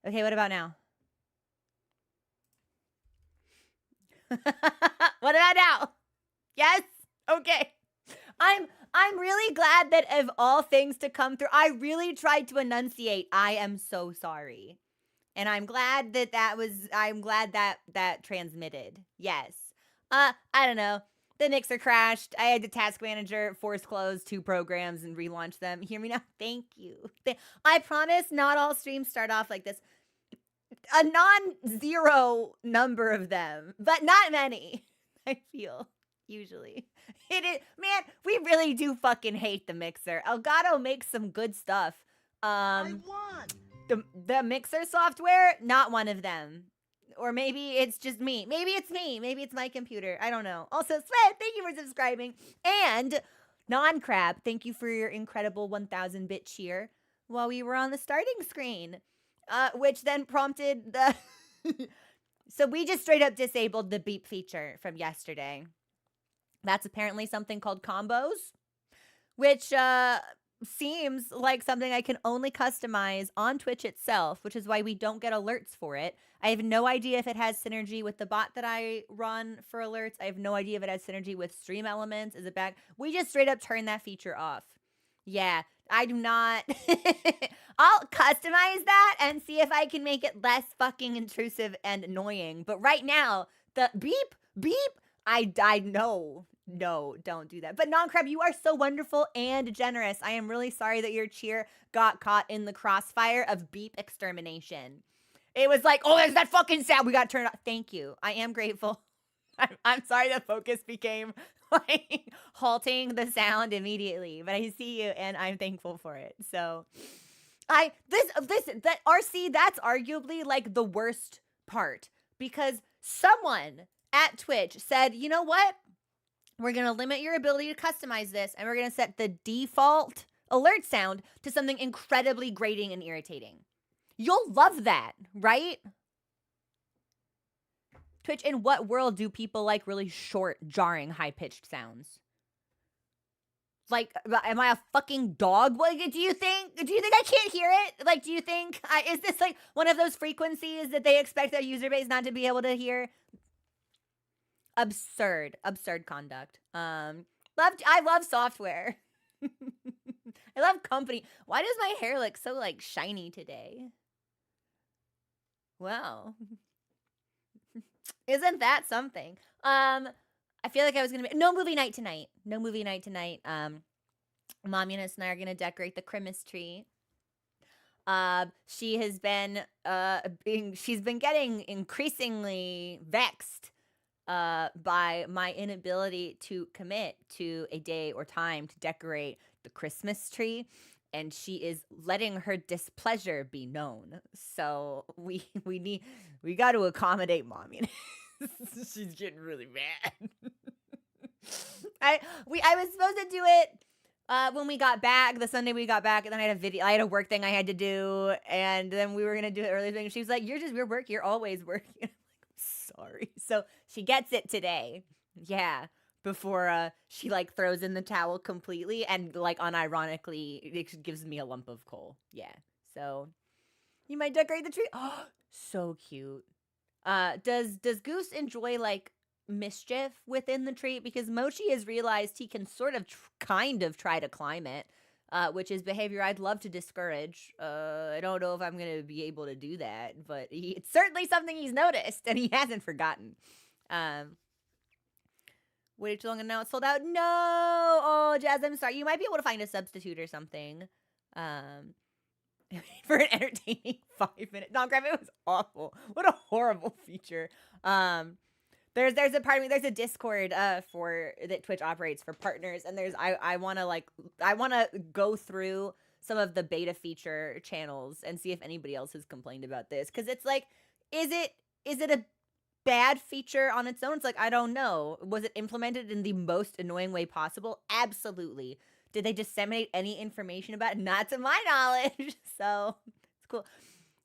Okay, what about now? What about now? Yes? Okay. I'm really glad that of all things to come through, I really tried to enunciate, I am so sorry. And I'm glad that transmitted. Yes. I don't know. The mixer crashed. I had to task manager, force close 2 programs and relaunch them. Hear me now? Thank you. I promise not all streams start off like this. A non-zero number of them, but not many. I feel usually. It is, man, we really do fucking hate the mixer. Elgato makes some good stuff. I won. The mixer software, not one of them. Or maybe it's just me. Maybe it's me. Maybe it's my computer. I don't know. Also, Sweat, thank you for subscribing. And Non-Crab, thank you for your incredible 1000-bit cheer while we were on the starting screen. Which then prompted the... So we just straight up disabled the beep feature from yesterday. That's apparently something called combos, which seems like something I can only customize on Twitch itself, which is why we don't get alerts for it. I have no idea if it has synergy with the bot that I run for alerts. I have no idea if it has synergy with stream elements. Is it back? We just straight up turn that feature off. Yeah, I do not. I'll customize that and see if I can make it less fucking intrusive and annoying. But right now, the beep, beep, I know. No, don't do that. But Non-Crab, you are so wonderful and generous. I am really sorry that your cheer got caught in the crossfire of beep extermination. It was like, oh, there's that fucking sound. We got turned off. Thank you. I am grateful. I'm sorry the focus became like halting the sound immediately, but I see you and I'm thankful for it. So listen, that RC, that's arguably like the worst part because someone at Twitch said, you know what? We're going to limit your ability to customize this and we're going to set the default alert sound to something incredibly grating and irritating. You'll love that, right? Twitch, in what world do people like really short, jarring, high-pitched sounds? Like, am I a fucking dog? What do you think I can't hear it? Like, do you think is this like one of those frequencies that they expect their user base not to be able to hear? Absurd conduct. I love software. I love company. Why does my hair look so like shiny today? Wow. Isn't that something? I feel like I was gonna be no movie night tonight. No movie night tonight. Mommy and I are gonna decorate the Christmas tree. She has been she's been getting increasingly vexed by my inability to commit to a day or time to decorate the Christmas tree, and she is letting her displeasure be known. So we got to accommodate Mommy. She's getting really mad. I was supposed to do it when we got back, the Sunday we got back, and then I had a work thing I had to do, and then we were gonna do it earlier thing. She was like, "You're work. You're always working." I'm like, sorry. So she gets it today. Yeah. Before she like throws in the towel completely and like unironically it gives me a lump of coal. Yeah. So you might decorate the tree. Oh, so cute. Does Goose enjoy like mischief within the tree? Because Mochi has realized he can sort of kind of try to climb it, which is behavior I'd love to discourage. I don't know if I'm gonna be able to do that, but it's certainly something he's noticed and he hasn't forgotten. Waited too long and now it's sold out. No, oh Jazz, I'm sorry. You might be able to find a substitute or something. For an entertaining 5 minutes. Non-Crab, it was awful. What a horrible feature. There's a part of me, there's a Discord for that Twitch operates for partners, and there's I wanna go through some of the beta feature channels and see if anybody else has complained about this. Cause it's like, is it a bad feature on its own? It's like, I don't know. Was it implemented in the most annoying way possible? Absolutely. Did they disseminate any information about it? Not to my knowledge. So it's cool.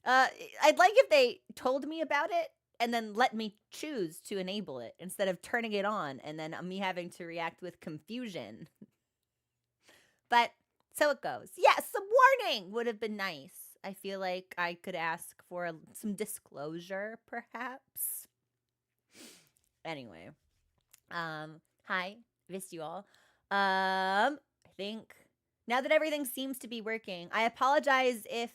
I'd like if they told me about it and then let me choose to enable it instead of turning it on and then me having to react with confusion. But so it goes. Yes, some warning would have been nice. I feel like I could ask for some disclosure, perhaps. Anyway, hi, missed you all. I think now that everything seems to be working, I apologize if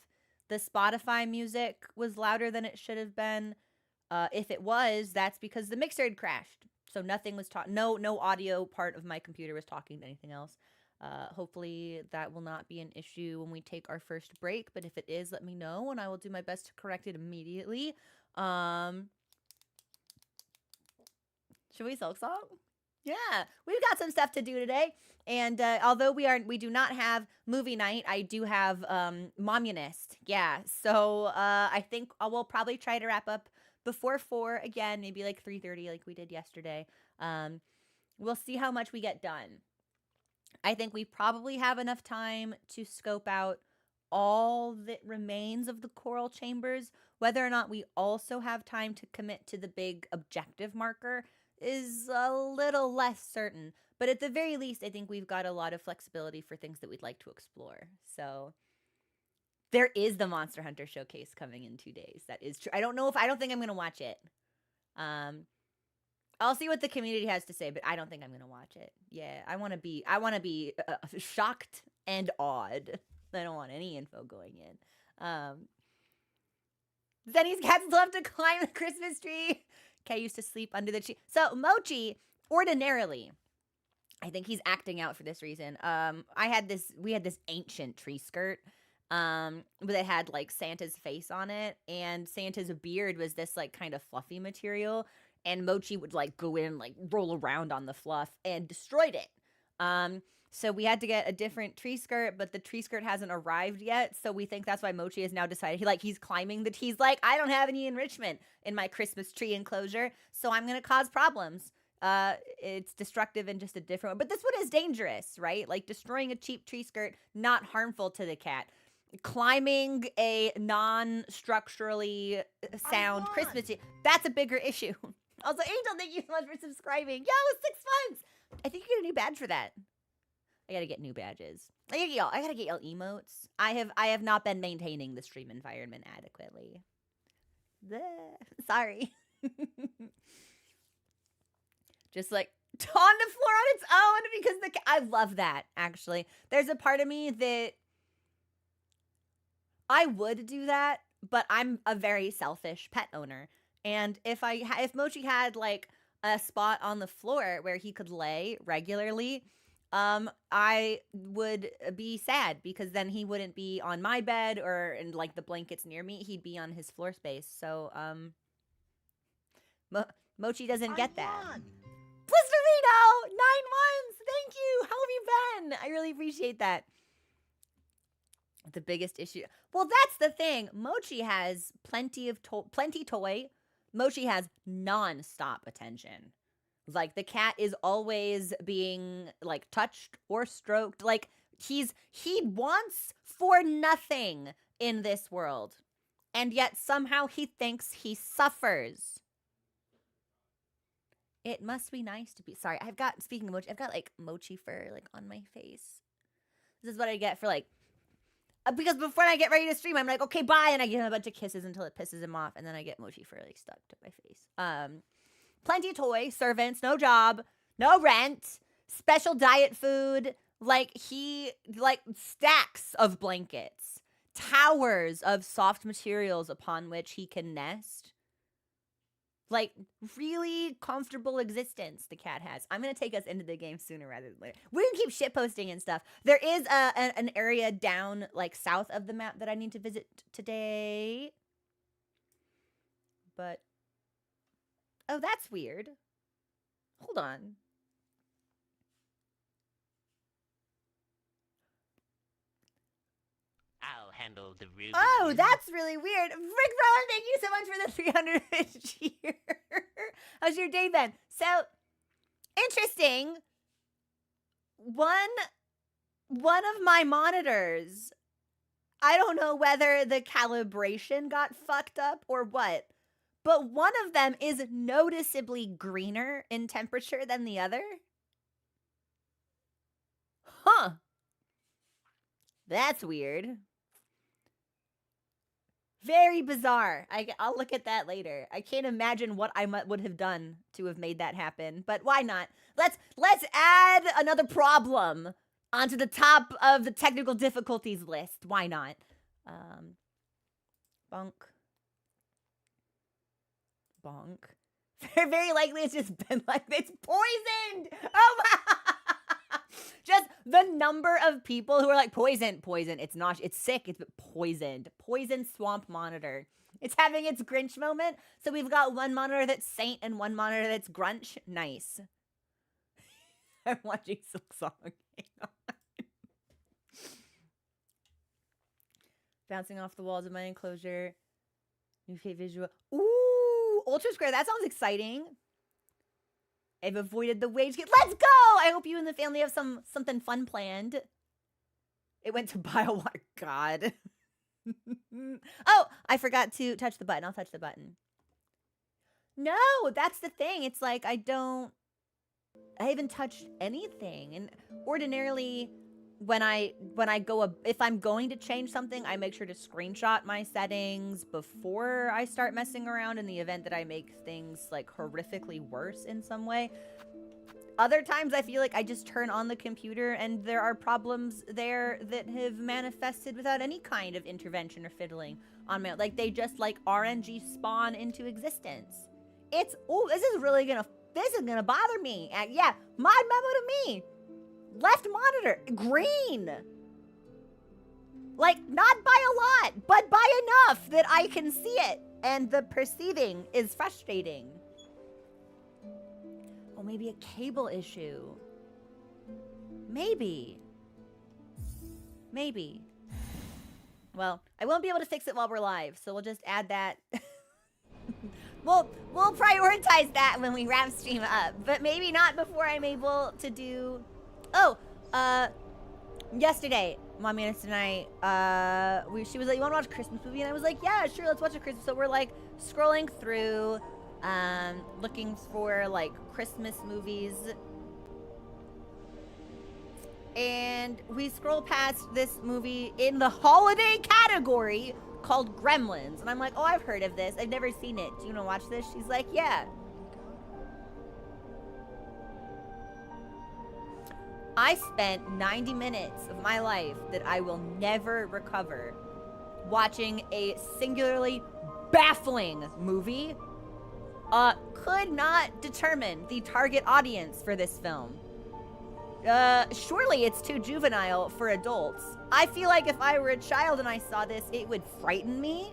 the Spotify music was louder than it should have been. If it was, that's because the mixer had crashed, so nothing was no audio part of my computer was talking to anything else. Hopefully that will not be an issue when we take our first break, but if it is, let me know and I will do my best to correct it immediately. Should we silksong? Yeah, we've got some stuff to do today. And although we do not have movie night, I do have Momunist. Yeah, so I think we'll probably try to wrap up before 4 again, maybe like 3:30 like we did yesterday. We'll see how much we get done. I think we probably have enough time to scope out all that remains of the choral chambers. Whether or not we also have time to commit to the big objective marker is a little less certain. But at the very least, I think we've got a lot of flexibility for things that we'd like to explore. So there is the Monster Hunter showcase coming in 2 days. That is true. I don't think I'm going to watch it. I'll see what the community has to say, but I don't think I'm going to watch it. Yeah, I want to be shocked and awed. I don't want any info going in. Zenny's cats love to climb the Christmas tree. Kay used to sleep under the tree. So Mochi, ordinarily, I think he's acting out for this reason. We had this ancient tree skirt that had like Santa's face on it, and Santa's beard was this like kind of fluffy material, and Mochi would like go in, like roll around on the fluff and destroyed it. So we had to get a different tree skirt, but the tree skirt hasn't arrived yet. So we think that's why Mochi has now decided he's climbing the he's like, I don't have any enrichment in my Christmas tree enclosure, so I'm gonna cause problems. It's destructive in just a different way. But this one is dangerous, right? Like destroying a cheap tree skirt, not harmful to the cat. Climbing a non-structurally sound Christmas tree, that's a bigger issue. Also, Angel, thank you so much for subscribing. Yo, 6 months. I think you get a new badge for that. I gotta get new badges. I gotta get y'all emotes. I have not been maintaining the stream environment adequately. Sorry. Just like on the floor on its own because I love that, actually. There's a part of me that I would do that, but I'm a very selfish pet owner. And if Mochi had like a spot on the floor where he could lay regularly, I would be sad because then he wouldn't be on my bed or in like the blankets near me. He'd be on his floor space. So Mochi doesn't get that. Blisterino, 9 months. Thank you. How have you been? I really appreciate that. The biggest issue. Well, that's the thing. Mochi has plenty toy. Mochi has non-stop attention. Like the cat is always being like touched or stroked. Like he wants for nothing in this world. And yet somehow he thinks he suffers. It must be nice to be. Sorry, speaking of Mochi, I've got like Mochi fur like on my face. This is what I get for like because before I get ready to stream, I'm like, okay, bye, and I give him a bunch of kisses until it pisses him off, and then I get Mochi fur like stuck to my face. Plenty of toy, servants, no job, no rent, special diet food, like stacks of blankets, towers of soft materials upon which he can nest. Like, really comfortable existence the cat has. I'm going to take us into the game sooner rather than later. We're going to keep shitposting and stuff. There is an area down, like, south of the map that I need to visit today. But, oh, that's weird. Hold on. I'll handle the ruby. Oh, that's really weird. Rick Rowan, thank you so much for the 300th year. How's your day been? So, interesting. One of my monitors, I don't know whether the calibration got fucked up or what, but one of them is noticeably greener in temperature than the other. Huh. That's weird. Very bizarre. I'll look at that later. I can't imagine what I would have done to have made that happen, but why not? Let's add another problem onto the top of the technical difficulties list. Why not? Bonk. Bonk. Very likely it's just been like, it's poisoned. Oh my. Just the number of people who are like, poison. It's not, it's sick, it's poisoned. Poison swamp monitor. It's having its Grinch moment. So we've got one monitor that's Saint and one monitor that's Grunch. Nice. I'm watching Silksong. Bouncing off the walls of my enclosure. New fate visual. Ooh, Ultra Square. That sounds exciting. I've avoided the wage gate. Let's go! I hope you and the family have something fun planned. It went to Biowater. God. Oh, I forgot to touch the button. I'll touch the button. No, that's the thing. It's like I haven't touched anything. And ordinarily when I go, if I'm going to change something, I make sure to screenshot my settings before I start messing around in the event that I make things like horrifically worse in some way. Other times I feel like I just turn on the computer and there are problems there that have manifested without any kind of intervention or fiddling on my, like they just like RNG spawn into existence. It's, oh, this is gonna bother me. Yeah, mod memo to me. Left monitor, green. Like, not by a lot, but by enough that I can see it. And the perceiving is frustrating. Oh, maybe a cable issue. Maybe. Well, I won't be able to fix it while we're live, so we'll just add that. We'll prioritize that when we wrap stream up, but maybe not before I'm able to do... Oh, yesterday, Mommy and I tonight, she was like, you want to watch a Christmas movie? And I was like, yeah, sure, let's watch a Christmas. So we're like scrolling through, looking for like Christmas movies. And we scroll past this movie in the holiday category called Gremlins. And I'm like, oh, I've heard of this. I've never seen it. Do you want to watch this? She's like, yeah. I spent 90 minutes of my life that I will never recover watching a singularly baffling movie. Could not determine the target audience for this film. Surely it's too juvenile for adults. I feel like if I were a child and I saw this, it would frighten me.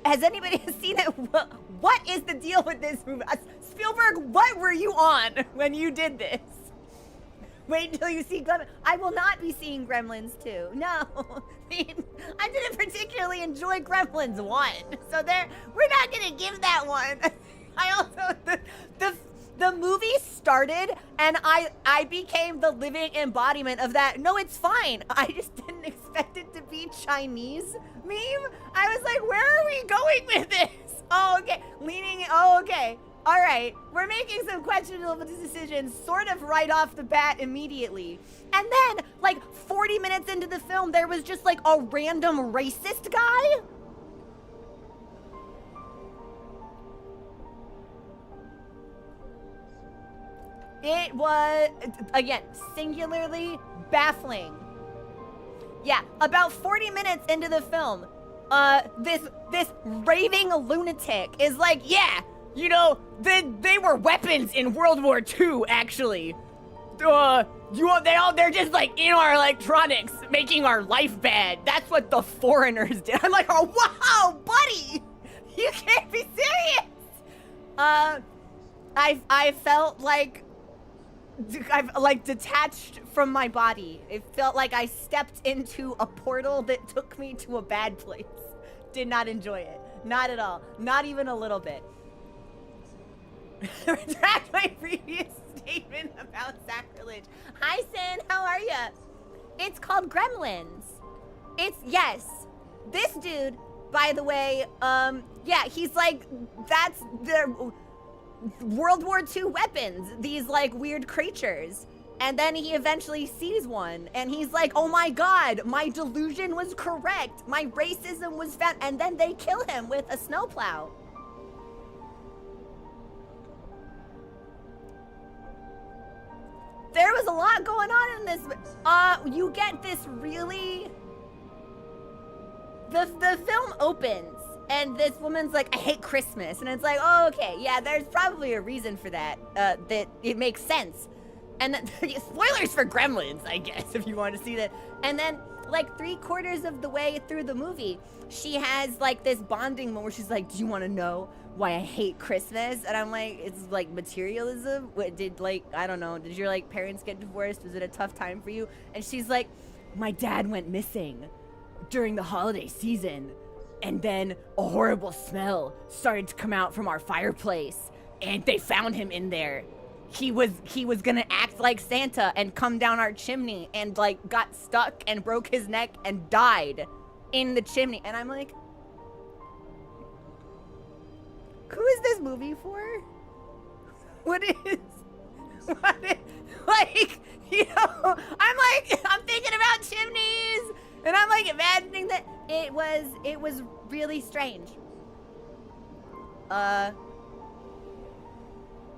Has anybody seen it? What is the deal with this movie? Spielberg, what were you on when you did this? Wait until you see Gremlins. I will not be seeing Gremlins 2. No. I didn't particularly enjoy Gremlins 1. So we're not gonna give that one. I also, the movie started and I became the living embodiment of that. No, it's fine. I just didn't expect it to be Chinese meme. I was like, where are we going with this? Oh, okay. Oh, okay. All right, we're making some questionable decisions sort of right off the bat immediately. And then, like 40 minutes into the film, there was just like a random racist guy. It was, again, singularly baffling. Yeah, about 40 minutes into the film, this raving lunatic is like, yeah, you know, they were weapons in World War II, actually. They're just like in our electronics, making our life bad. That's what the foreigners did. I'm like, oh wow, buddy, you can't be serious. I felt like I've like detached from my body. It felt like I stepped into a portal that took me to a bad place. Did not enjoy it. Not at all. Not even a little bit. Retract my previous statement about sacrilege. Hi, Sin. How are ya? It's called Gremlins. Yes. This dude, by the way, yeah, he's like, that's the World War II weapons. These like weird creatures. And then he eventually sees one, and he's like, oh my god, my delusion was correct. My racism was found. And then they kill him with a snowplow. There was a lot going on in this. You get this really... The film opens, and this woman's like, I hate Christmas. And it's like, oh, okay, yeah, there's probably a reason for that, that it makes sense. And then, spoilers for Gremlins, I guess, if you want to see that. And then, like, 3/4 of the way through the movie, she has, like, this bonding moment where she's like, do you want to know why I hate Christmas? And I'm like, it's, like, materialism? What, did, like, I don't know, did your, like, parents get divorced? Was it a tough time for you? And she's like, my dad went missing during the holiday season. And then a horrible smell started to come out from our fireplace. And they found him in there. He was gonna act like Santa and come down our chimney and like got stuck and broke his neck and died in the chimney. And I'm like, who is this movie for? What is, like, you know, I'm thinking about chimneys and I'm like imagining that it was really strange.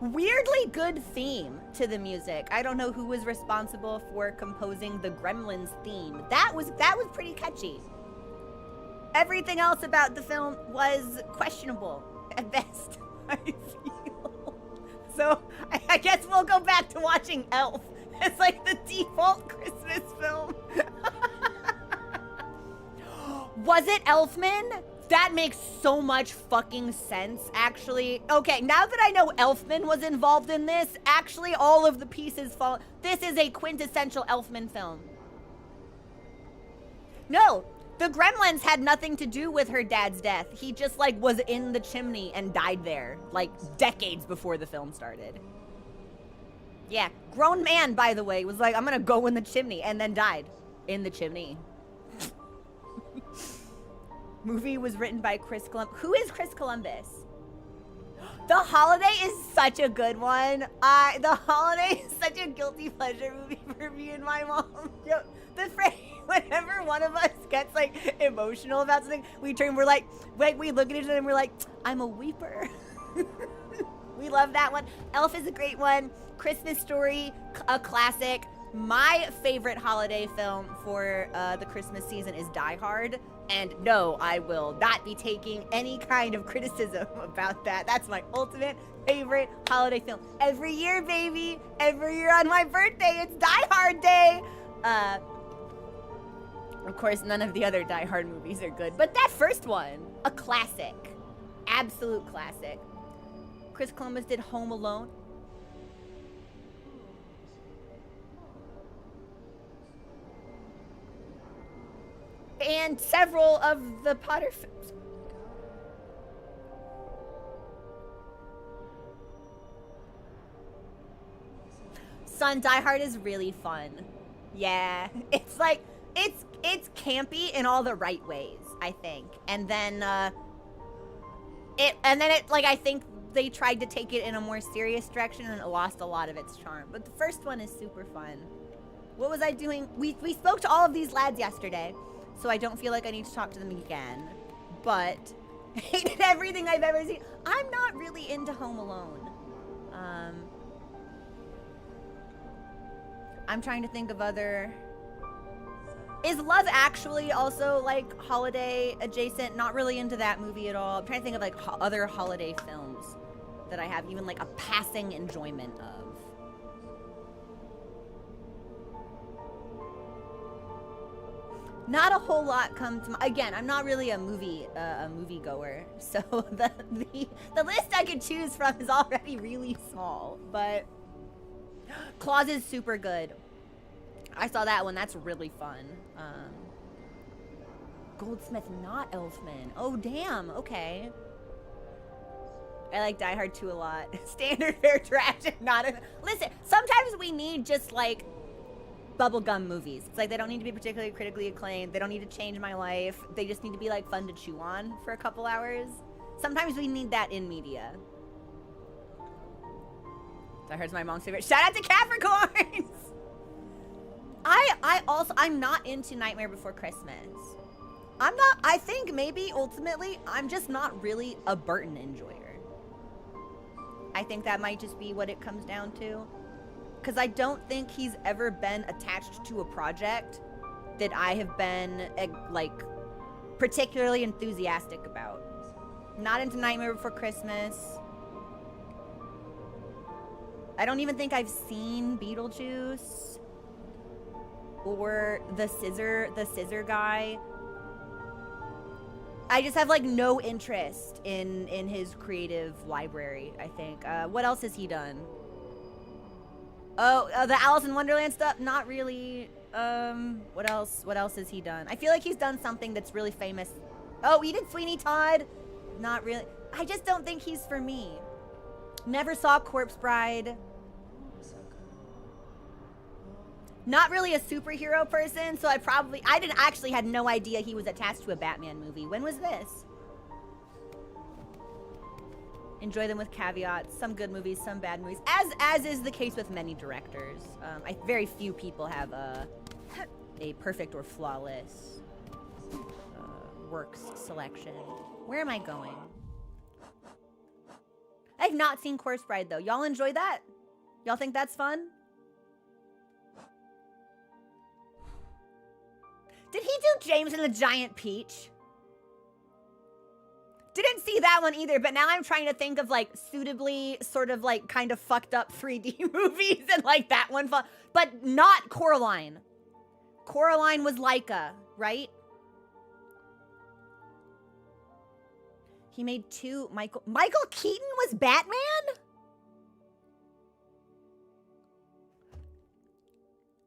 Weirdly good theme to the music. I don't know who was responsible for composing the Gremlins theme. That was pretty catchy. Everything else about the film was questionable at best, I feel. So I guess we'll go back to watching Elf as like the default Christmas film. Was it Elfman? That makes so much fucking sense, actually. Okay, now that I know Elfman was involved in this, actually all of the pieces fall. This is a quintessential Elfman film. No, the Gremlins had nothing to do with her dad's death. He just like was in the chimney and died there, like decades before the film started. Yeah, grown man, by the way, was like, I'm gonna go in the chimney, and then died in the chimney. Movie was written by Chris Columbus. Who is Chris Columbus? The Holiday is such a good one. The Holiday is such a guilty pleasure movie for me and my mom. Yo, the phrase, whenever one of us gets like emotional about something, we look at each other and we're like, I'm a weeper. We love that one. Elf is a great one. Christmas Story, a classic. My favorite holiday film for the Christmas season is Die Hard. And no, I will not be taking any kind of criticism about that. That's my ultimate favorite holiday film. Every year, baby. Every year on my birthday, it's Die Hard Day. Of course, none of the other Die Hard movies are good. But that first one, a classic. Absolute classic. Chris Columbus did Home Alone. And several of the Potter films. Son, Die Hard is really fun. Yeah, it's like, it's campy in all the right ways, I think. And then, I think they tried to take it in a more serious direction and it lost a lot of its charm. But the first one is super fun. What was I doing? We spoke to all of these lads yesterday. So I don't feel like I need to talk to them again. But hated everything I've ever seen. I'm not really into Home Alone. I'm trying to think of other... Is Love Actually also like holiday adjacent? Not really into that movie at all. I'm trying to think of like other holiday films that I have even like a passing enjoyment of. Not a whole lot comes to again, I'm not really a movie goer, so the list I could choose from is already really small, but Claus is super good. I saw that one, that's really fun. Goldsmith, not Elfman. Oh damn, okay. I like Die Hard 2 a lot. Standard fare trash, not a... Listen, sometimes we need just like bubblegum movies. It's like they don't need to be particularly critically acclaimed. They don't need to change my life. They just need to be like fun to chew on for a couple hours. Sometimes we need that in media. Die Hard's my mom's favorite. Shout out to Capricorns! I'm not into Nightmare Before Christmas. I think maybe ultimately I'm just not really a Burton enjoyer. I think that might just be what it comes down to. Because I don't think he's ever been attached to a project that I have been, like, particularly enthusiastic about. Not into Nightmare Before Christmas. I don't even think I've seen Beetlejuice. Or the scissor guy. I just have like no interest in his creative library, I think. What else has he done? Oh, the Alice in Wonderland stuff? Not really. What else has he done? I feel like he's done something that's really famous. Oh, he did Sweeney Todd? Not really. I just don't think he's for me. Never saw Corpse Bride. Not really a superhero person, so I didn't actually had no idea he was attached to a Batman movie. When was this? Enjoy them with caveats. Some good movies, some bad movies. As is the case with many directors. Very few people have a perfect or flawless works selection. Where am I going? I've not seen Corpse Bride though. Y'all enjoy that? Y'all think that's fun? Did he do James and the Giant Peach? Didn't see that one either, but now I'm trying to think of like suitably sort of like kind of fucked up 3D movies and like that one fun, but not Coraline. Coraline was Laika, right? He made two Michael Keaton was Batman?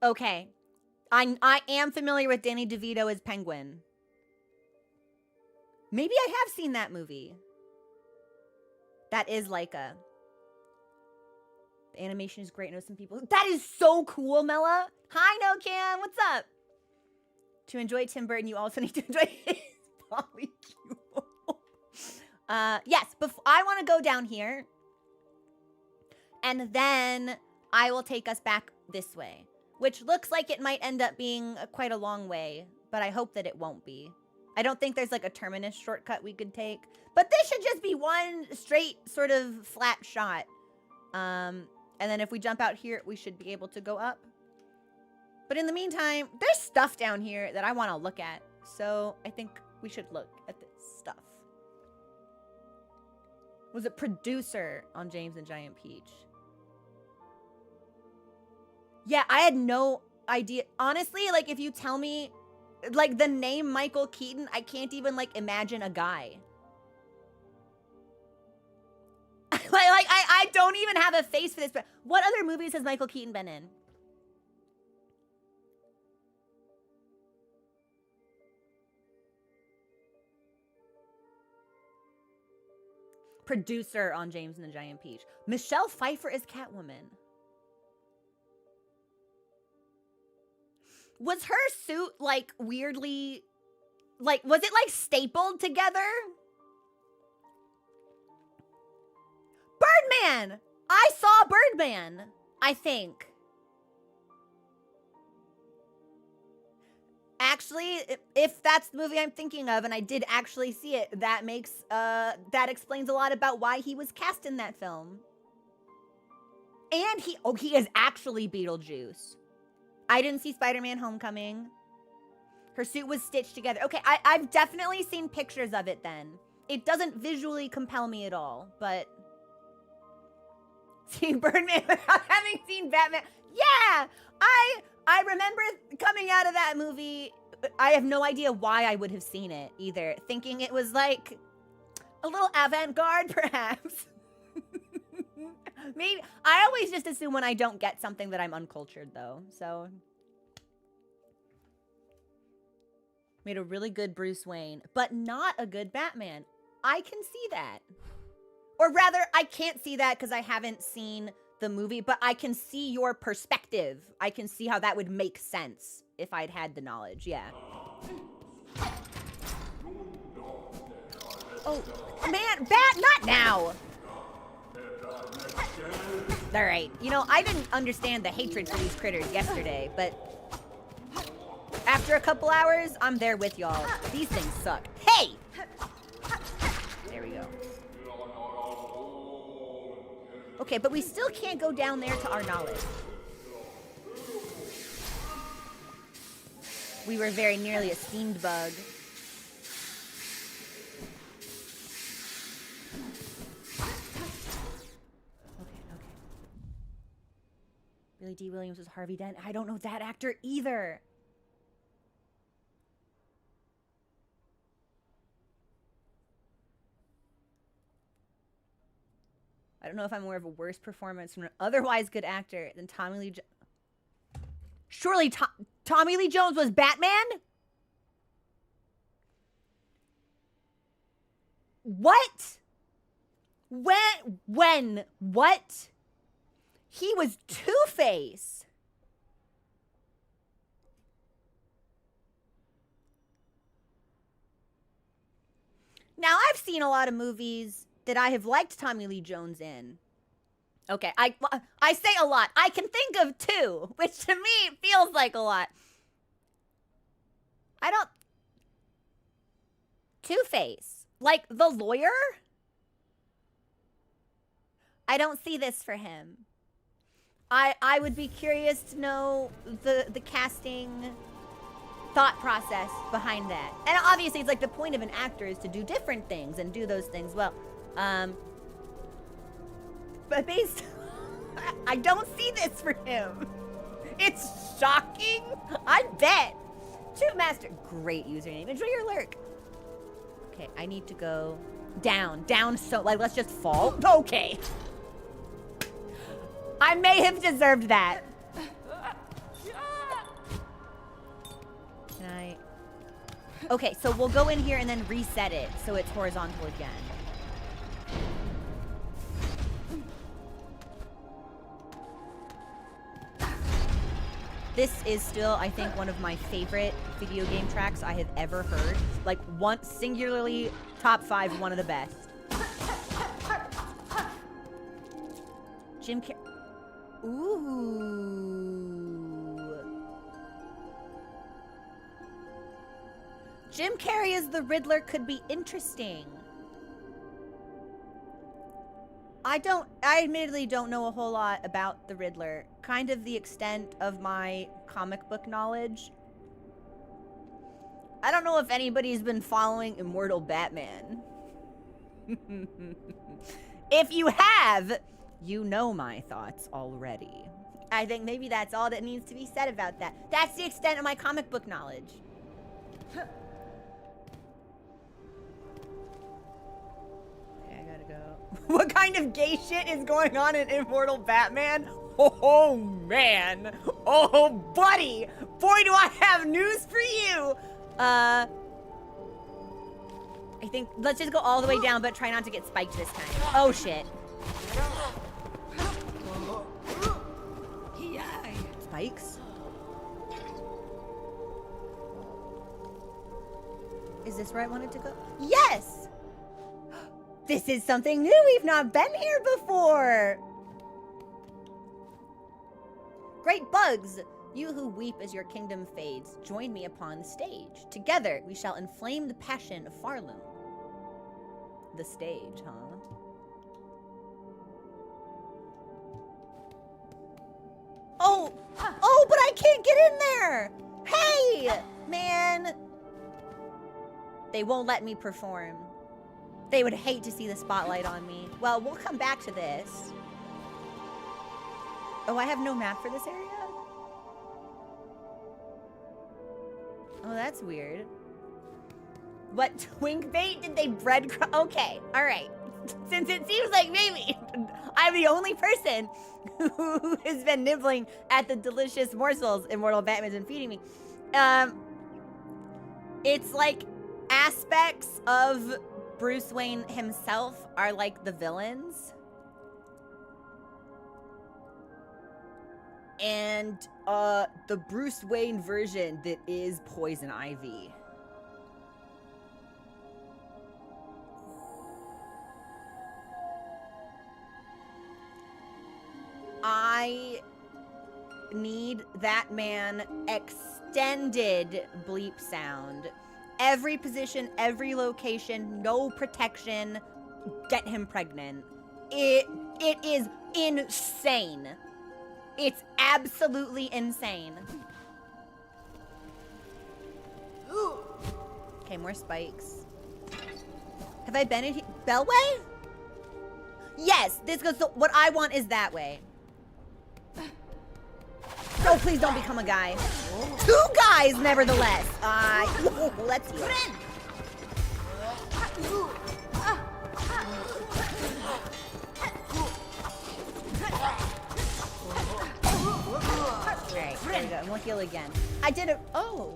Okay. I am familiar with Danny DeVito as Penguin. Maybe I have seen that movie. That is Laika. The animation is great. I know some people. That is so cool, Mella. Hi, No Cam. What's up? To enjoy Tim Burton, you also need to enjoy his polycule. Yes, I want to go down here. And then I will take us back this way. Which looks like it might end up being quite a long way, but I hope that it won't be. I don't think there's like a terminus shortcut we could take, but this should just be one straight sort of flat shot. And then if we jump out here, we should be able to go up. But in the meantime, there's stuff down here that I want to look at. So I think we should look at this stuff. Was it producer on James and Giant Peach? Yeah, I had no idea. Honestly, like, if you tell me, like, the name Michael Keaton, I can't even, like, imagine a guy. I don't even have a face for this. But what other movies has Michael Keaton been in? Producer on James and the Giant Peach. Michelle Pfeiffer is Catwoman. Was her suit, like, weirdly, like, was it, like, stapled together? Birdman! I saw Birdman, I think. Actually, if that's the movie I'm thinking of, and I did actually see it, that explains a lot about why he was cast in that film. And he is actually Beetlejuice. I didn't see Spider-Man Homecoming. Her suit was stitched together. Okay, I've definitely seen pictures of it then. It doesn't visually compel me at all, but... Seeing Birdman without having seen Batman. Yeah! I remember coming out of that movie, I have no idea why I would have seen it either. Thinking it was like a little avant-garde, perhaps. Maybe I always just assume when I don't get something that I'm uncultured, though. So made a really good Bruce Wayne, but not a good Batman. I can see that, or rather, I can't see that because I haven't seen the movie. But I can see your perspective. I can see how that would make sense if I'd had the knowledge. Yeah. Oh man, not now. All right, you know, I didn't understand the hatred for these critters yesterday, but After a couple hours, I'm there with y'all. These things suck. Hey! There we go. Okay, but we still can't go down there to our knowledge. We were very nearly a steamed bug. Okay. Billy D. Williams was Harvey Dent. I don't know that actor either. I don't know if I'm aware of a worse performance from an otherwise good actor than Tommy Lee Jones. Surely Tommy Lee Jones was Batman? What? When? What? He was Two-Face. Now, I've seen a lot of movies that I have liked Tommy Lee Jones in. Okay, I say a lot. I can think of two, which to me feels like a lot. Two-Face. Like the lawyer? I don't see this for him. I would be curious to know the casting thought process behind that. And obviously it's like the point of an actor is to do different things and do those things well. But based, I don't see this for him. It's shocking. I bet. Two Master, great username. Enjoy your lurk. Okay, I need to go down. So, like, let's just fall. Okay. I may have deserved that. Can I? Okay, so we'll go in here and then reset it so it's horizontal again. This is still, I think, one of my favorite video game tracks I have ever heard. Like, one singularly top 5, one of the best. Jim Carrey. Ooh. Jim Carrey as the Riddler could be interesting. I admittedly don't know a whole lot about the Riddler. Kind of the extent of my comic book knowledge. I don't know if anybody's been following Immortal Batman. If you have, you know my thoughts already. I think maybe that's all that needs to be said about that. That's the extent of my comic book knowledge. What kind of gay shit is going on in Immortal Batman? Oh, man. Oh, buddy. Boy, do I have news for you. I think, let's just go all the way down, but try not to get spiked this time. Oh, shit. Spikes? Is this where I wanted to go? Yes! This is something new. We've not been here before. Great bugs, you who weep as your kingdom fades, join me upon the stage. Together we shall inflame the passion of Farloom. The stage, huh? Oh, but I can't get in there. Hey, man. They won't let me perform. They would hate to see the spotlight on me. Well, we'll come back to this. Oh, I have no map for this area? Oh, that's weird. What twink bait did they breadcrumb? Okay, all right. Since it seems like maybe I'm the only person who has been nibbling at the delicious morsels Immortal Batman's been feeding me. It's like aspects of Bruce Wayne himself are like the villains. And the Bruce Wayne version that is Poison Ivy. I need that man extended bleep sound. Every position, every location, no protection. Get him pregnant. It is insane. It's absolutely insane. Okay, more spikes. Have I been in here? Bellway? Yes, this goes, so what I want is that way. Oh, please don't become a guy. 2 guys, nevertheless. Let's see. Alright, there we go. And we'll heal again. I did a... Oh.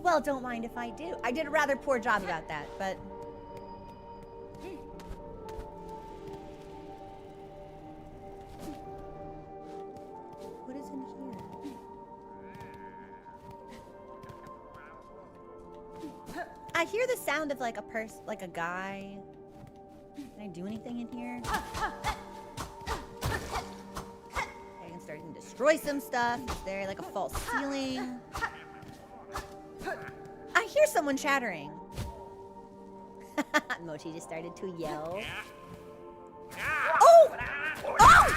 Well, don't mind if I do. I did a rather poor job about that, but... What is in here? I hear the sound of like a person, like a guy. Can I do anything in here? I can start to destroy some stuff. Is there like a false ceiling? I hear someone chattering. Mochi just started to yell. Oh! Oh!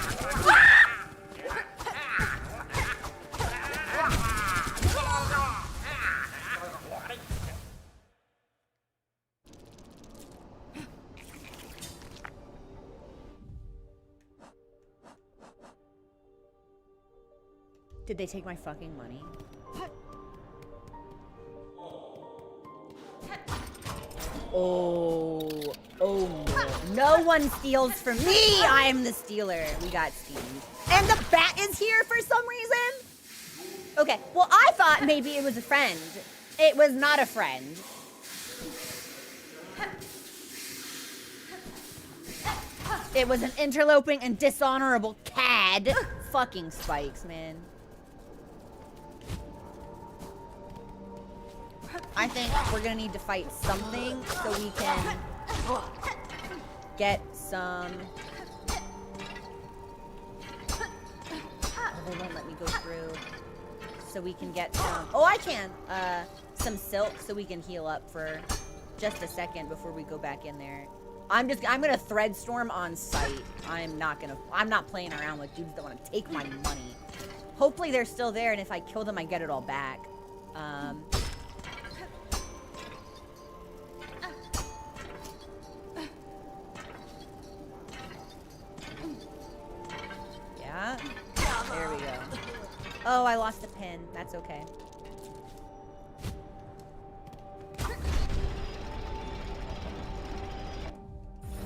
Did they take my fucking money? Oh no. No one steals from me! I am the stealer. We got steamed. And the bat is here for some reason? Okay, well I thought maybe it was a friend. It was not a friend. It was an interloping and dishonorable cad. Fucking spikes, man. I think we're gonna need to fight something so we can get some... Oh, they won't let me go through. So we can get some... Oh, I can! Some silk so we can heal up for just a second before we go back in there. I'm gonna thread storm on sight. I'm not playing around with dudes that want to take my money. Hopefully they're still there, and if I kill them, I get it all back. Yeah. There we go. Oh, I lost a pin. That's okay.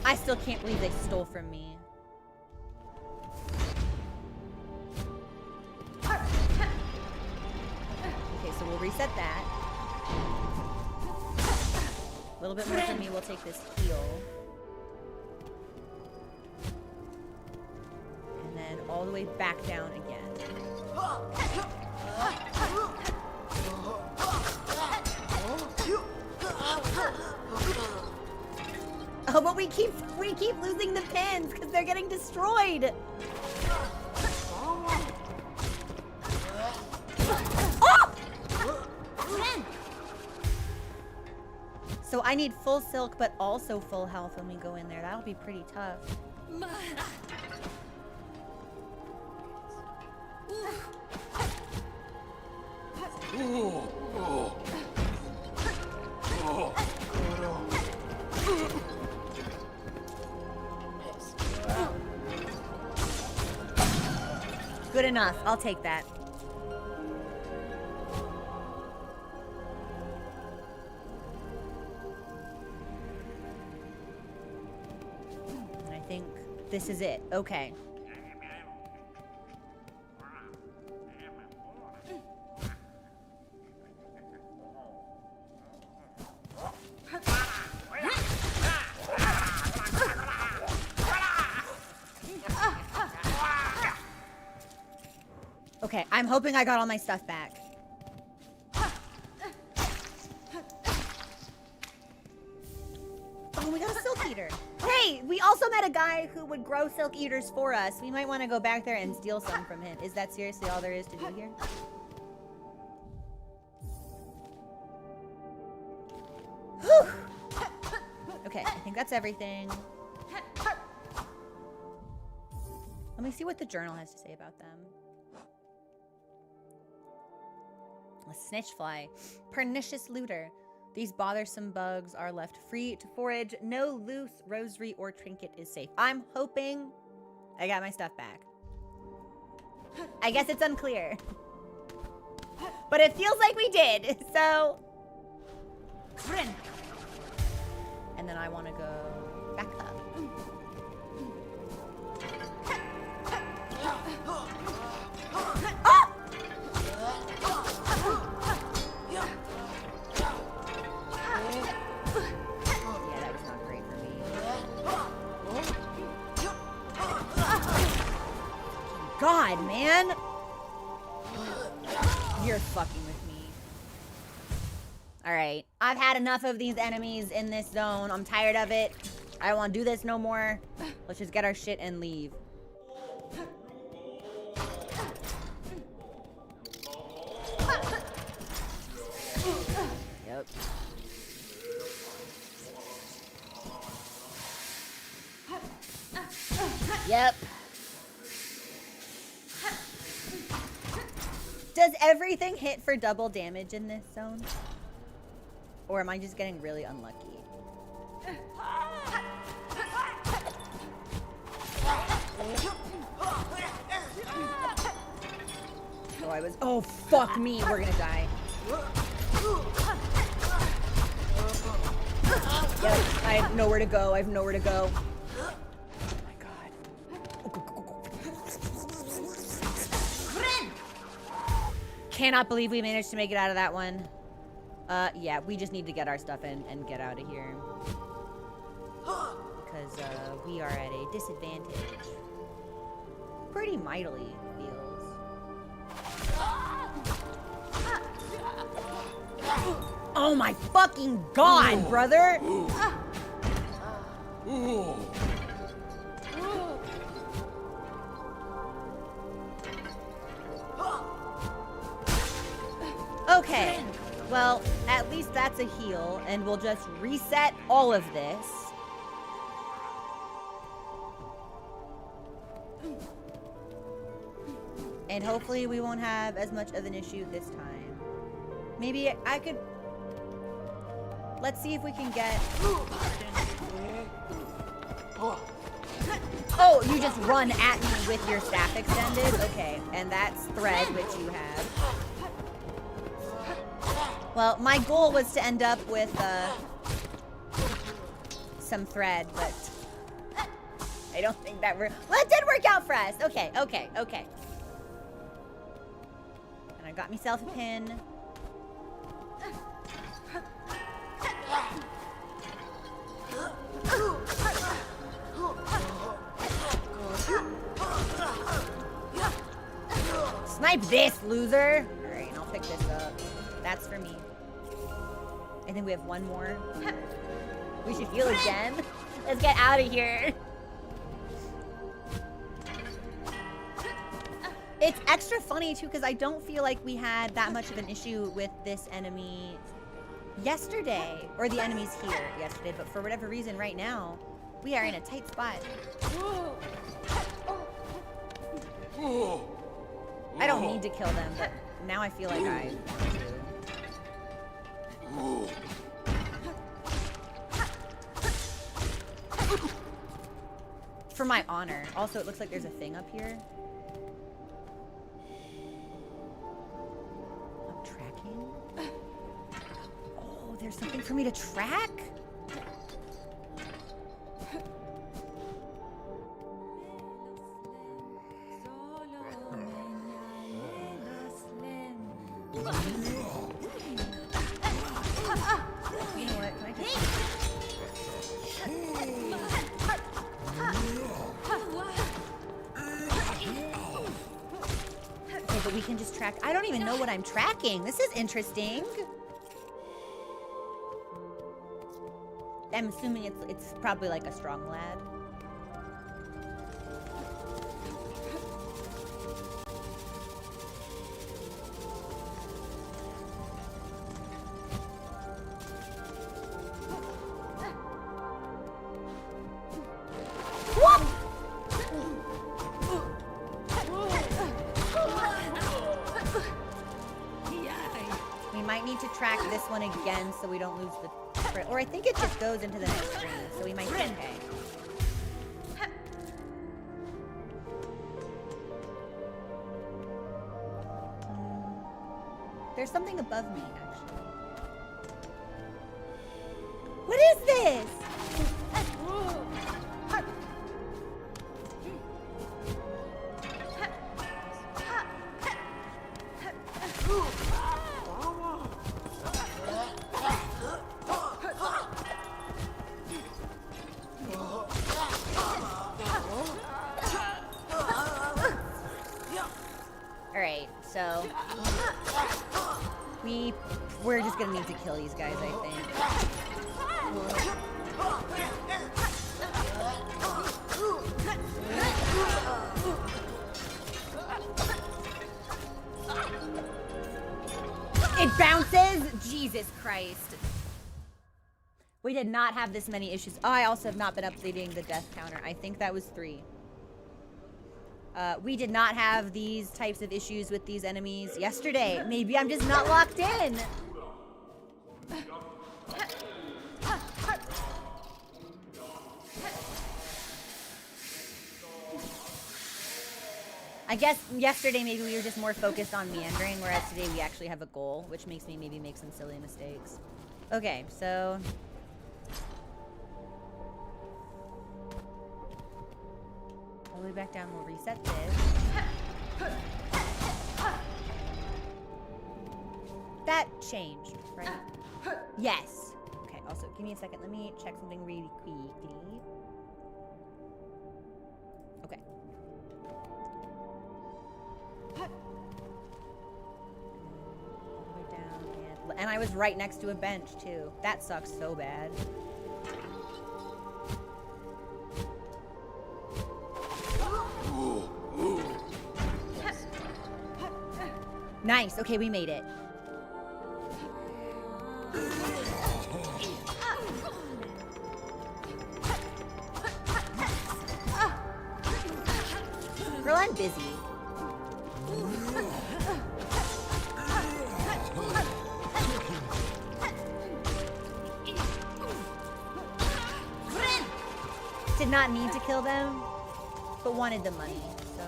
I still can't believe they stole from me. Okay, so we'll reset that. A little bit more from me. We'll take this heal. And then all the way back down again. Oh, but we keep losing the pins because they're getting destroyed. Oh! So I need full silk, but also full health when we go in there. That'll be pretty tough. Good enough. I'll take that. I think this is it. Okay. Okay, I'm hoping I got all my stuff back. Oh, we got a silk eater. Hey, we also met a guy who would grow silk eaters for us. We might want to go back there and steal some from him. Is that seriously all there is to do here? Okay, I think that's everything. Let me see what the journal has to say about them. A snitchfly, pernicious looter. These bothersome bugs are left free to forage. No loose rosary or trinket is safe. I'm hoping I got my stuff back. I guess it's unclear. But it feels like we did, so... And then I want to go back up. Ah! Yeah, that was not great for me. God, man! You're fucking with me. Alright. I've had enough of these enemies in this zone. I'm tired of it. I don't want to do this no more. Let's just get our shit and leave. Yep. Yep. Does everything hit for double damage in this zone? Or am I just getting really unlucky? Oh, I was... Oh, fuck me. We're gonna die. Yep, I have nowhere to go. I have nowhere to go. Oh my god. Cannot believe we managed to make it out of that one. Yeah, we just need to get our stuff in and get out of here. Because, we are at a disadvantage. Pretty mightily, it feels. Oh my fucking god, brother! Okay, well, at least that's a heal, and we'll just reset all of this. And hopefully we won't have as much of an issue this time. Maybe I could... Let's see if we can get... Oh, you just run at me with your staff extended? Okay, and that's thread, which you have. Well, my goal was to end up with some thread, but I don't think that well, it did work out for us. Okay, okay, okay. And I got myself a pin. Snipe this, loser! Alright, I'll pick this up. That's for me. I think we have one more. We should heal again. Let's get out of here. It's extra funny, too, because I don't feel like we had that much of an issue with this enemy yesterday. Or the enemies here yesterday. But for whatever reason, right now, we are in a tight spot. I don't need to kill them, but now I feel like I want to. For my honor. Also, it looks like there's a thing up here. I'm tracking. Oh, there's something for me to track? But we can just track. I don't even know what I'm tracking. This is interesting. I'm assuming it's probably like a strong lad. this one again so we don't lose the... Or I think it just goes into the next screen, so we might be okay. There's something above me, actually. What is this? Alright, so we're just gonna need to kill these guys, I think. It bounces? Jesus Christ. We did not have this many issues. Oh, I also have not been updating the death counter. I think that was 3. We did not have these types of issues with these enemies yesterday. Maybe I'm just not locked in. I guess yesterday maybe we were just more focused on meandering, whereas today we actually have a goal, which makes me maybe make some silly mistakes. Okay, so... all the way back down, we'll reset this. That changed, right? Yes. Okay, also, give me a second. Let me check something really quickly. Okay. All the way down, and I was right next to a bench, too. That sucks so bad. Nice. Okay, we made it. Girl, I'm busy. Did not need to kill them, but wanted the money, so...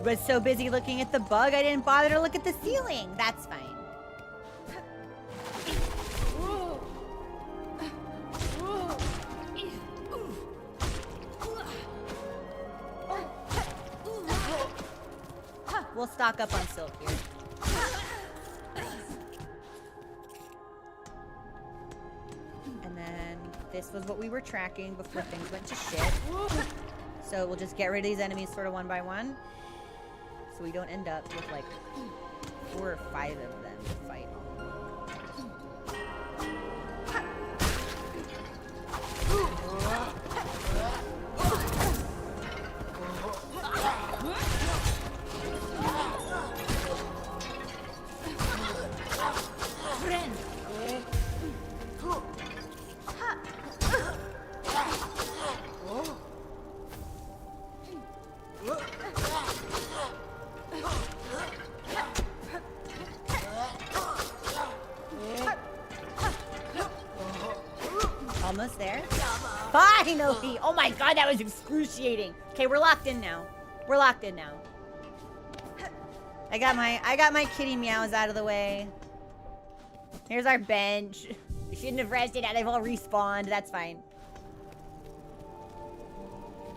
was so busy looking at the bug, I didn't bother to look at the ceiling. That's fine. We'll stock up on silk here. And then this was what we were tracking before things went to shit. So we'll just get rid of these enemies sort of one by one. So we don't end up with like 4 or 5 of them to fight. Almost there. Finally! Oh my god, that was excruciating. Okay, we're locked in now. We're locked in now. I got my kitty meows out of the way. Here's our bench. We shouldn't have rested. They've all respawned. That's fine.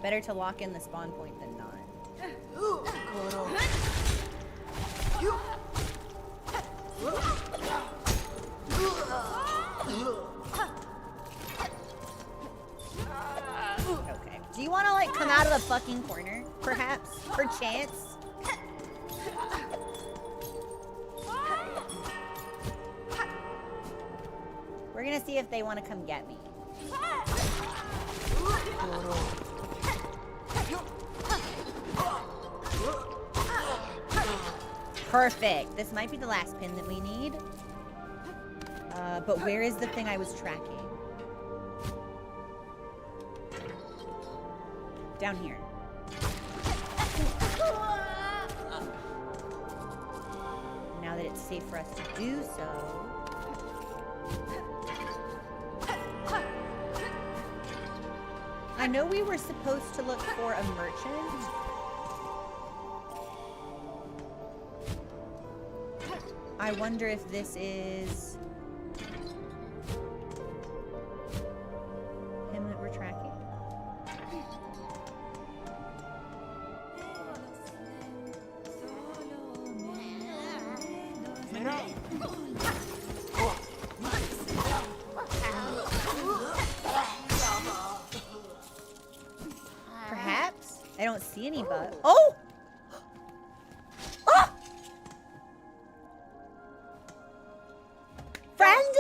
Better to lock in the spawn point than not. Okay. Do you want to like come out of the fucking corner, perhaps, perchance? We're gonna see if they want to come get me. Perfect. This might be the last pin that we need. But where is the thing I was tracking? Down here. safe for us to do so. I know we were supposed to look for a merchant. I wonder if this is him that we're tracking. Perhaps? I don't see any bugs. Oh! Oh! Friend?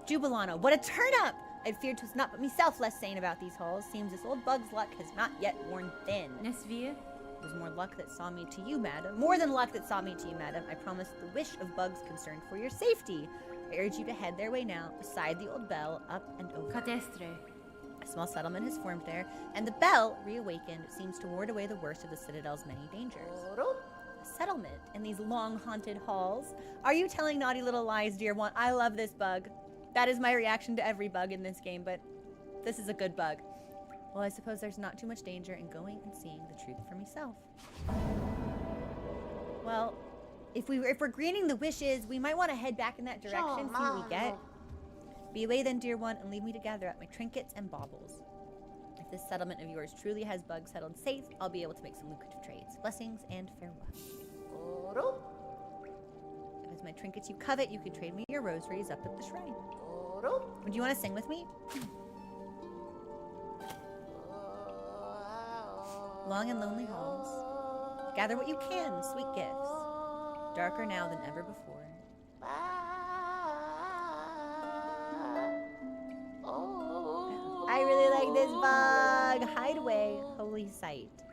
Jubilano, what a turn up! I'd feared 'twas not but myself less sane about these halls. Seems this old bug's luck has not yet worn thin. It was more luck that saw me to you, madam. More than luck that saw me to you, madam. I promised the wish of bugs concerned for your safety. I urge you to head their way now, beside the old bell, up and over. A small settlement has formed there, and the bell, reawakened, seems to ward away the worst of the Citadel's many dangers. A settlement in these long haunted halls. Are you telling naughty little lies, dear one? I love this bug. That is my reaction to every bug in this game, but this is a good bug. Well, I suppose there's not too much danger in going and seeing the truth for myself. Well, if we're granting the wishes, we might want to head back in that direction, see what we get. Be away then, dear one, and leave me to gather up my trinkets and baubles. If this settlement of yours truly has bugs settled safe, I'll be able to make some lucrative trades. Blessings and farewell. If it's my trinkets you covet, you can trade me your rosaries up at the shrine. Would you want to sing with me? Long and lonely halls. Gather what you can, sweet gifts. Darker now than ever before. I really like this bug. Hideaway, holy sight.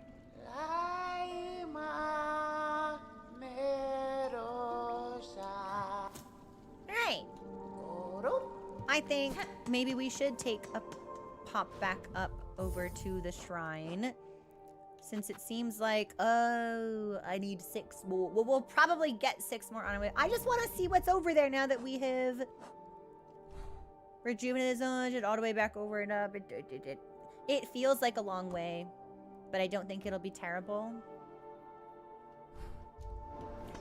Alright. I think maybe we should take a pop back up over to the shrine. Since it seems like, oh, I need 6 more. Well, we'll probably get 6 more on our way. I just want to see what's over there now that we have rejuvenated it all the way back over and up. It feels like a long way, but I don't think it'll be terrible.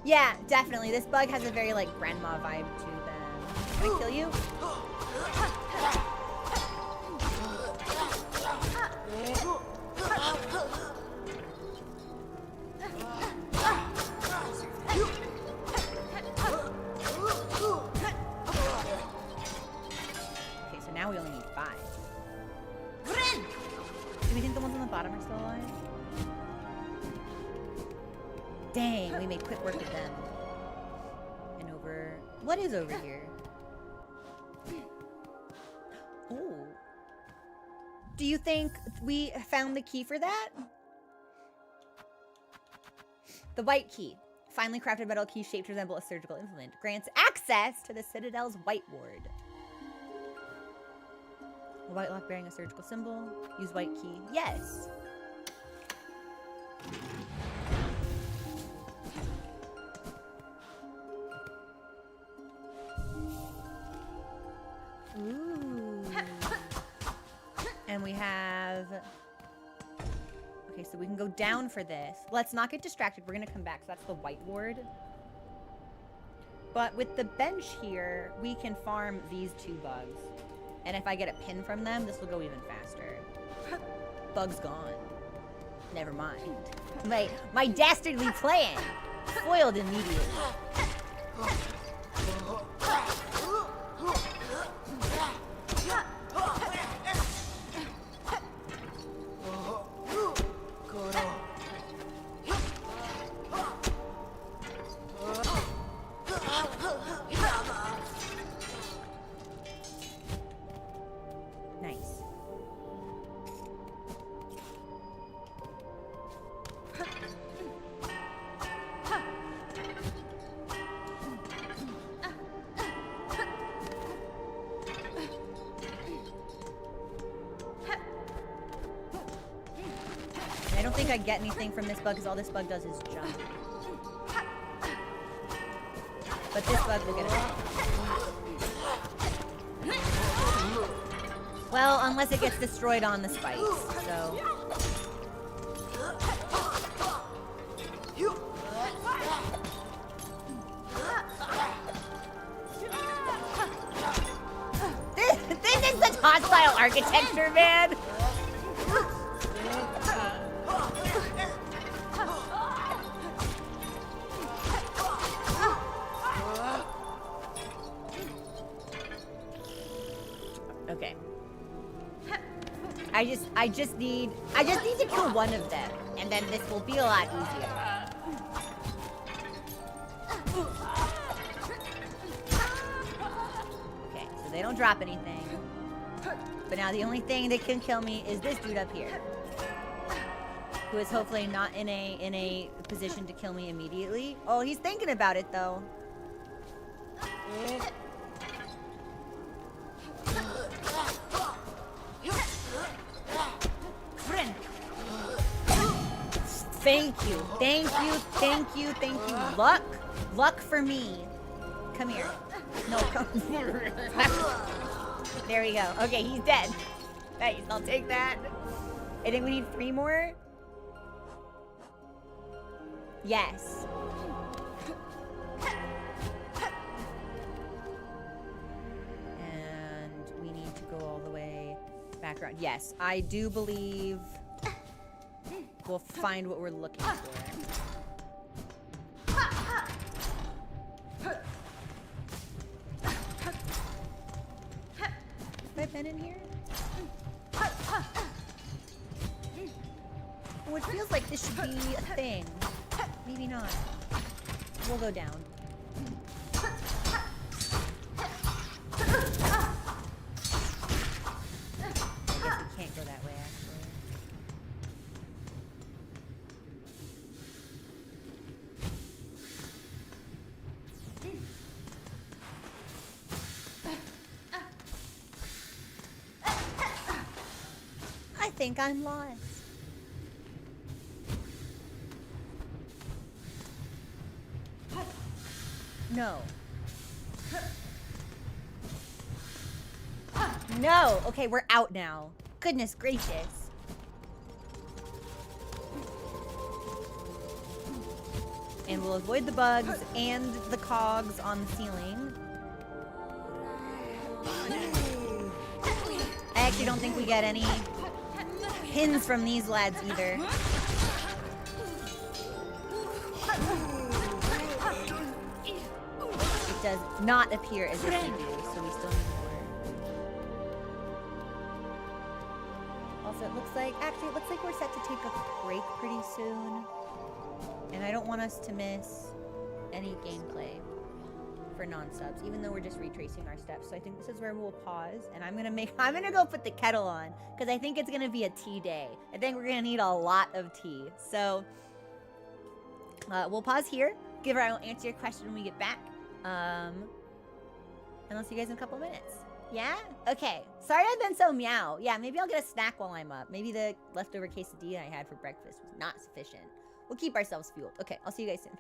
Yeah, definitely. This bug has a very, like, grandma vibe to them. Can I kill you? Okay, so now we only need 5. Do we think the ones on the bottom are still alive? Dang, we made quick work of them. And over... What is over here? Oh. Do you think we found the key for that? The white key. Finely crafted metal key shaped to resemble a surgical implement. Grants access to the Citadel's white ward. A white lock bearing a surgical symbol. Use white key. Yes. Ooh. And we have... Okay, so we can go down for this. Let's not get distracted. We're going to come back. So that's the white ward. But with the bench here, we can farm these 2 bugs. And if I get a pin from them, this will go even faster. Bug's gone. Never mind. My dastardly plan. Foiled immediately. Nice. I don't think I get anything from this bug because all this bug does is jump. But this bug will get it. Well, unless it gets destroyed on the spikes, so... This is such hostile architecture, man! Okay. I just need to kill one of them, and then this will be a lot easier. Okay, so they don't drop anything. But now the only thing that can kill me is this dude up here, who is hopefully not in a position to kill me immediately. Oh, he's thinking about it though. Thank you, thank you, thank you, thank you. Luck for me. Come here. No, come here. There we go. Okay, he's dead. Nice, I'll take that. I think we need 3 more. Yes. And we need to go all the way back around. Yes, I do believe we'll find what we're looking for. Have I been in here? Oh, it feels like this should be a thing. Maybe not. We'll go down. I guess we can't go that way, actually. I think I'm lost. No. No! Okay, we're out now. Goodness gracious. And we'll avoid the bugs and the cogs on the ceiling. I actually don't think we get any pins from these lads either. It does not appear as if we do, so we still need more. Also, it looks like we're set to take a break pretty soon. And I don't want us to miss any gameplay for non-subs, even though we're just retracing our steps. So I think this is where we'll pause, and I'm gonna go put the kettle on, because I think it's gonna be a tea day. I think we're gonna need a lot of tea. So we'll pause here. I'll answer your question when we get back. And I'll see you guys in a couple minutes. Yeah? Okay. Sorry I've been so meow. Yeah, maybe I'll get a snack while I'm up. Maybe the leftover quesadilla I had for breakfast was not sufficient. We'll keep ourselves fueled. Okay, I'll see you guys soon.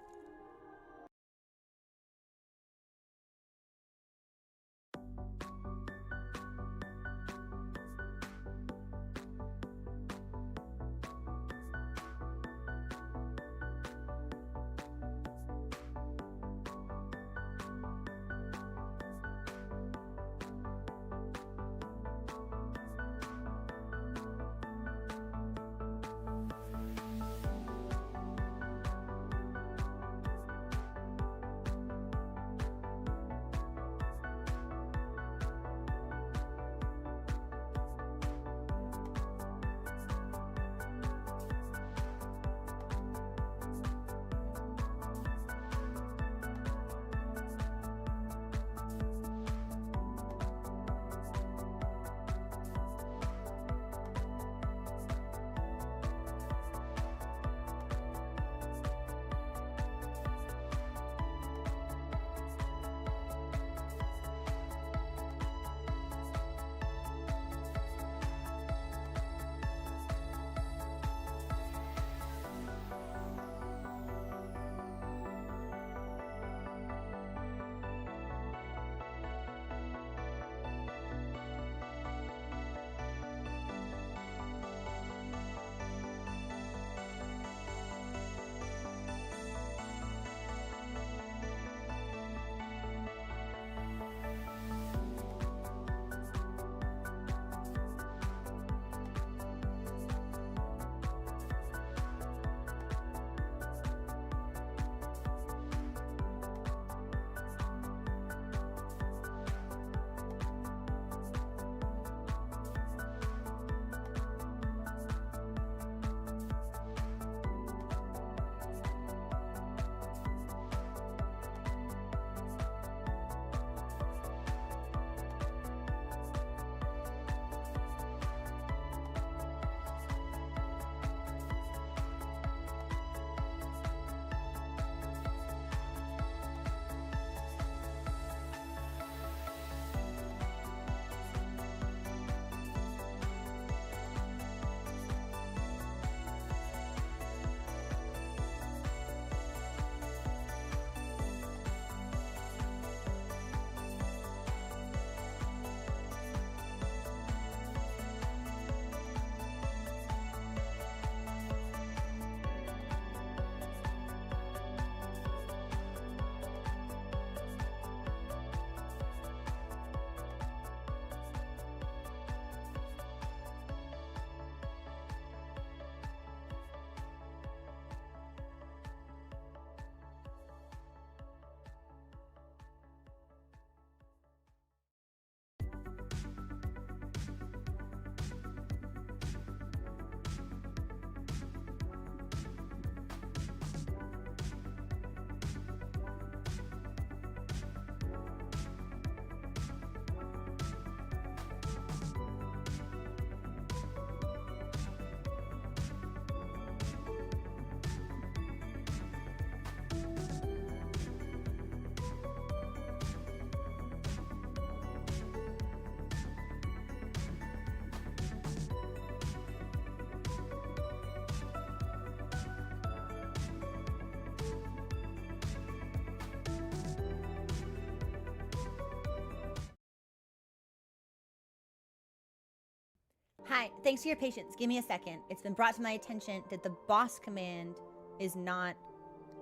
Hi, thanks for your patience. Give me a second. It's been brought to my attention that the boss command is not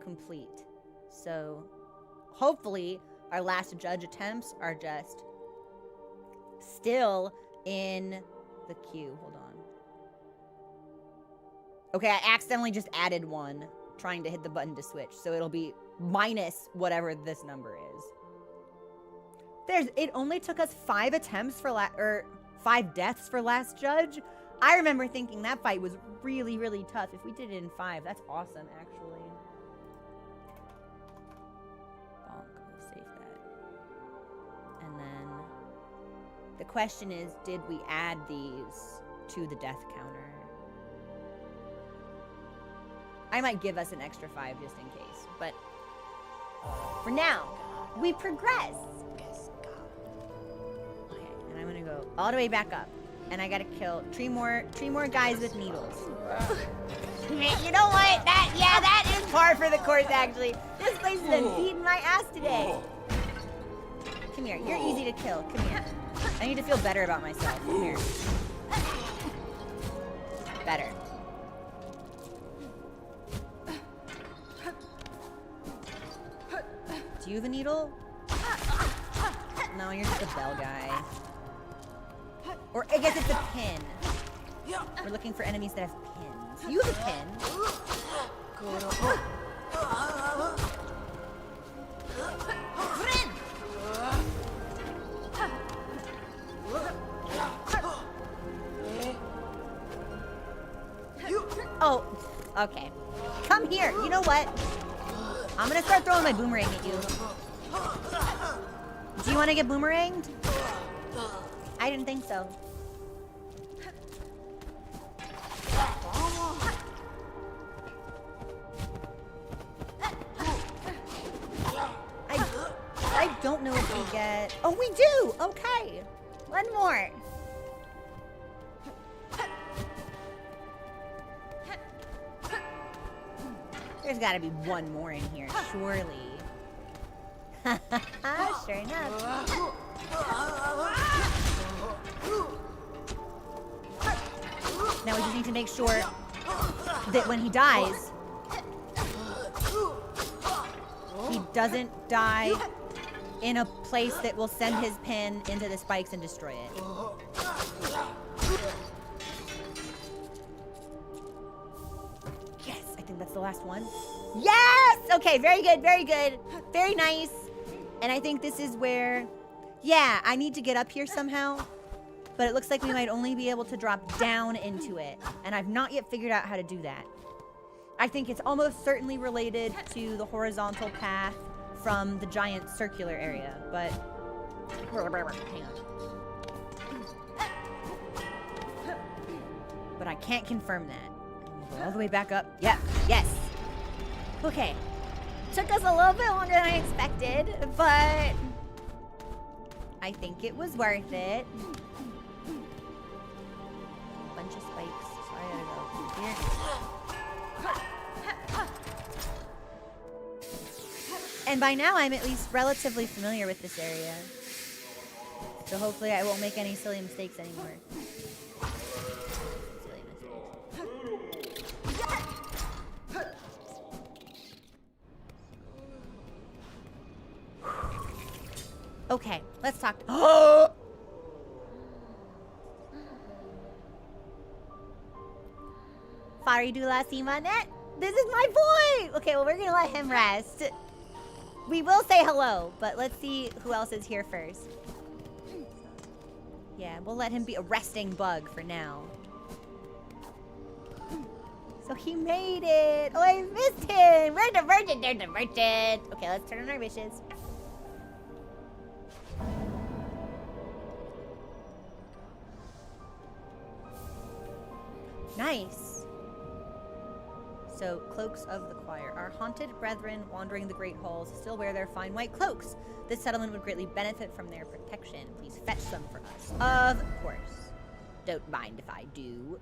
complete. So, hopefully, our last judge attempts are just still in the queue. Hold on. Okay, I accidentally just added one trying to hit the button to switch. So it'll be minus whatever this number is. It only took us 5 attempts for 5 deaths for last judge. I remember thinking that fight was really, really tough. If we did it in 5, that's awesome, actually. Bonk, we'll save that. And then the question is, did we add these to the death counter? I might give us an extra 5 just in case, but for now, we progress. Okay, and I'm gonna go all the way back up, and I gotta kill 3 more guys with needles. You know what? That is par for the course. Actually, this place has been beating my ass today. Come here, you're easy to kill. Come here. I need to feel better about myself. Come here. Better. Do you have a needle? No, you're just a bell guy. Or I guess it's a pin. We're looking for enemies that have pins. You have a pin. Oh, okay. Come here. You know what? I'm gonna start throwing my boomerang at you. Do you want to get boomeranged? I didn't think so. I don't know if we get... Oh, we do! Okay. One more. There's got to be one more in here, surely. Sure enough. Now we just need to make sure that when he dies, he doesn't die in a place that will send his pin into the spikes and destroy it. Yes, I think that's the last one. Yes! Okay, very good, very good. Very nice. And I think this is where, yeah, I need to get up here somehow. But it looks like we might only be able to drop down into it. And I've not yet figured out how to do that. I think it's almost certainly related to the horizontal path from the giant circular area. But, hang on. But I can't confirm that. Go all the way back up. Yep, yes. Okay. Took us a little bit longer than I expected, but I think it was worth it. Bunch of spikes, so I gotta go here. And by now I'm at least relatively familiar with this area. So hopefully I won't make any silly mistakes anymore. Okay, let's talk. Faridullah Simanet, this is my boy! Okay, well, we're gonna let him rest. We will say hello, but let's see who else is here first. Yeah, we'll let him be a resting bug for now. So he made it! Oh, I missed him! We're the virgin, they're the virgin! Okay, let's turn on our wishes. Nice. So, cloaks of the choir. Our haunted brethren wandering the great halls still wear their fine white cloaks. This settlement would greatly benefit from their protection. Please fetch some for us. Of course. Don't mind if I do.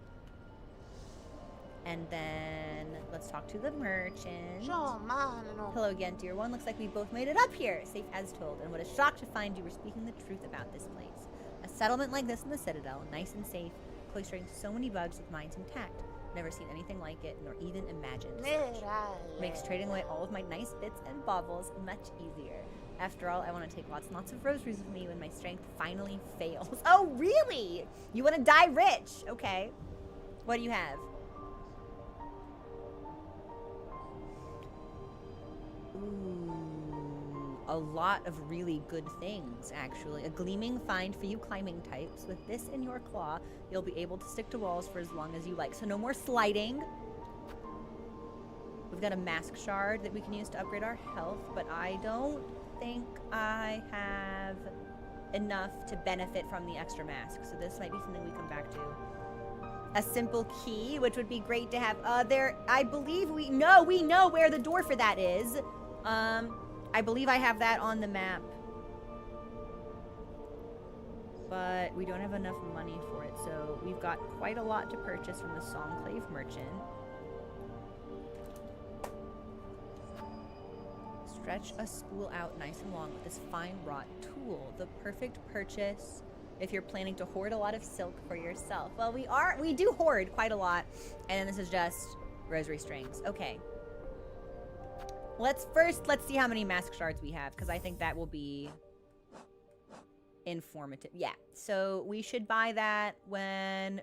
And then, let's talk to the merchant. Hello again, dear one. Looks like we both made it up here, safe as told. And what a shock to find you were speaking the truth about this place. A settlement like this in the Citadel, nice and safe, Chloe strings so many bugs with minds intact. Never seen anything like it, nor even imagined such. Makes trading away all of my nice bits and baubles much easier. After all, I want to take lots and lots of rosaries with me when my strength finally fails. Oh, really? You want to die rich? Okay. What do you have? Ooh, a lot of really good things, actually. A gleaming find for you climbing types. With this in your claw, you'll be able to stick to walls for as long as you like. So no more sliding. We've got a mask shard that we can use to upgrade our health, but I don't think I have enough to benefit from the extra mask. So this might be something we come back to. A simple key, which would be great to have. I believe we know where the door for that is. I believe I have that on the map. But we don't have enough money for it, so we've got quite a lot to purchase from the Songclave merchant. Stretch a spool out nice and long with this fine wrought tool. The perfect purchase if you're planning to hoard a lot of silk for yourself. Well, we do hoard quite a lot. And then this is just rosary strings. Okay. Let's see how many mask shards we have, because I think that will be informative. Yeah, so we should buy that when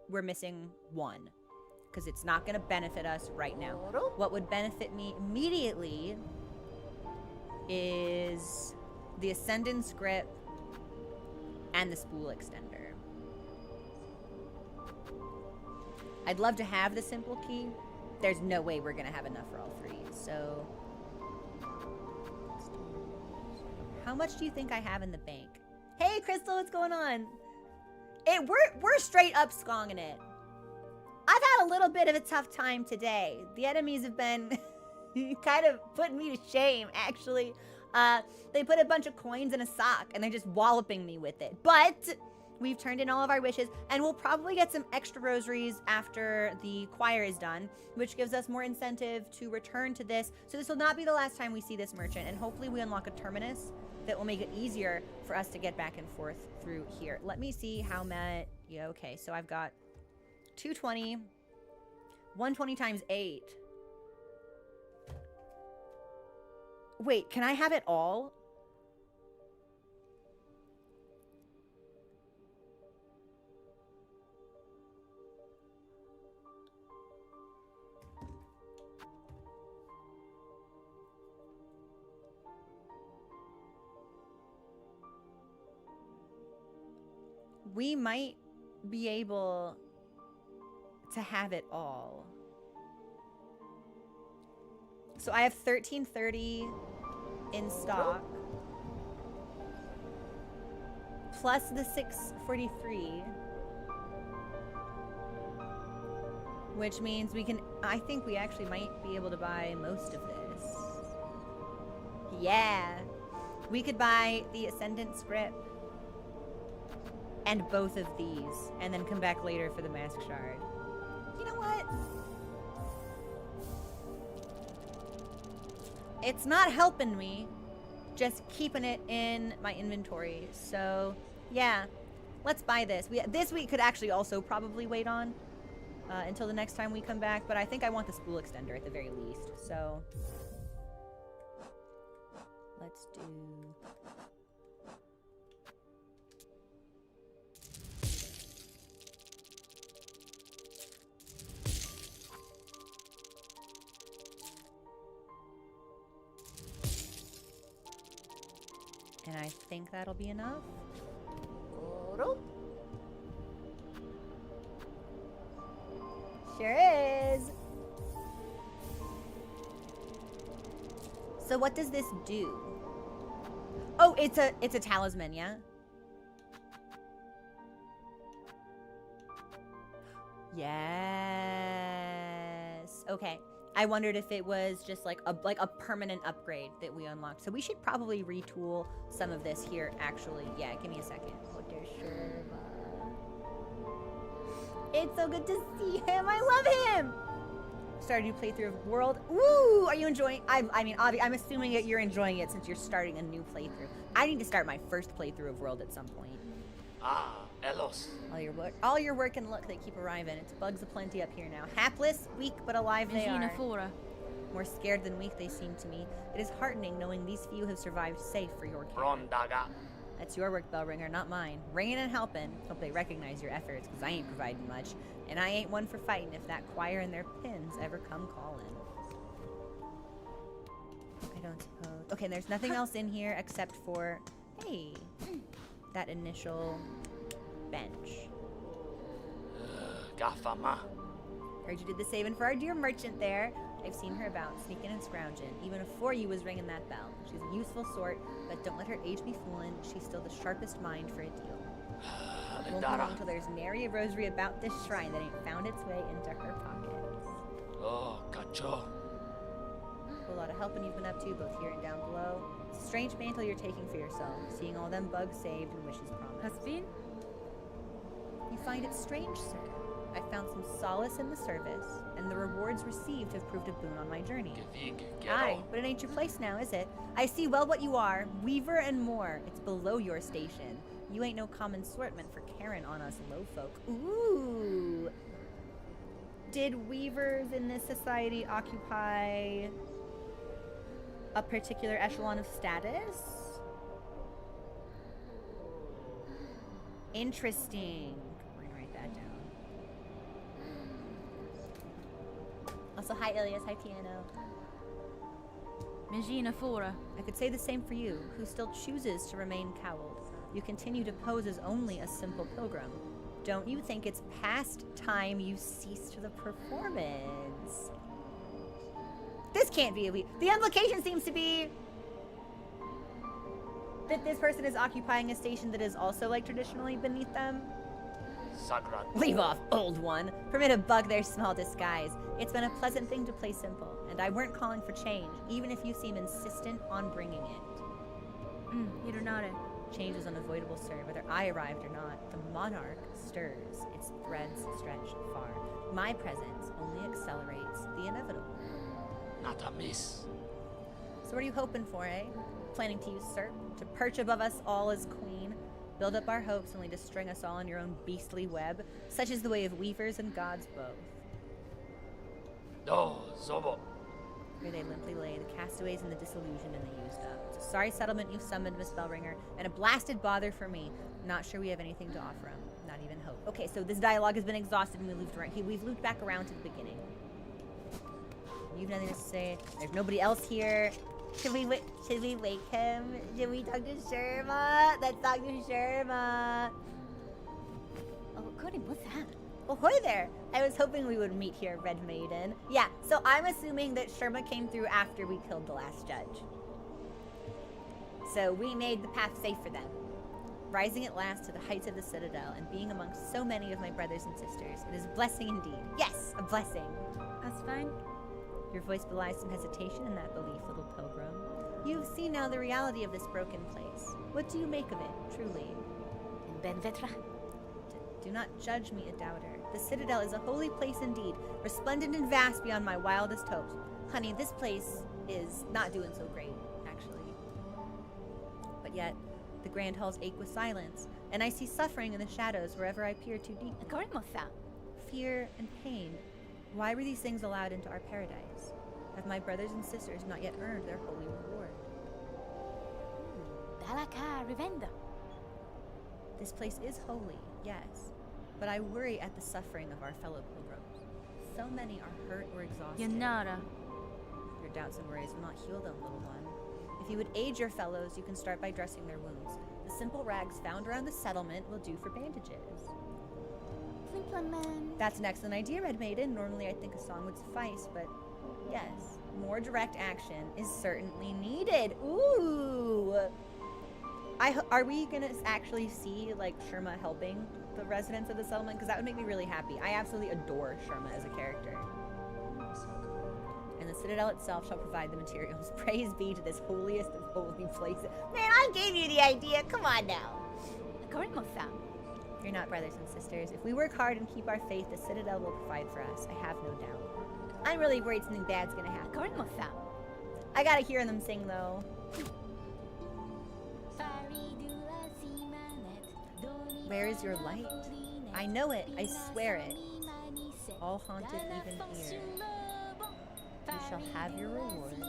we're missing one, because it's not going to benefit us right now. What would benefit me immediately is the Ascendance Grip and the Spool Extender. I'd love to have the Simple Key. There's no way we're going to have enough for all three, so... How much do you think I have in the bank? Hey, Crystal, what's going on? We're straight up skonging it. I've had a little bit of a tough time today. The enemies have been kind of putting me to shame, actually. They put a bunch of coins in a sock, and they're just walloping me with it. But we've turned in all of our wishes, and we'll probably get some extra rosaries after the choir is done, which gives us more incentive to return to this. So this will not be the last time we see this merchant, and hopefully we unlock a terminus that will make it easier for us to get back and forth through here. Let me see how much... Yeah, okay, so I've got 220, 120 times 8. Wait, can I have it all? We might be able to have it all. So I have 1330 in stock. Plus the 643. Which means we can... I think we actually might be able to buy most of this. Yeah. We could buy the Ascendant Script. And both of these. And then come back later for the Mask Shard. You know what? It's not helping me. Just keeping it in my inventory. So, yeah. Let's buy this. This we could actually also probably wait on. Until the next time we come back. But I think I want the Spool Extender at the very least. So, let's do... And I think that'll be enough. Sure is. So what does this do? Oh, it's a talisman, yeah? Yes. Okay. I wondered if it was just like a permanent upgrade that we unlocked. So we should probably retool some of this here, actually. Yeah, give me a second. It's so good to see him. I love him. Started a new playthrough of World. Ooh, are you enjoying? I mean, I'm assuming that you're enjoying it since you're starting a new playthrough. I need to start my first playthrough of World at some point. Ah, Elos. All your work and luck, they keep arriving. It's bugs aplenty up here now. Hapless, weak, but alive they Regina are. Fora. More scared than weak they seem to me. It is heartening knowing these few have survived safe for your care. Brondaga. That's your work, Bellringer, not mine. Ringing and helping. Hope they recognize your efforts, because I ain't providing much. And I ain't one for fighting if that choir and their pins ever come calling. I don't suppose. Okay, there's nothing else in here except for, hey, that initial bench. Gafama. Heard you did the saving for our dear merchant there. I've seen her about, sneaking and scrounging, even before you was ringing that bell. She's a useful sort, but don't let her age be fooling. She's still the sharpest mind for a deal. Won't be long till there's nary a rosary about this shrine that ain't found its way into her pockets. Oh, cacho. A lot of helping you've been up to, both here and down below. It's a strange mantle you're taking for yourself, seeing all them bugs saved and wishes promised. Has been? You find it strange, sir. I found some solace in the service, and the rewards received have proved a boon on my journey. Aye, but it ain't your place now, is it? I see well what you are, weaver and more. It's below your station. You ain't no common sort meant for caring on us low folk. Ooh. Did weavers in this society occupy a particular echelon of status? Interesting. We're gonna write that down. Also, hi Ilias, hi Piano. Regina Fora. I could say the same for you, who still chooses to remain cowled. You continue to pose as only a simple pilgrim. Don't you think it's past time you ceased the performance? This can't be the implication seems to be that this person is occupying a station that is also, like, traditionally beneath them. Sagrat. Leave off, old one. Permit a bug their small disguise. It's been a pleasant thing to play simple, and I weren't calling for change, even if you seem insistent on bringing it. Ironare. Change is unavoidable, sir, whether I arrived or not. The monarch stirs, its threads stretch far. My presence only accelerates the inevitable. Not a miss. So what are you hoping for, eh? Planning to usurp, to perch above us all as queen, build up our hopes only to string us all in your own beastly web? Such is the way of weavers and gods both. No, Zobo. Here they limply lay, the castaways and the disillusioned and the used up. It's a sorry settlement you've summoned, Miss Bellringer, and a blasted bother for me. Not sure we have anything to offer him. Not even hope. Okay, so this dialogue has been exhausted and we've looped back around to the beginning. You've nothing to say. There's nobody else here. Should we wake him? Should we talk to Sherma? Let's talk to Sherma. Oh, Cody, what's that? Oh, hoy there. I was hoping we would meet here, Red Maiden. Yeah, so I'm assuming that Sherma came through after we killed the last judge. So we made the path safe for them. Rising at last to the heights of the Citadel and being amongst so many of my brothers and sisters, it is a blessing indeed. Yes, a blessing. That's fine. Your voice belies some hesitation in that belief, little pilgrim. You've seen now the reality of this broken place. What do you make of it, truly? Ben Vetra. Do not judge me a doubter. The Citadel is a holy place indeed, resplendent and vast beyond my wildest hopes. Honey, this place is not doing so great, actually. But yet, the grand halls ache with silence, and I see suffering in the shadows wherever I peer too deep. Fear and pain. Why were these things allowed into our paradise? Have my brothers and sisters not yet earned their holy reward? Dalaka Rivenda. This place is holy, yes, but I worry at the suffering of our fellow pilgrims. So many are hurt or exhausted. Yanara. Your doubts and worries will not heal them, little one. If you would aid your fellows, you can start by dressing their wounds. The simple rags found around the settlement will do for bandages. That's an excellent idea, Red Maiden. Normally I think a song would suffice, but yes, more direct action is certainly needed. Ooh! Are we gonna actually see, like, Sherma helping the residents of the settlement? Because that would make me really happy. I absolutely adore Sherma as a character. And the Citadel itself shall provide the materials. Praise be to this holiest of holy places. Man, I gave you the idea. Come on now. You're not brothers and sisters. If we work hard and keep our faith, the Citadel will provide for us. I have no doubt. I'm really worried something bad's gonna happen. I gotta hear them sing, though. Where is your light? I know it. I swear it. All haunted even here. You shall have your reward.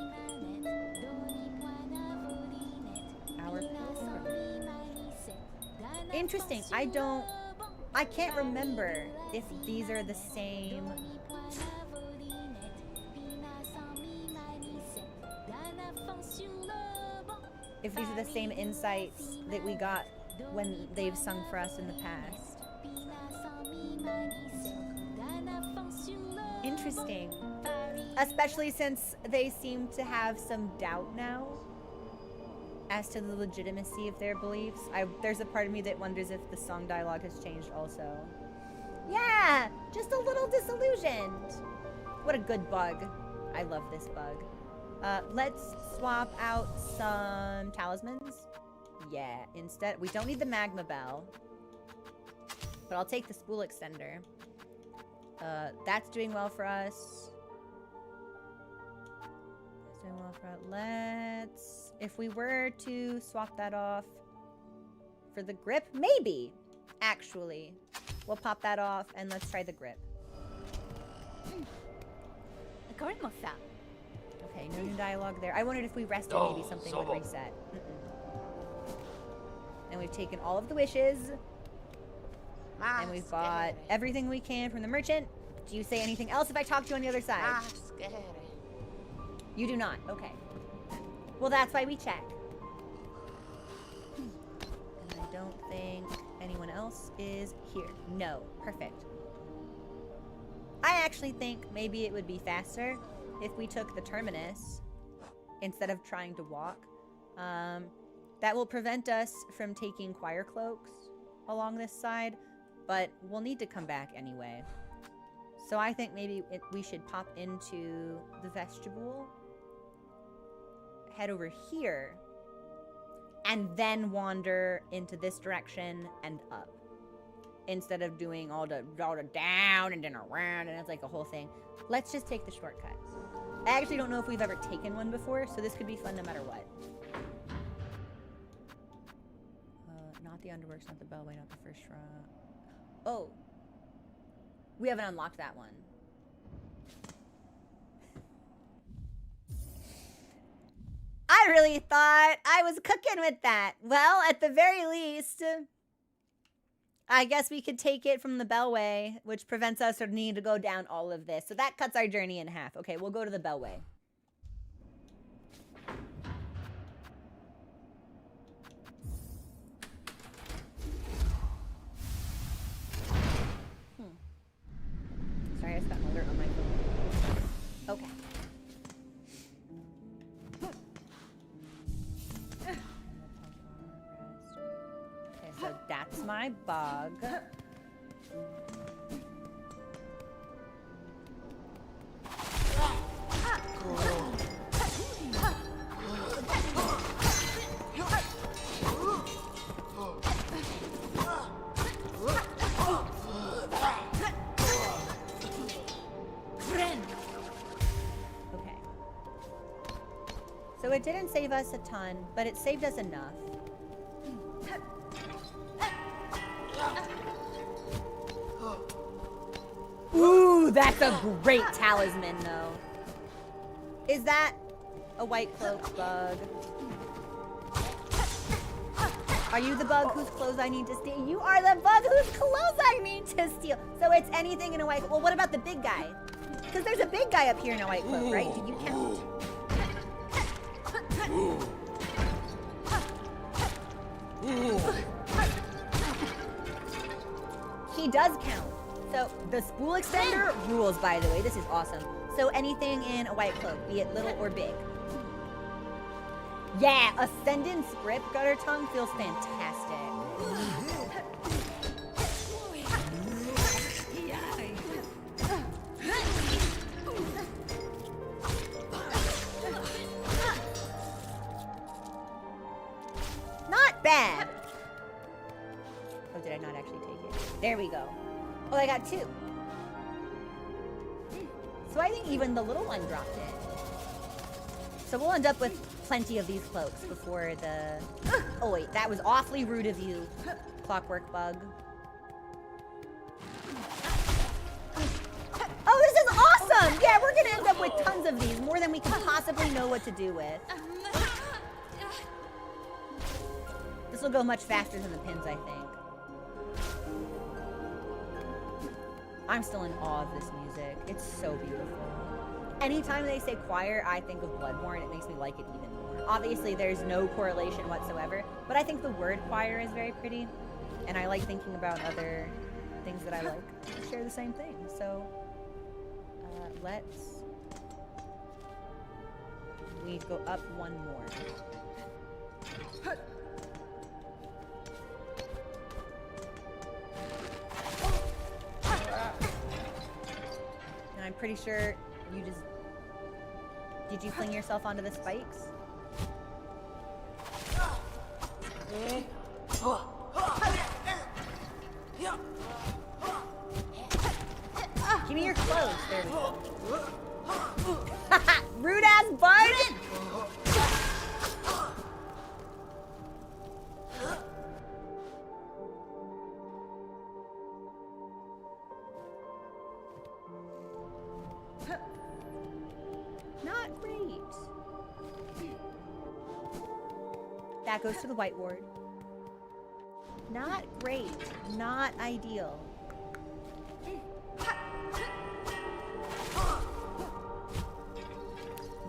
Our pilgrim. Interesting. I can't remember if these are the same. If these are the same insights that we got when they've sung for us in the past. Interesting. Especially since they seem to have some doubt now as to the legitimacy of their beliefs. There's a part of me that wonders if the song dialogue has changed also. Yeah, just a little disillusioned. What a good bug. I love this bug. Let's swap out some talismans. Yeah, instead, we don't need the magma bell, but I'll take the spool extender. That's doing well for us. That's doing well for us. Let's, if we were to swap that off for the grip, maybe, actually. We'll pop that off and let's try the grip. Okay, no new dialogue there. I wondered if we rested, maybe something would reset. And we've taken all of the wishes. And we've bought everything we can from the merchant. Do you say anything else if I talk to you on the other side? You do not. Okay. Well, that's why we check. And I don't think anyone else is here. No. Perfect. I actually think maybe it would be faster if we took the terminus instead of trying to walk. That will prevent us from taking choir cloaks along this side, but we'll need to come back anyway. So I think maybe we should pop into the vestibule, head over here, and then wander into this direction and up. Instead of doing all the down and then around, and it's like a whole thing. Let's just take the shortcuts. I actually don't know if we've ever taken one before, so this could be fun no matter what. Not the underworks, not the bellway, not the first shrub. Oh. We haven't unlocked that one. I really thought I was cooking with that. Well, at the very least, I guess we could take it from the bellway, which prevents us from needing to go down all of this. So that cuts our journey in half. Okay, we'll go to the bellway. Sorry, I spent an alert on my phone. Okay. Okay, so that's my bug. So it didn't save us a ton, but it saved us enough. Ooh, that's a great talisman, though. Is that a white cloak bug? Are you the bug whose clothes I need to steal? You are the bug whose clothes I need to steal. So it's anything in a white cloak. Well, what about the big guy? Because there's a big guy up here in a white cloak, right? Did you count? He does count. So the spool extender rules, by the way. This is awesome. So anything in a white cloak, be it little or big. Yeah, Ascendant's grip gutter tongue feels fantastic. Not bad. Oh, did I not actually take it? There we go. Oh, I got 2. So I think even the little one dropped it. So we'll end up with plenty of these cloaks before the... Oh wait, that was awfully rude of you, clockwork bug. Oh, this is awesome! Yeah, we're gonna end up with tons of these, more than we can possibly know what to do with. This will go much faster than the pins, I think. I'm still in awe of this music. It's so beautiful. Anytime they say choir, I think of Bloodborne. It makes me like it even more. Obviously, there's no correlation whatsoever, but I think the word choir is very pretty, and I like thinking about other things that I like to share the same thing. So, we go up one more. And I'm pretty sure you just... Did you fling yourself onto the spikes? Give me your clothes. There we go. Rude ass bud! Not great. That goes to the white ward. Not great. Not ideal.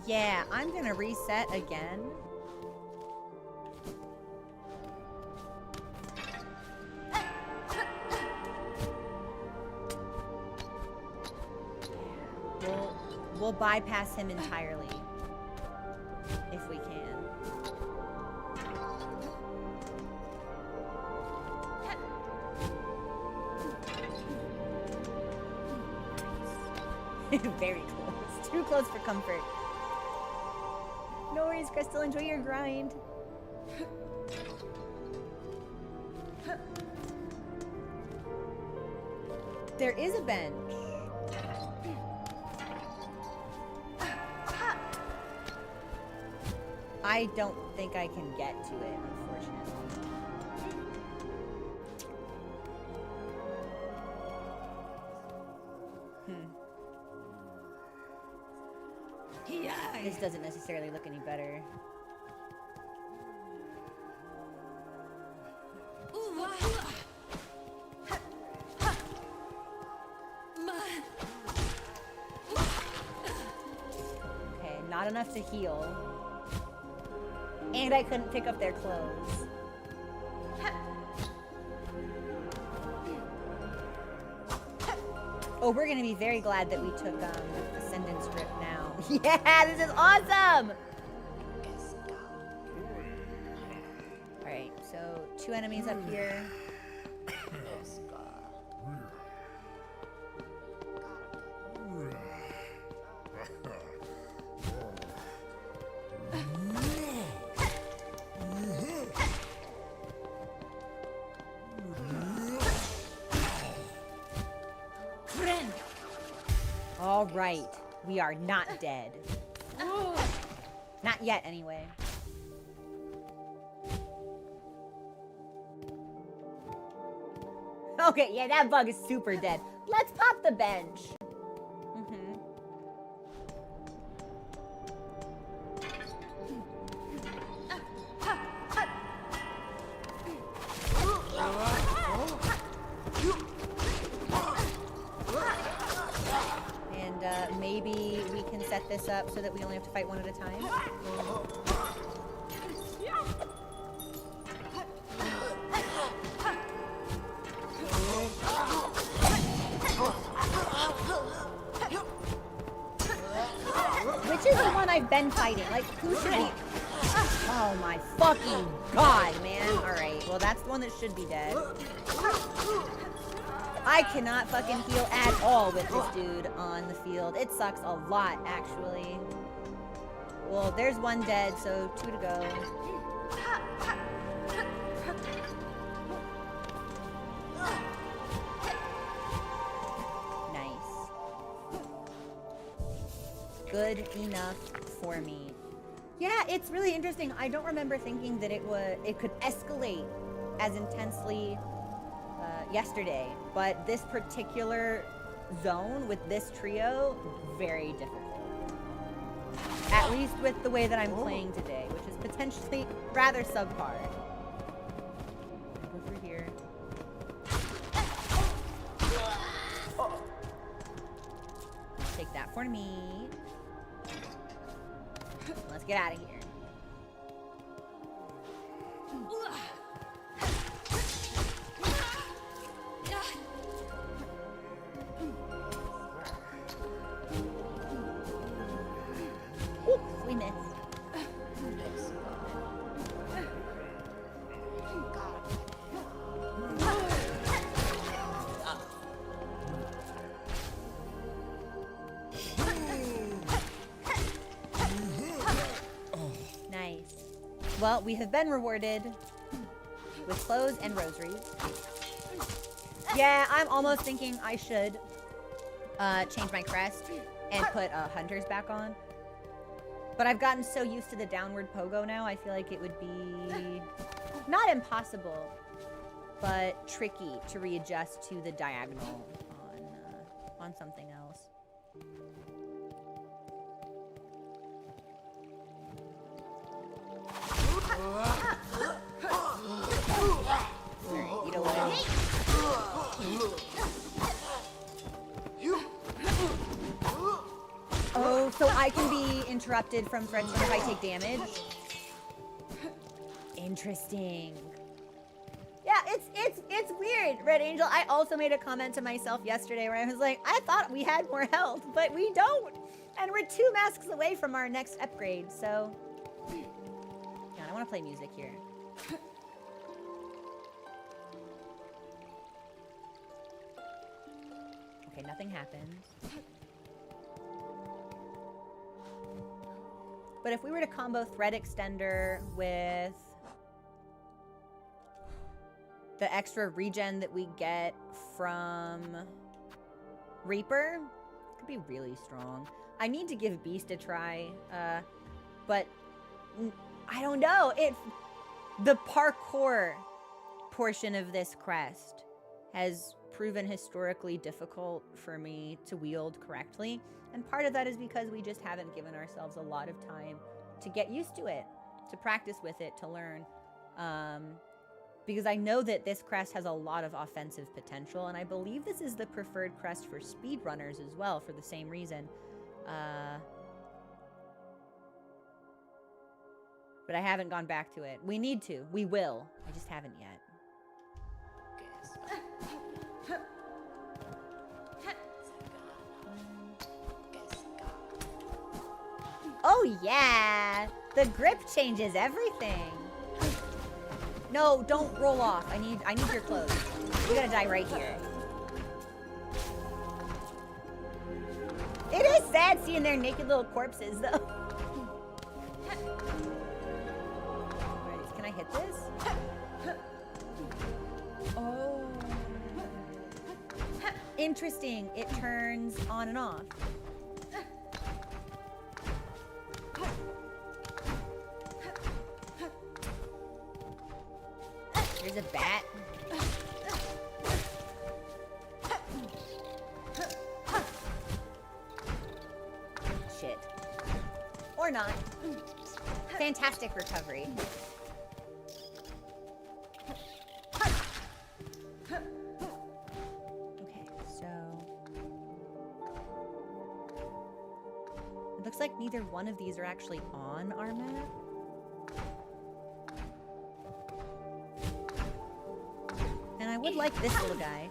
Yeah, I'm gonna reset again. We'll bypass him entirely if we can. Very close. Too close for comfort. No worries, Crystal. Enjoy your grind. There is a bench. I don't think I can get to it, unfortunately. This doesn't necessarily look any better. Okay, not enough to heal. And I couldn't pick up their clothes. Oh, we're gonna be very glad that we took Ascendant's Grip now. Yeah, this is awesome! Alright, so 2 enemies up here. All right, we are not dead. Not yet, anyway. Okay, yeah, that bug is super dead. Let's pop the bench. Maybe we can set this up so that we only have to fight one at a time. Which is the one I've been fighting? Like, who should be... Oh my fucking god, man. Alright, well that's the one that should be dead. I cannot fucking heal at all with this dude on the field. It sucks a lot, actually. Well, there's one dead, so 2 to go. Nice. Good enough for me. Yeah, it's really interesting. I don't remember thinking that it could escalate as intensely yesterday, but this particular zone with this trio, very difficult. At least with the way that I'm playing today, which is potentially rather subpar. Go through here. Take that for me. Let's get out of here. Oops, we missed. Nice. Well, we have been rewarded with clothes and rosaries. Yeah, I'm almost thinking I should change my crest and put hunters back on. But I've gotten so used to the downward pogo now, I feel like it would be not impossible, but tricky to readjust to the diagonal on something else. Alright, you know what? Oh, so I can be interrupted from French if I take damage? Interesting. Yeah, it's weird, Red Angel. I also made a comment to myself yesterday where I was like, I thought we had more health, but we don't. And we're 2 masks away from our next upgrade, so... Yeah, I want to play music here. Okay, nothing happens. But if we were to combo Thread Extender with the extra regen that we get from Reaper, it could be really strong. I need to give Beast a try, but I don't know. The parkour portion of this crest has proven historically difficult for me to wield correctly. And part of that is because we just haven't given ourselves a lot of time to get used to it, to practice with it, to learn. Because I know that this crest has a lot of offensive potential, and I believe this is the preferred crest for speedrunners as well, for the same reason. But I haven't gone back to it. We need to. We will. I just haven't yet. Oh yeah! The grip changes everything. No, don't roll off. I need your clothes. You're gonna die right here. It is sad seeing their naked little corpses, though. Can I hit this? Oh. Interesting. It turns on and off. There's a bat. Shit. Or not. Fantastic recovery. Okay, so... It looks like neither one of these are actually on our map. And I would like this little guy.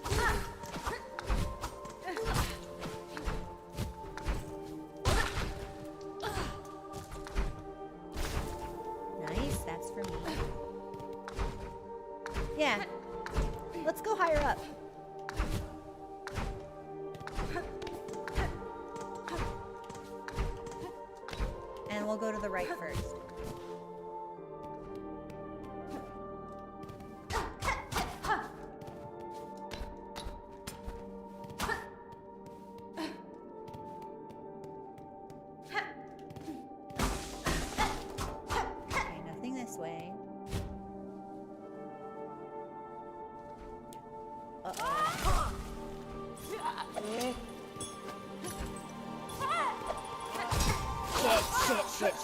Nice, that's for me. Yeah. Let's go higher up. And we'll go to the right first.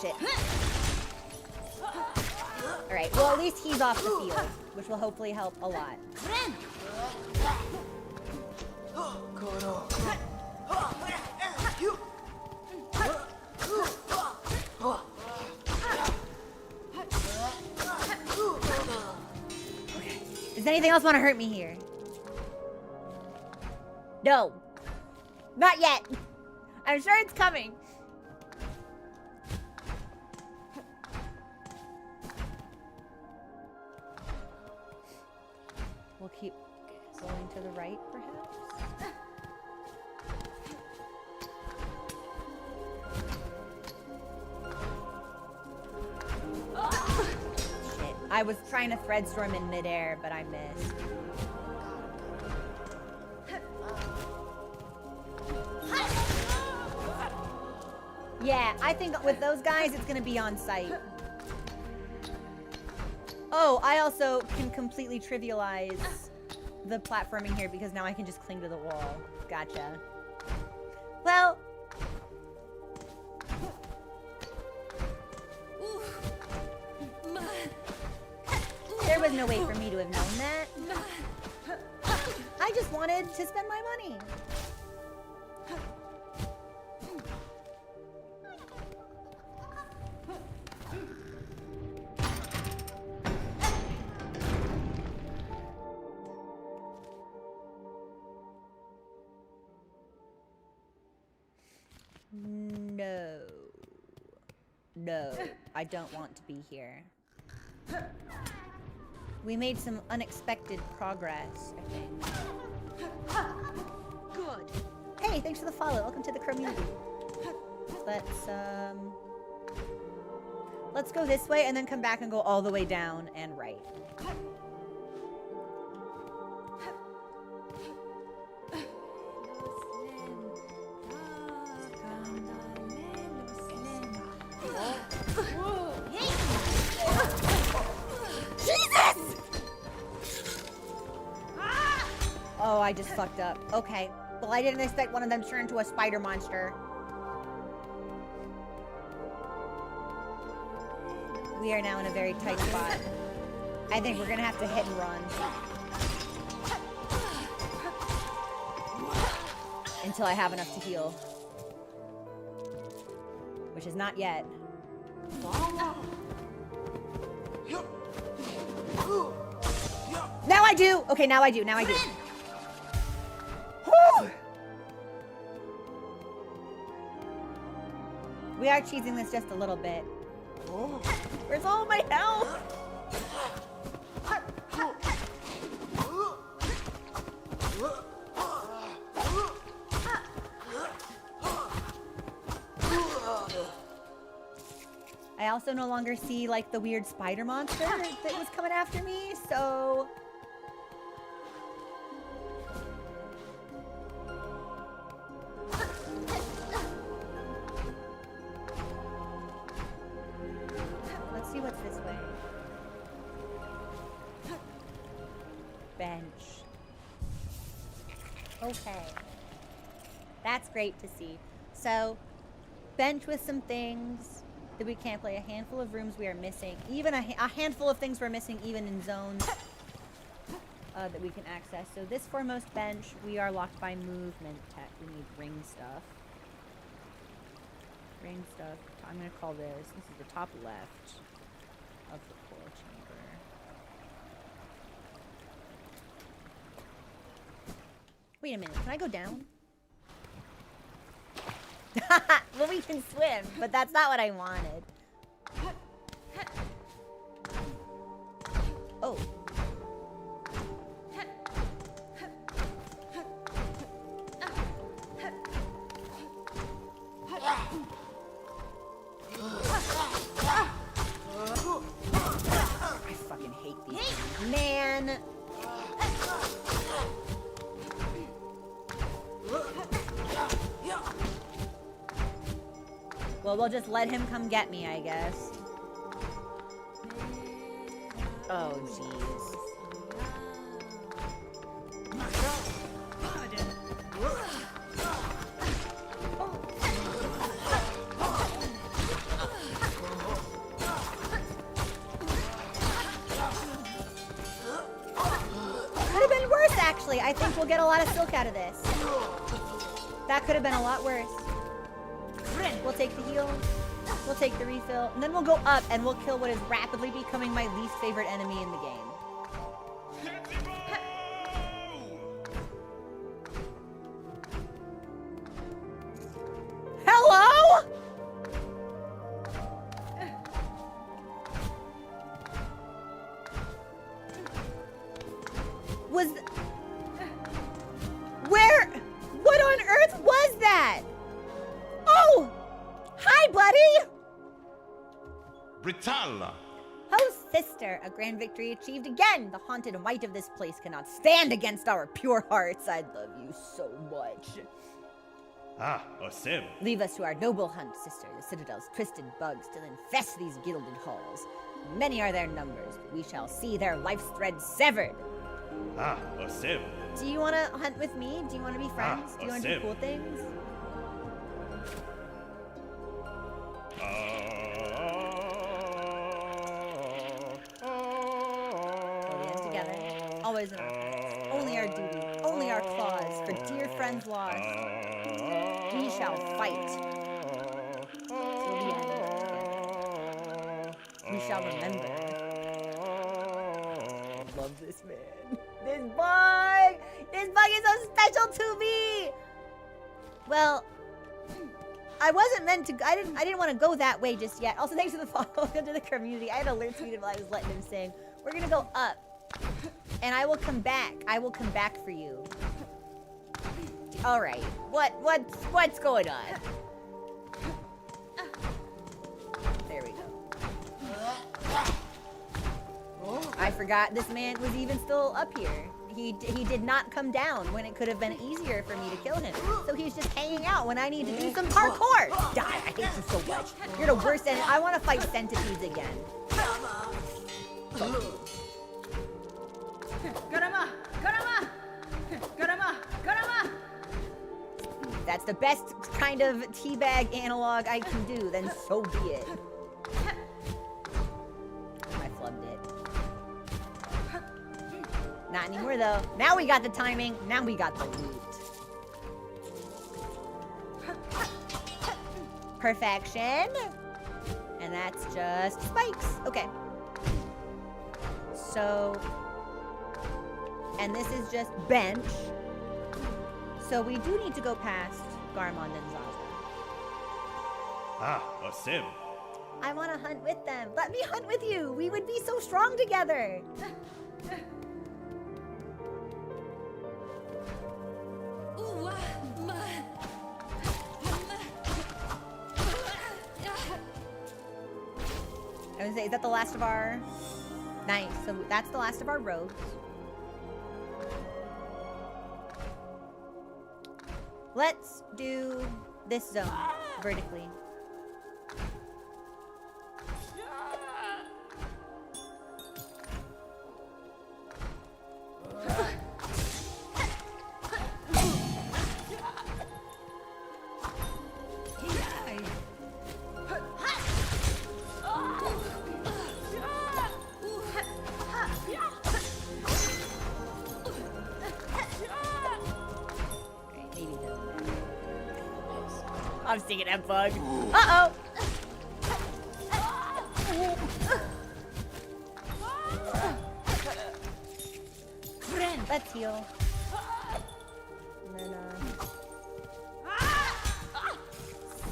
Shit. Alright, well at least he's off the field, which will hopefully help a lot. Okay. Does anything else want to hurt me here? No. Not yet. I'm sure it's coming. We'll keep going to the right, perhaps? Shit. I was trying to thread storm in midair, but I missed. Yeah, I think with those guys, it's gonna be on site. Oh, I also can completely trivialize the platforming here because now I can just cling to the wall. Gotcha. Well. There was no way for me to have known that. I just wanted to spend my money. No, I don't want to be here. We made some unexpected progress, I think. Good. Hey, thanks for the follow. Welcome to the community. Let's go this way and then come back and go all the way down and right. Oh, I just fucked up. Okay. Well, I didn't expect one of them to turn into a spider monster. We are now in a very tight spot. I think we're gonna have to hit and run. Until I have enough to heal. Which is not yet. Now I do! Okay, now I do. Whew. We are cheesing this just a little bit. Where's all my health? I also no longer see like the weird spider monster that was coming after me, so let's see what's this way. Bench. Okay. That's great to see. So, bench with some things that we can't play. A handful of rooms we are missing. Even a handful of things we're missing even in zones that we can access. So this foremost bench, we are locked by movement tech. We need ring stuff. Ring stuff. I'm going to call this. This is the top left of the core chamber. Wait a minute. Can I go down? Well, we can swim, but that's not what I wanted. Oh. I fucking hate these things. Man. Well, we'll just let him come get me, I guess. Oh, jeez. Actually, I think we'll get a lot of silk out of this. That could have been a lot worse. We'll take the heal. We'll take the refill. And then we'll go up and we'll kill what is rapidly becoming my least favorite enemy in the game. Hello? Where? What on earth was that? Oh! Hi, buddy! Britalla! Oh, sister, a grand victory achieved again. The haunted wight of this place cannot stand against our pure hearts. I love you so much. Ah, Osem. Leave us to our noble hunt, sister. The Citadel's twisted bugs still infest these gilded halls. Many are their numbers, but we shall see their life's thread severed. Ah, Osem. Do you want to hunt with me? Do you want to be friends? Do you want to do Osem. cool things? Till the end together. Always in our hearts. Only our duty. Only our claws. For dear friends lost. We shall fight. Till the end together. We shall remember. Love this man. This bug! This bug is so special to me! Well, I wasn't meant to. I didn't want to go that way just yet. Also, thanks for the follow into the community. I had alert tweeted while I was letting him sing. We're gonna go up, and I will come back. I will come back for you. All right. What's going on? There we go. I forgot this man was even still up here. He did not come down when it could have been easier for me to kill him. So he's just hanging out when I need to do some parkour. Die, I hate you so much. You're the worst enemy. I want to fight centipedes again. Garama! Garama! Garama! Garama! That's the best kind of teabag analog I can do, then so be it. I flubbed it. Not anymore though. Now we got the timing. Now we got the loot. Perfection. And that's just spikes. Okay. So, and this is just bench. So we do need to go past Garmond and Zaza. Ah, Osem. I want to hunt with them. Let me hunt with you. We would be so strong together. I would say, is that the last of our... Nice. So that's the last of our roads. Let's do this zone vertically. I'm sticking that bug. Uh-oh! Let's heal. And then,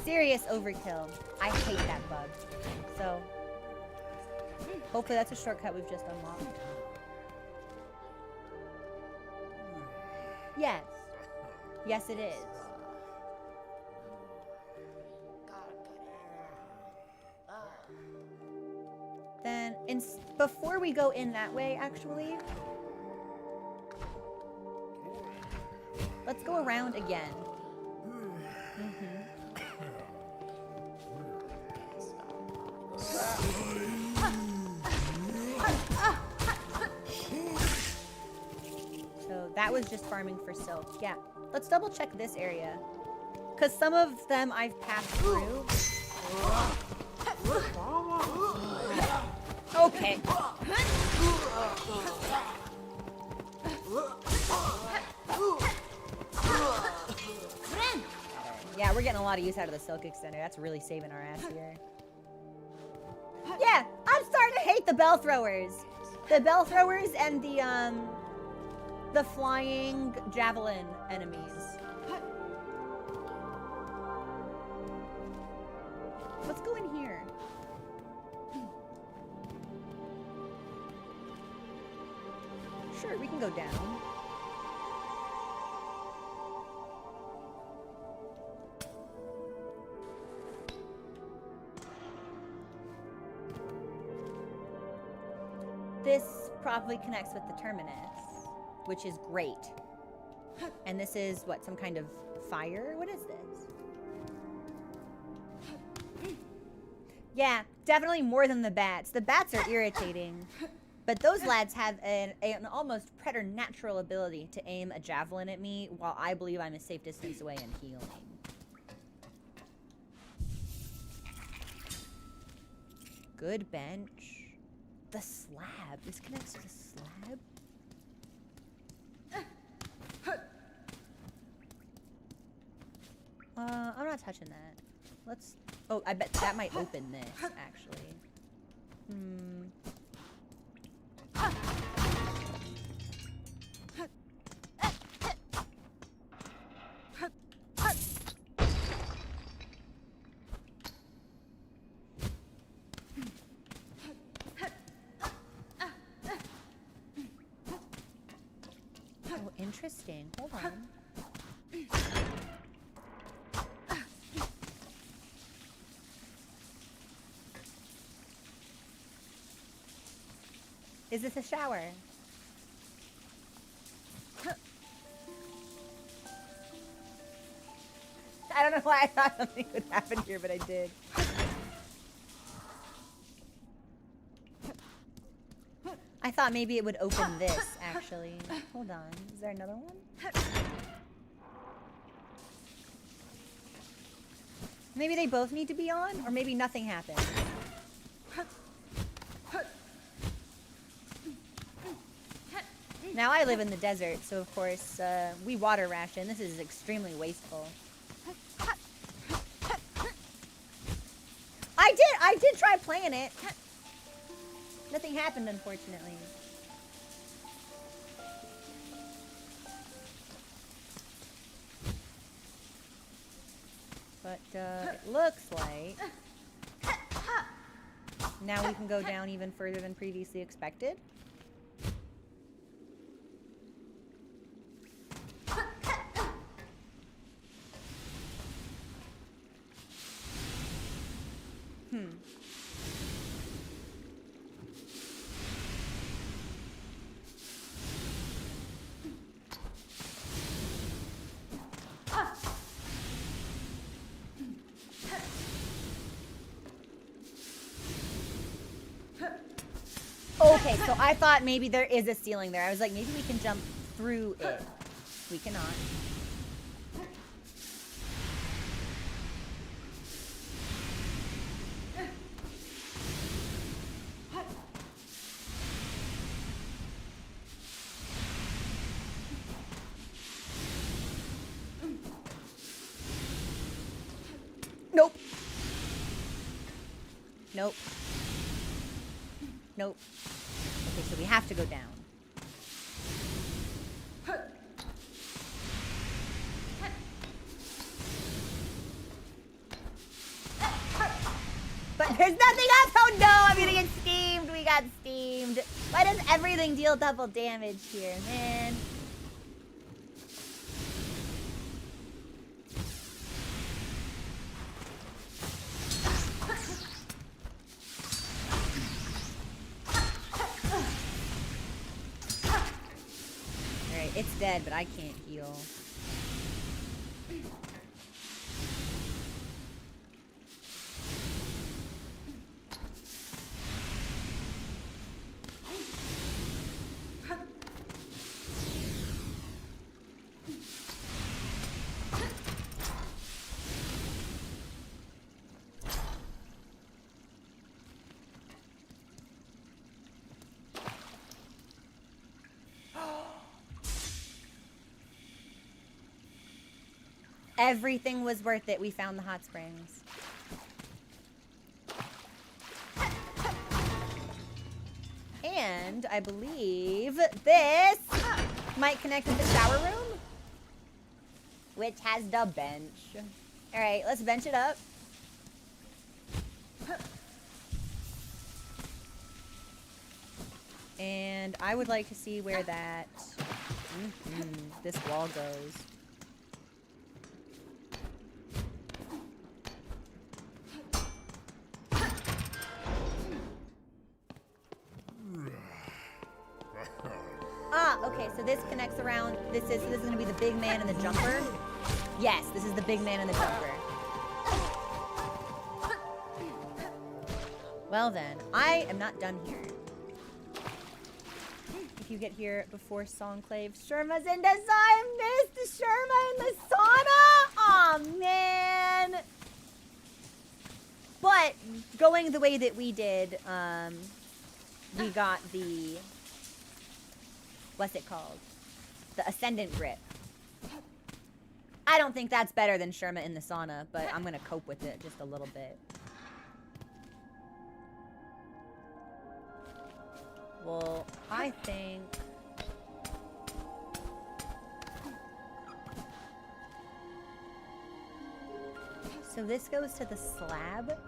serious overkill. I hate that bug. So, hopefully that's a shortcut we've just unlocked. Yes. Yes, it is. Then, before we go in that way, actually, let's go around again. So that was just farming for silk. Yeah. Let's double check this area. Because some of them I've passed through. Okay. lot of use out of the silk extender. That's really saving our ass here. Yeah, I'm starting to hate the bell throwers. The bell throwers and the flying javelin enemies. Let's go in here. Sure, we can go down. This probably connects with the terminus, which is great. And this is what, some kind of fire? What is this? Yeah, definitely more than the bats. The bats are irritating. But those lads have an almost preternatural ability to aim a javelin at me while I believe I'm a safe distance away and healing. Good bench. The slab. This connects to the slab? I'm not touching that. Let's... Oh, I bet that might open this, actually. Oh, interesting. Hold on. Is this a shower? I don't know why I thought something would happen here, but I did. I thought maybe it would open this, actually. Hold on. Is there another one? Maybe they both need to be on, or maybe nothing happened. Now I live in the desert, so of course we water ration. This is extremely wasteful. I did try playing it. Nothing happened, unfortunately. But it looks like now we can go down even further than previously expected. Okay, so I thought maybe there is a ceiling there. I was like, maybe we can jump through it. We cannot. Nope. Nope. Nope. Okay, so we have to go down. But there's nothing else! Oh no, I'm gonna get steamed! We got steamed. Why does everything deal double damage here, man? Alright, it's dead, but I can't heal. Everything was worth it. We found the hot springs. And I believe this might connect with the shower room, which has the bench. All right, let's bench it up. And I would like to see where that this wall goes. Okay, so this connects around. This is going to be the big man and the jumper. Yes, this is the big man and the jumper. Well then, I am not done here. If you get here before Songclave, Sherma's in the sauna. I missed Sherma in the sauna. Aw, man. But going the way that we did, we got the, what's it called? The Ascendant Grip. I don't think that's better than Sherma in the sauna, but I'm going to cope with it just a little bit. Well, I think... So this goes to the slab?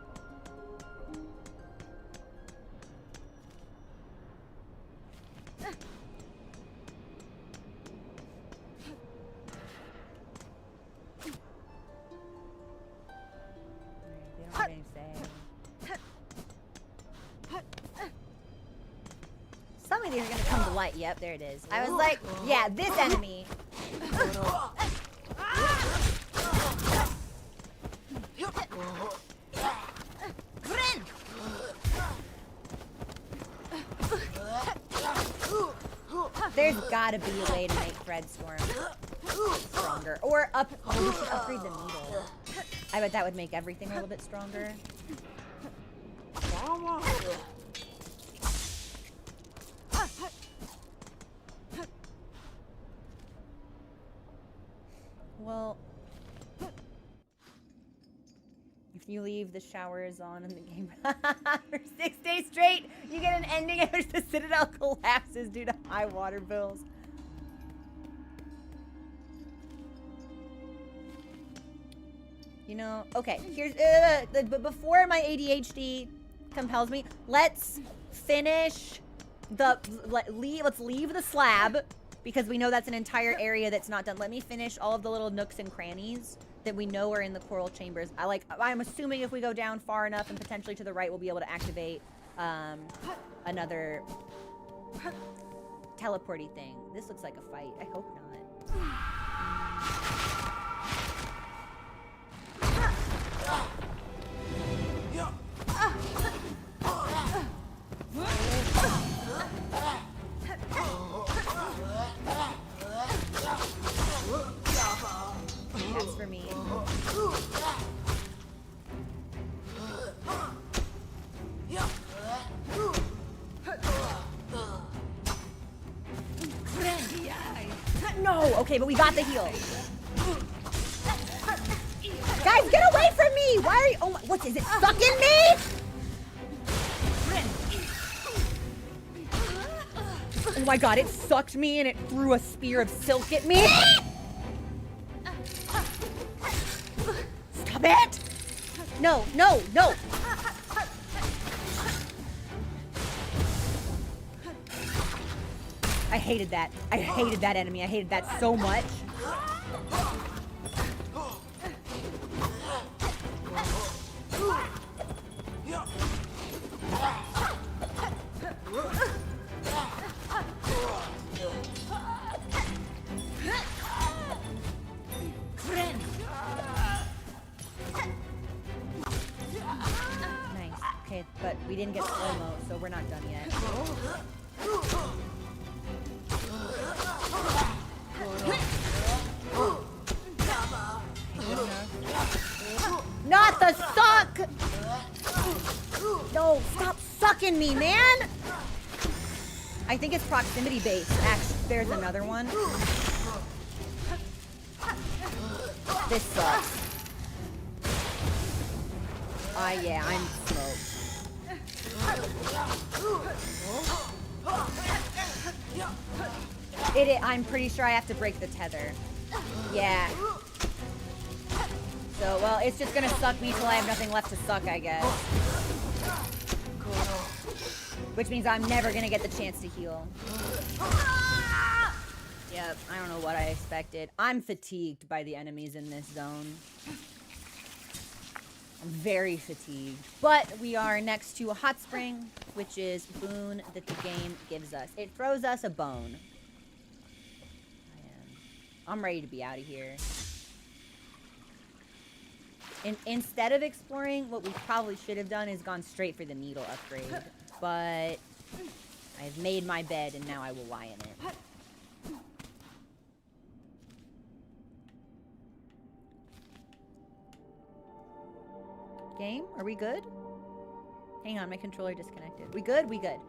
Some of these are gonna come to light. Yep, there it is. I was like, yeah, this enemy. There's gotta be a way to make Threadstorm stronger. Or we should upgrade the needle. I bet that would make everything a little bit stronger. Well, if you leave the showers on in the game for 6 days straight, you get an ending in which the Citadel collapses due to high water bills. You know, okay, here's, but before my ADHD compels me, let's finish the, let's leave the slab, because we know that's an entire area that's not done. Let me finish all of the little nooks and crannies that we know are in the coral chambers. I'm assuming if we go down far enough and potentially to the right, we'll be able to activate another teleporty thing. This looks like a fight. I hope not. That's for me. No! Okay, but we got the heal. Guys, get away from me! Why are you... Oh my... What is it? Sucking me? Oh my god, it sucked me and it threw a spear of silk at me. Stop it! No, no, no! I hated that. I hated that enemy. I hated that so much. Nice. Okay, but we didn't get slow-mo, so we're not done yet. Not the suck! No, stop sucking me, man! I think it's proximity based. Actually, there's another one. This sucks. Yeah, I'm smoked. I'm pretty sure I have to break the tether. Yeah. So, well, it's just gonna suck me till I have nothing left to suck, I guess. Which means I'm never gonna get the chance to heal. Yep, I don't know what I expected. I'm fatigued by the enemies in this zone. I'm very fatigued. But we are next to a hot spring, which is a boon that the game gives us. It throws us a bone. I'm ready to be out of here. Instead of exploring, what we probably should have done is gone straight for the needle upgrade. But I've made my bed and now I will lie in it. Game, are we good? Hang on, my controller disconnected. We good? We good.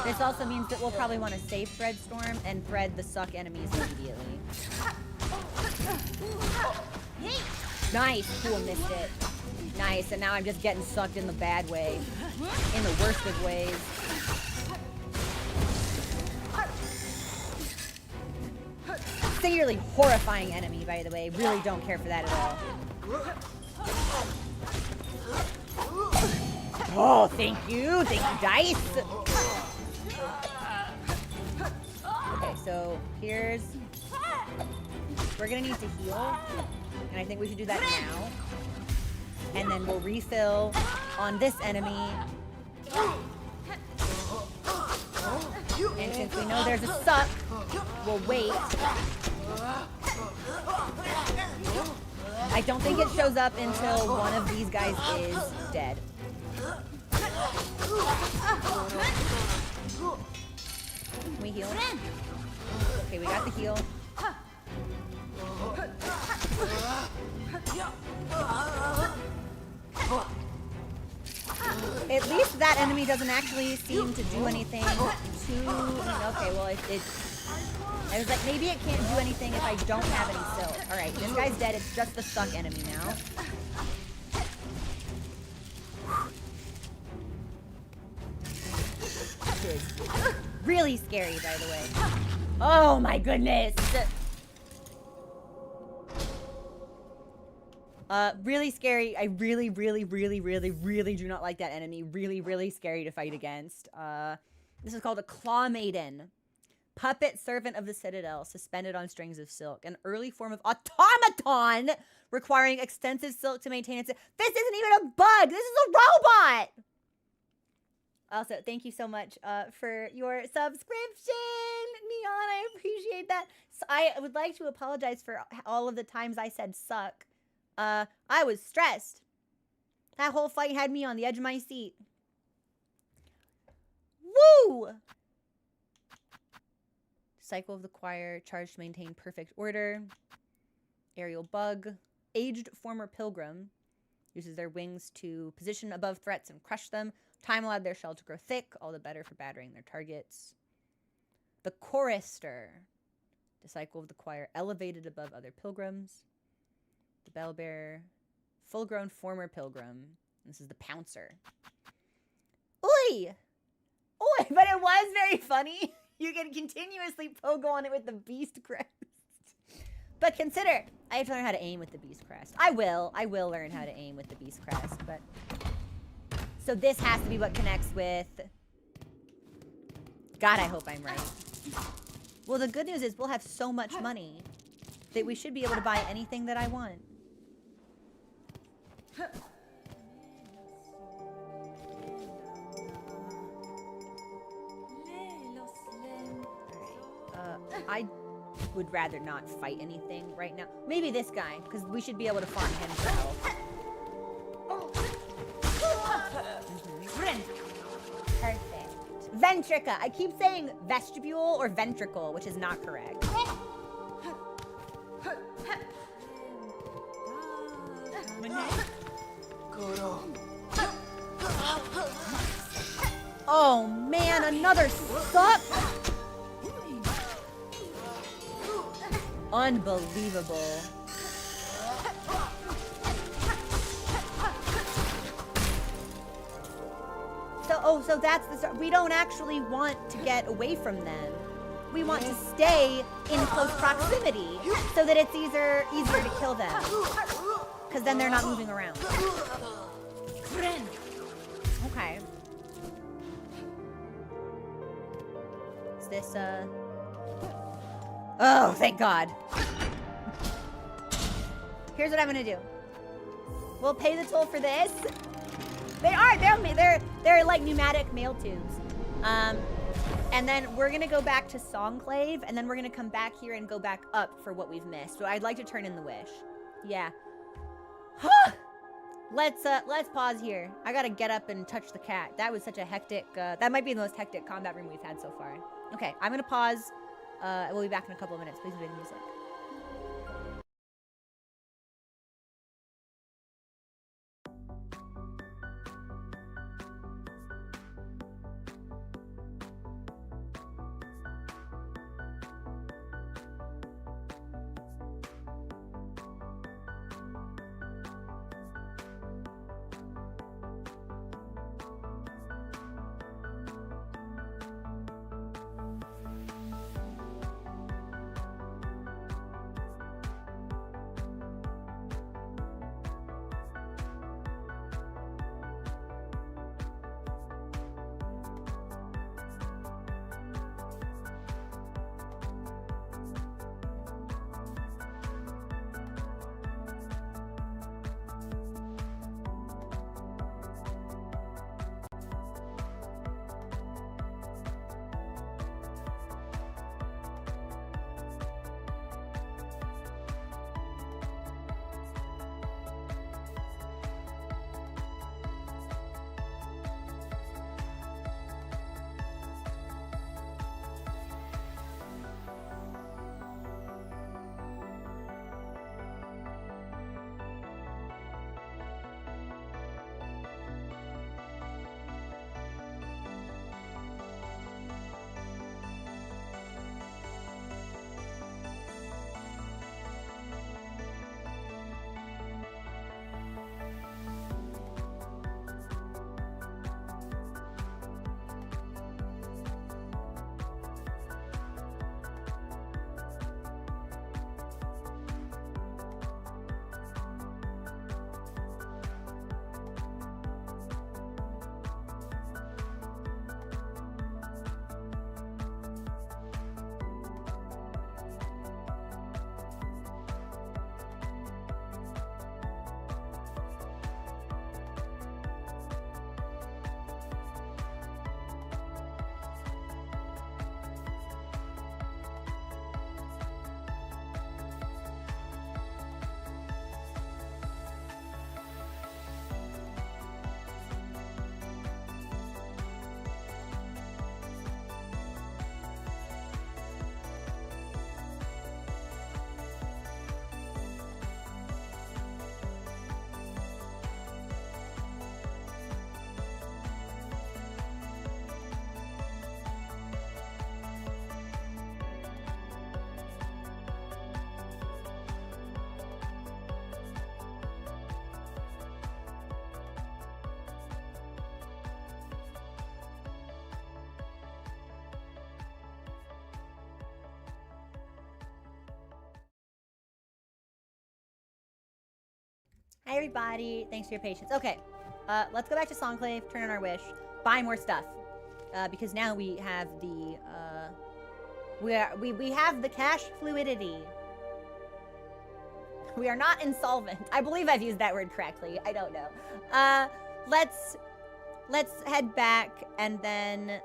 This also means that we'll probably want to save Thread Storm and thread the suck enemies immediately. Nice, cool, missed it. Nice, and now I'm just getting sucked in the bad way. In the worst of ways. Singularly horrifying enemy, by the way. Really don't care for that at all. Oh, thank you. Thank you, dice. Okay, so here's... We're gonna need to heal. And I think we should do that now. And then we'll refill on this enemy. And since we know there's a suck, we'll wait. I don't think it shows up until one of these guys is dead. Can we heal? Okay, we got the heal. At least that enemy doesn't actually seem to do anything too... Okay, well, I was like, maybe it can't do anything if I don't have any silk. Alright, this guy's dead. It's just the suck enemy now. This is really scary, by the way. Oh my goodness! Really scary. I really do not like that enemy. Really scary to fight against. This is called a Claw Maiden. Puppet servant of the Citadel, suspended on strings of silk. An early form of automaton requiring extensive silk to maintain its... This isn't even a bug! This is a robot! Also, thank you so much for your subscription, Neon. I appreciate that. So I would like to apologize for all of the times I said suck. I was stressed. That whole fight had me on the edge of my seat. Woo! Cycle of the Choir, charged to maintain perfect order. Aerial Bug. Aged former pilgrim. Uses their wings to position above threats and crush them. Time allowed their shell to grow thick, all the better for battering their targets. The Chorister. Disciple of the Choir, elevated above other pilgrims. The Bellbearer. Full-grown former pilgrim. This is the Pouncer. Oi! Oi! But it was very funny. You can continuously pogo on it with the Beast Crest. But consider, I have to learn how to aim with the Beast Crest. I will learn how to aim with the Beast Crest, but... So this has to be what connects with... God, I hope I'm right. Well, the good news is we'll have so much money that we should be able to buy anything that I want. I would rather not fight anything right now. Maybe this guy, because we should be able to farm him for health. Ventrica. I keep saying vestibule or ventricle, which is not correct. Oh man, another suck. Unbelievable. So that's the start. We don't actually want to get away from them. We want to stay in close proximity so that it's easier to kill them. Because then they're not moving around. Okay. Is this, Oh, thank God. Here's what I'm gonna do. We'll pay the toll for this. They're like pneumatic mail tubes. And then we're gonna go back to Songclave, and then we're gonna come back here and go back up for what we've missed. So I'd like to turn in the wish. Yeah. Let's pause here. I gotta get up and touch the cat. That was such a hectic, that might be the most hectic combat room we've had so far. Okay, I'm gonna pause. We'll be back in a couple of minutes. Please enjoy the music. Hi, everybody. Thanks for your patience. Okay, let's go back to Songclave, turn in our wish, buy more stuff, because now we have the we have the cash fluidity. We are not insolvent. I believe I've used that word correctly. I don't know. Let's head back, and then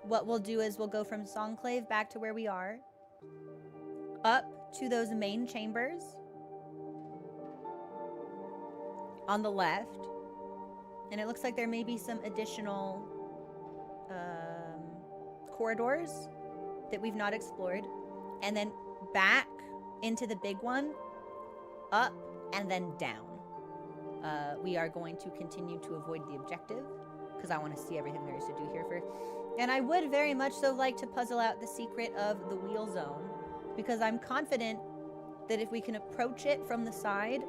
what we'll do is we'll go from Songclave back to where we are, up to those main chambers on the left, and it looks like there may be some additional corridors that we've not explored, and then back into the big one, up, and then down. We are going to continue to avoid the objective, because I want to see everything there is to do here first. And I would very much so like to puzzle out the secret of the wheel zone, because I'm confident that if we can approach it from the side,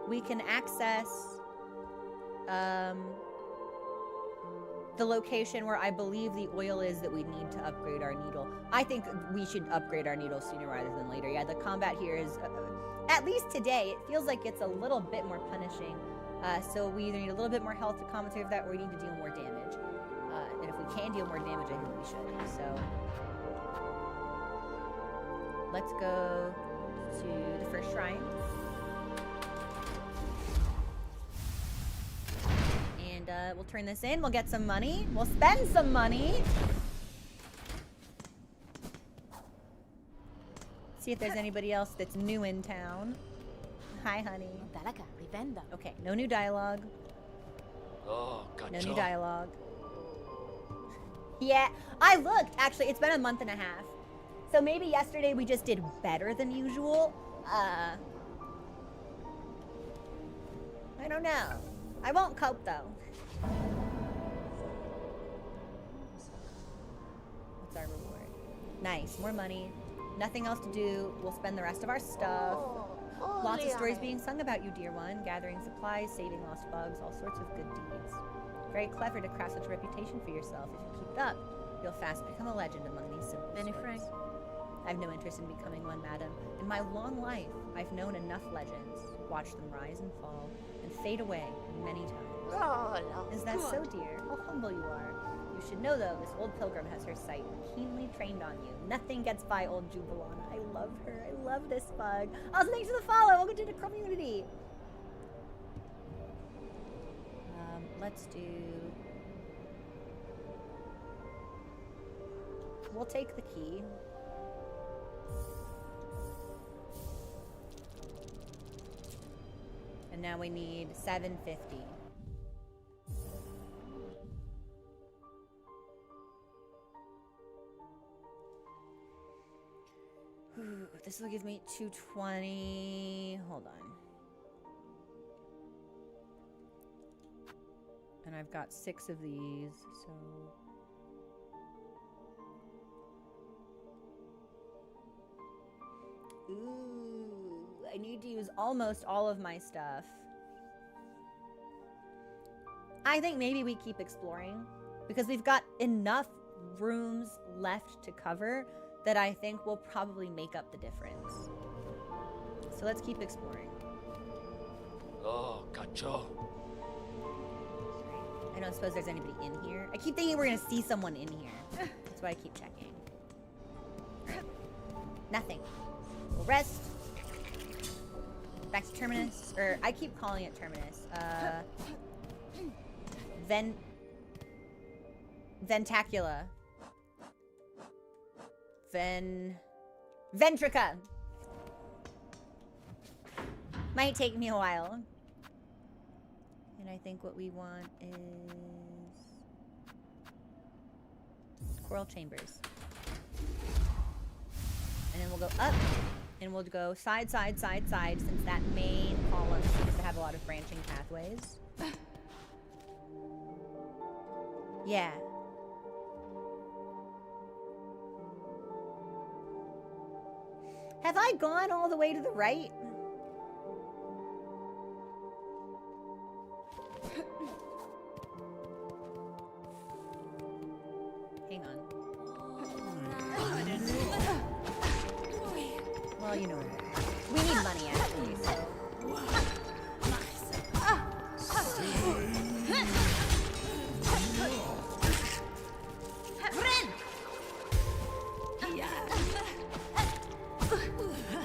we can access the location where I believe the oil is that we need to upgrade our needle. I think we should upgrade our needle sooner rather than later. Yeah, the combat here is, at least today, it feels like it's a little bit more punishing. So we either need a little bit more health to compensate for that, or we need to deal more damage. And if we can deal more damage, I think we should. So let's go to the first shrine. And we'll turn this in. We'll get some money. We'll spend some money. See if there's anybody else that's new in town. Hi, honey. Talaga, rivenda. Okay, no new dialogue. Oh, No new cacho. dialogue. Yeah, I looked. Actually, it's been a month and a half. So maybe yesterday we just did better than usual. I don't know. I won't cope, though. What's our reward? Nice, more money. Nothing else to do. We'll spend the rest of our stuff. Lots of stories being sung about you, dear one. Gathering supplies, saving lost bugs, all sorts of good deeds. Very clever to craft such a reputation for yourself. If you keep it up, you'll fast become a legend among these simple Benny souls. Frank. I've no interest in becoming one, madam. In my long life, I've known enough legends, watched them rise and fall, and fade away many times. Is that so, dear? How humble you are. You should know, though, this old pilgrim has her sight keenly trained on you. Nothing gets by old Jubilana. I love her. I love this bug. Also, thanks for the follow. Welcome to the community. Let's do... We'll take the key. And now we need 750. Ooh, this will give me 220. Hold on. And I've got 6 of these, so... Ooh, I need to use almost all of my stuff. I think maybe we keep exploring, because we've got enough rooms left to cover that I think will probably make up the difference. So let's keep exploring. Oh, cacho. I don't suppose there's anybody in here. I keep thinking we're gonna see someone in here. That's why I keep checking. Right. Nothing. We'll rest. Back to Terminus. Or, I keep calling it Terminus. Ventacula. Ventrica. Might take me a while. And I think what we want is coral chambers. And then we'll go up, and we'll go side, side, side, side, since that main column seems to have a lot of branching pathways. Yeah. Have I gone all the way to the right? Hang on. Well, you know what. We need money, actually, so.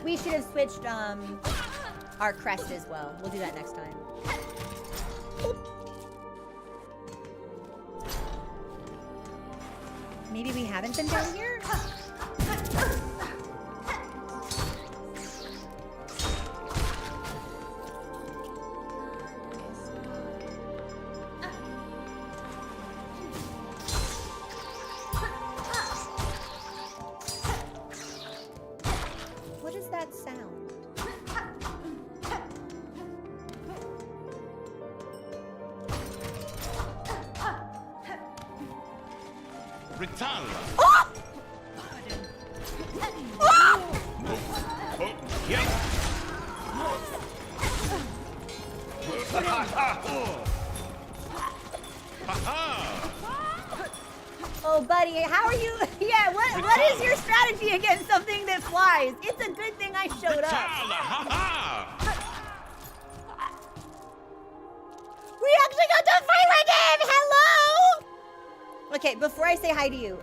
We should have switched, our crest as well. We'll do that next time. Maybe we haven't been down here? What is that sound? Ritala. Oh! Oh! Oh, yeah. Ha ha! Ha ha! Oh, buddy, how are you? Yeah, what is your strategy against something that flies? It's a good thing I showed up. Ritala! Ha ha! We actually got to fight like him! Hello! Okay, before I say hi to you,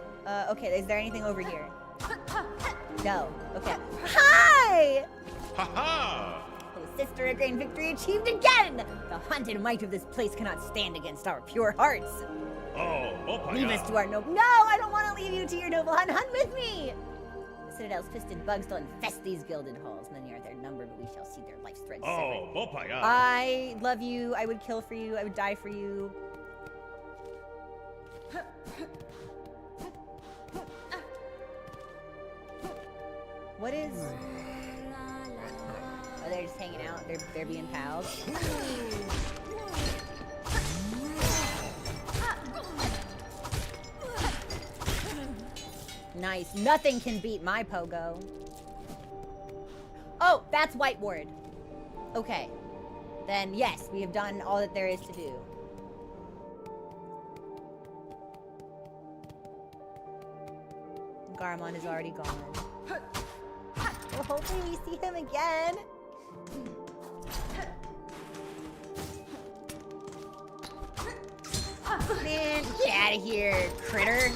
okay, is there anything over here? No. Okay. Hi! Ha ha! Oh, sister, a grand victory achieved again! The haunted might of this place cannot stand against our pure hearts. Oh, Leave us Opaya. to our noble. No, I don't want to leave you to your noble hunt. Hunt with me! The Citadel's fisted bugs will infest these gilded halls. Many are their number, but we shall see their life's threads severed. Oh, Opaya. I love you. I would kill for you. I would die for you. What is? Oh, they're just hanging out. They're being pals. Nice. Nothing can beat my pogo. Oh, that's White Ward. Okay. Then yes, we have done all that there is to do. Garamond is already gone. Well, hopefully we see him again. Man, get out of here, critter.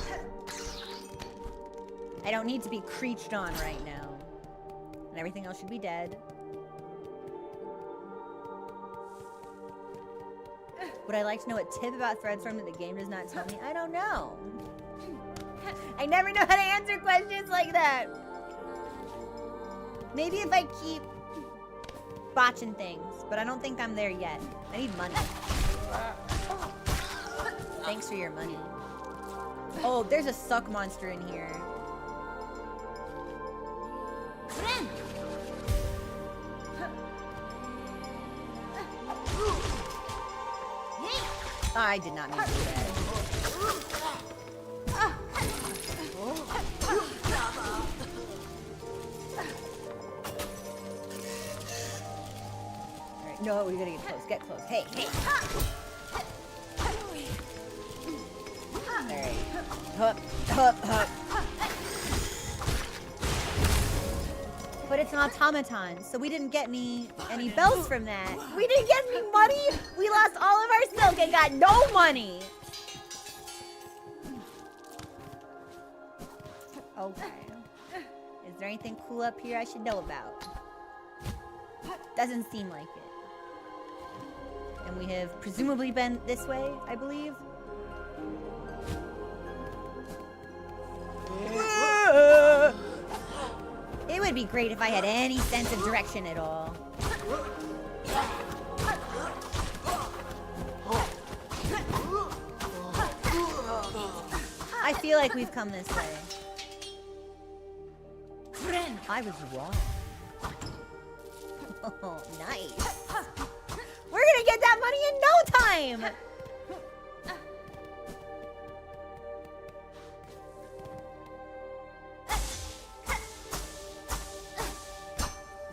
I don't need to be creeched on right now. And everything else should be dead. Would I like to know a tip about Threadstorm that the game does not tell me? I don't know. I never know how to answer questions like that. Maybe if I keep botching things, but I don't think I'm there yet. I need money. Thanks for your money. Oh, there's a suck monster in here. I did not mean to do that. Alright, no, we gotta get close. Get close. Hey, hey. Alright. Hup, hup, hup. But it's an automaton, so we didn't get any bells from that. We didn't get any money. We lost all of our silk and got no money. Okay. Is there anything cool up here I should know about? Doesn't seem like it. And we have presumably been this way, I believe. It would be great if I had any sense of direction at all. I feel like we've come this way. I was wrong. Oh, nice. We're gonna get that money in no time!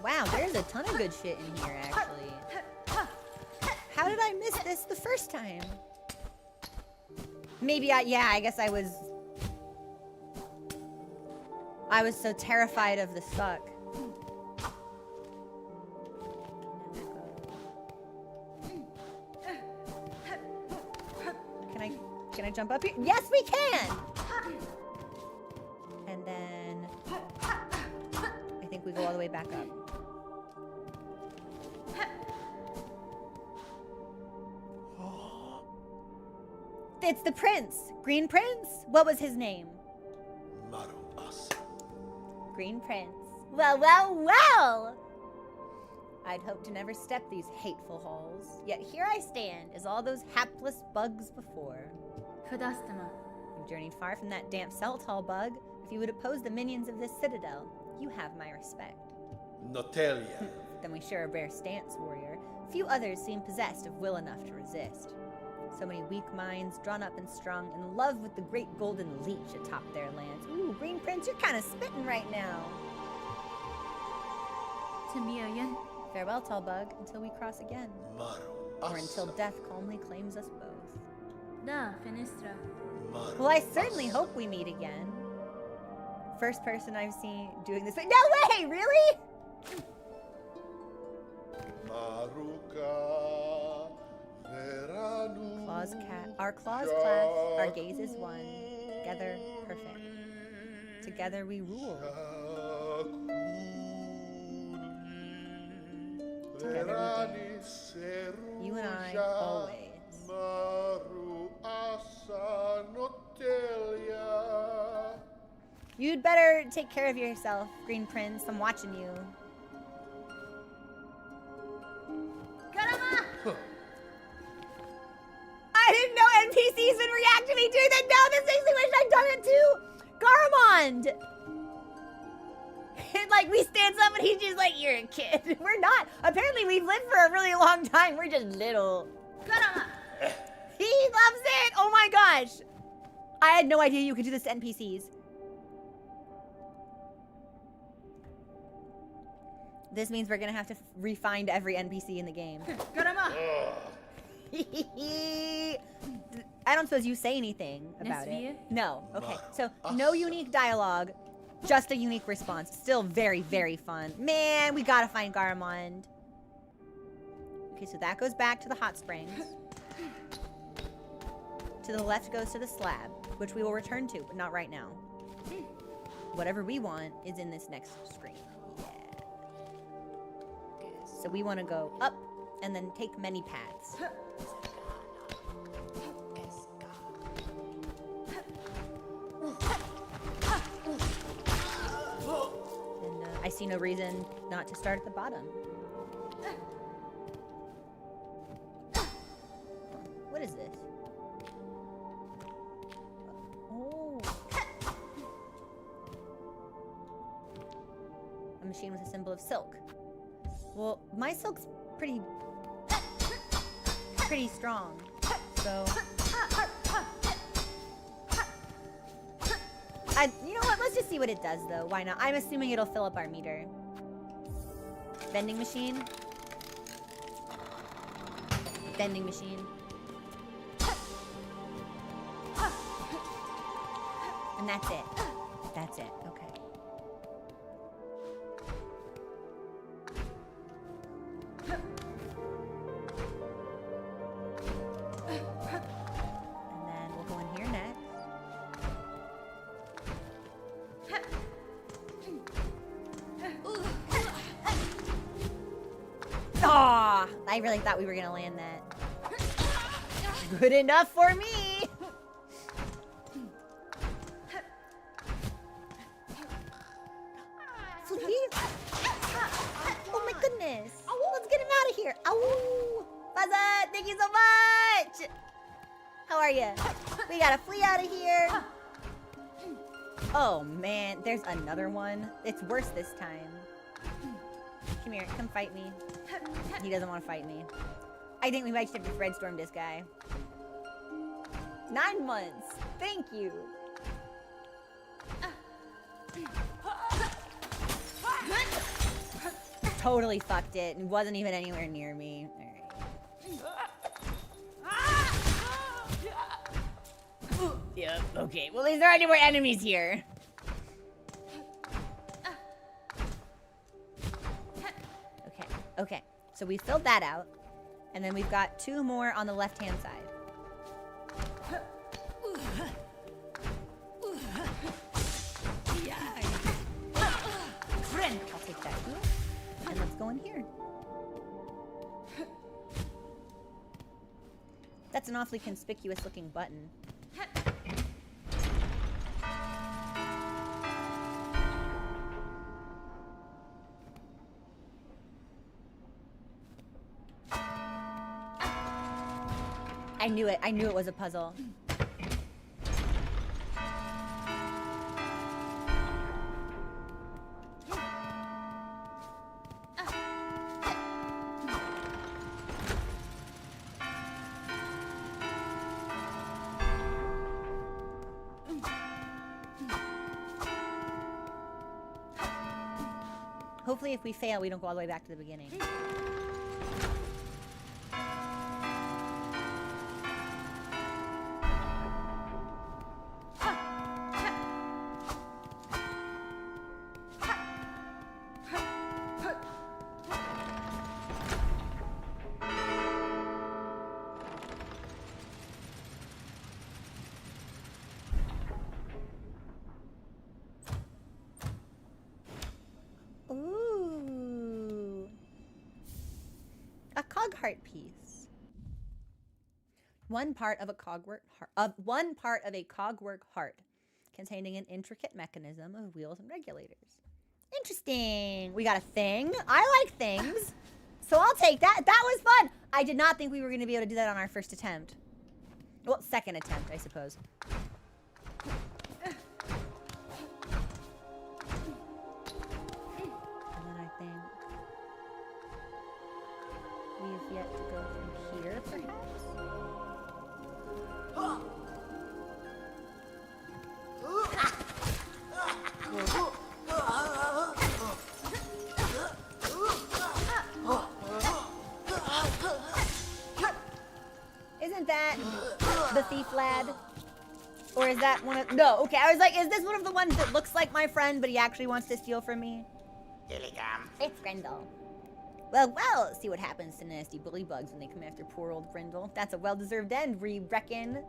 Wow, there's a ton of good shit in here, actually. How did I miss this the first time? Maybe I guess I was so terrified of the suck. Can I jump up here? Yes, we can! And then I think we go all the way back up. It's the prince. Green Prince? What was his name? Green Prince. Well, well, well! I'd hoped to never step these hateful halls. Yet here I stand, as all those hapless bugs before. Fudastama. You've journeyed far from that damp cell tall bug. If you would oppose the minions of this citadel, you have my respect. Notelia. Then we share a rare stance, warrior. Few others seem possessed of will enough to resist. So many weak minds, drawn up and strung, in love with the great golden leech atop their lands. Ooh, Green Prince, you're kind of spitting right now. Tamiyoyan. Farewell, tall bug, until we cross again. Or until death calmly claims us both. Da, Finistra. Well, I certainly hope we meet again. First person I've seen doing this. No way, really? Claws our claws clash, our gaze is one. Together, perfect. Together we rule. Together we dance. You and I, always. You'd better take care of yourself, Green Prince. I'm watching you. Karama! I didn't know NPCs would react to me doing that. No, this makes me wish I'd done it too. Garamond! And like we stand up and he's just like, you're a kid. We're not. Apparently we've lived for a really long time. We're just little. Karama! He loves it. Oh my gosh. I had no idea you could do this to NPCs. This means we're gonna have to re-find every NPC in the game. Karama! I don't suppose you say anything about Nesvia? it. No. Okay. So no unique dialogue, just a unique response. Still very, very fun. Man, we gotta find Garamond. Okay, so that goes back to the hot springs. To the left goes to the slab, which we will return to, but not right now. Whatever we want is in this next screen. Yeah. Okay, so we want to go up and then take many paths. And I see no reason not to start at the bottom. What is this? Oh. A machine with a symbol of silk. Well, my silk's pretty strong. So you know what? Let's just see what it does though. Why not? I'm assuming it'll fill up our meter. Vending machine. Vending machine. And that's it. That's it. Okay. And then we'll go in here next. Aw! I really thought we were gonna land that. Good enough for me! Oh my goodness! Let's get him out of here! Ow! Buzza, thank you so much! How are you? We gotta flee out of here! Oh man, there's another one. It's worse this time. Come here, come fight me. He doesn't want to fight me. I think we might just have to Red Storm this guy. 9 months! Thank you! Totally fucked it and wasn't even anywhere near me. Alright. Yep, okay. Well, is there any more enemies here? Okay, okay. So we filled that out. And then we've got 2 more on the left-hand side. I'll take that here. And let's go in here. That's an awfully conspicuous looking button. I knew it. I knew it was a puzzle. Hopefully if we fail, we don't go all the way back to the beginning. Ooh. A cogheart piece. One part of a cogwork heart containing an intricate mechanism of wheels and regulators. Interesting. We got a thing. I like things. So I'll take that. That was fun. I did not think we were going to be able to do that on our first attempt. Well, second attempt, I suppose. And then I think we've yet to go from here, perhaps? Isn't that the thief lad? Or is that one of... No, okay, I was like, is this one of the ones that looks like my friend, but he actually wants to steal from me? It's Grendel. Well, see what happens to nasty bully bugs when they come after poor old Grendel. That's a well-deserved end, we reckon.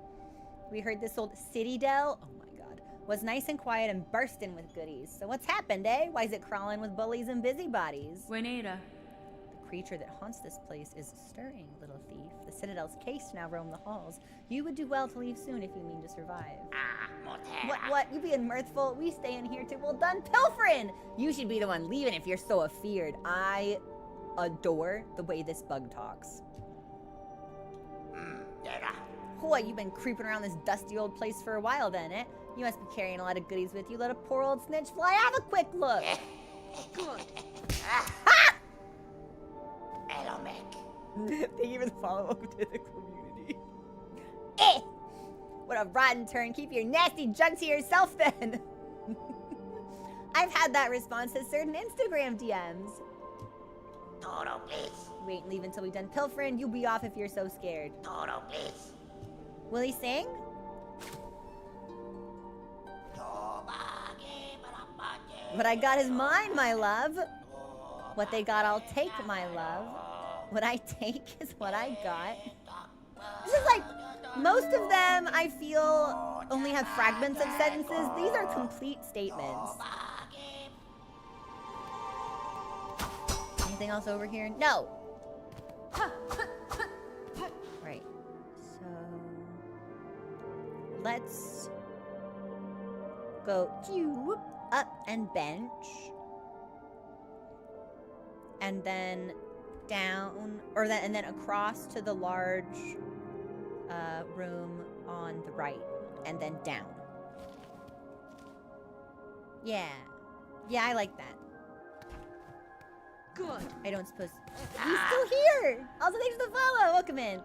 We heard this old citadel, oh my god, was nice and quiet and bursting with goodies. So what's happened, eh? Why is it crawling with bullies and busybodies? Buenera. The creature that haunts this place is stirring, little thief. The citadel's case now roam the halls. You would do well to leave soon if you mean to survive. What? You being mirthful? We stay in here too. Well done, pilfering! You should be the one leaving if you're so afeared. I adore the way this bug talks. Boy, you've been creeping around this dusty old place for a while then, eh? You must be carrying a lot of goodies with you. Let a poor old snitch fly. Have a quick look. Ha! Thank you for the follow-up to the community. Eh! What a rotten turn. Keep your nasty junk to yourself then. I've had that response to certain Instagram DMs. Toro, please. We ain't leaving until we've done pilfering. You be off if you're so scared. Toro, please. Will he sing? What I got is mine, my love. What they got, I'll take, my love. What I take is what I got. This is like, most of them, I feel, only have fragments of sentences. These are complete statements. Anything else over here? No. Right. So let's go up and bench. And then down, and then across to the large room on the right, and then down. Yeah, I like that. Good. I don't suppose he's still here. Also, thanks for the follow. Welcome in.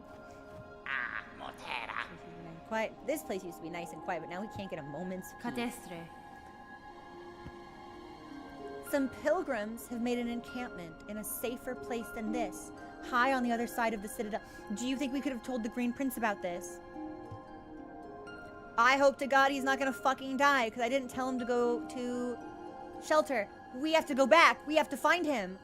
Quiet. This place used to be nice and quiet, but now we can't get a moment's peace. Cadestre. Some pilgrims have made an encampment in a safer place than this, high on the other side of the citadel. Do you think we could have told the Green Prince about this? I hope to God he's not gonna fucking die, because I didn't tell him to go to shelter. We have to go back. We have to find him.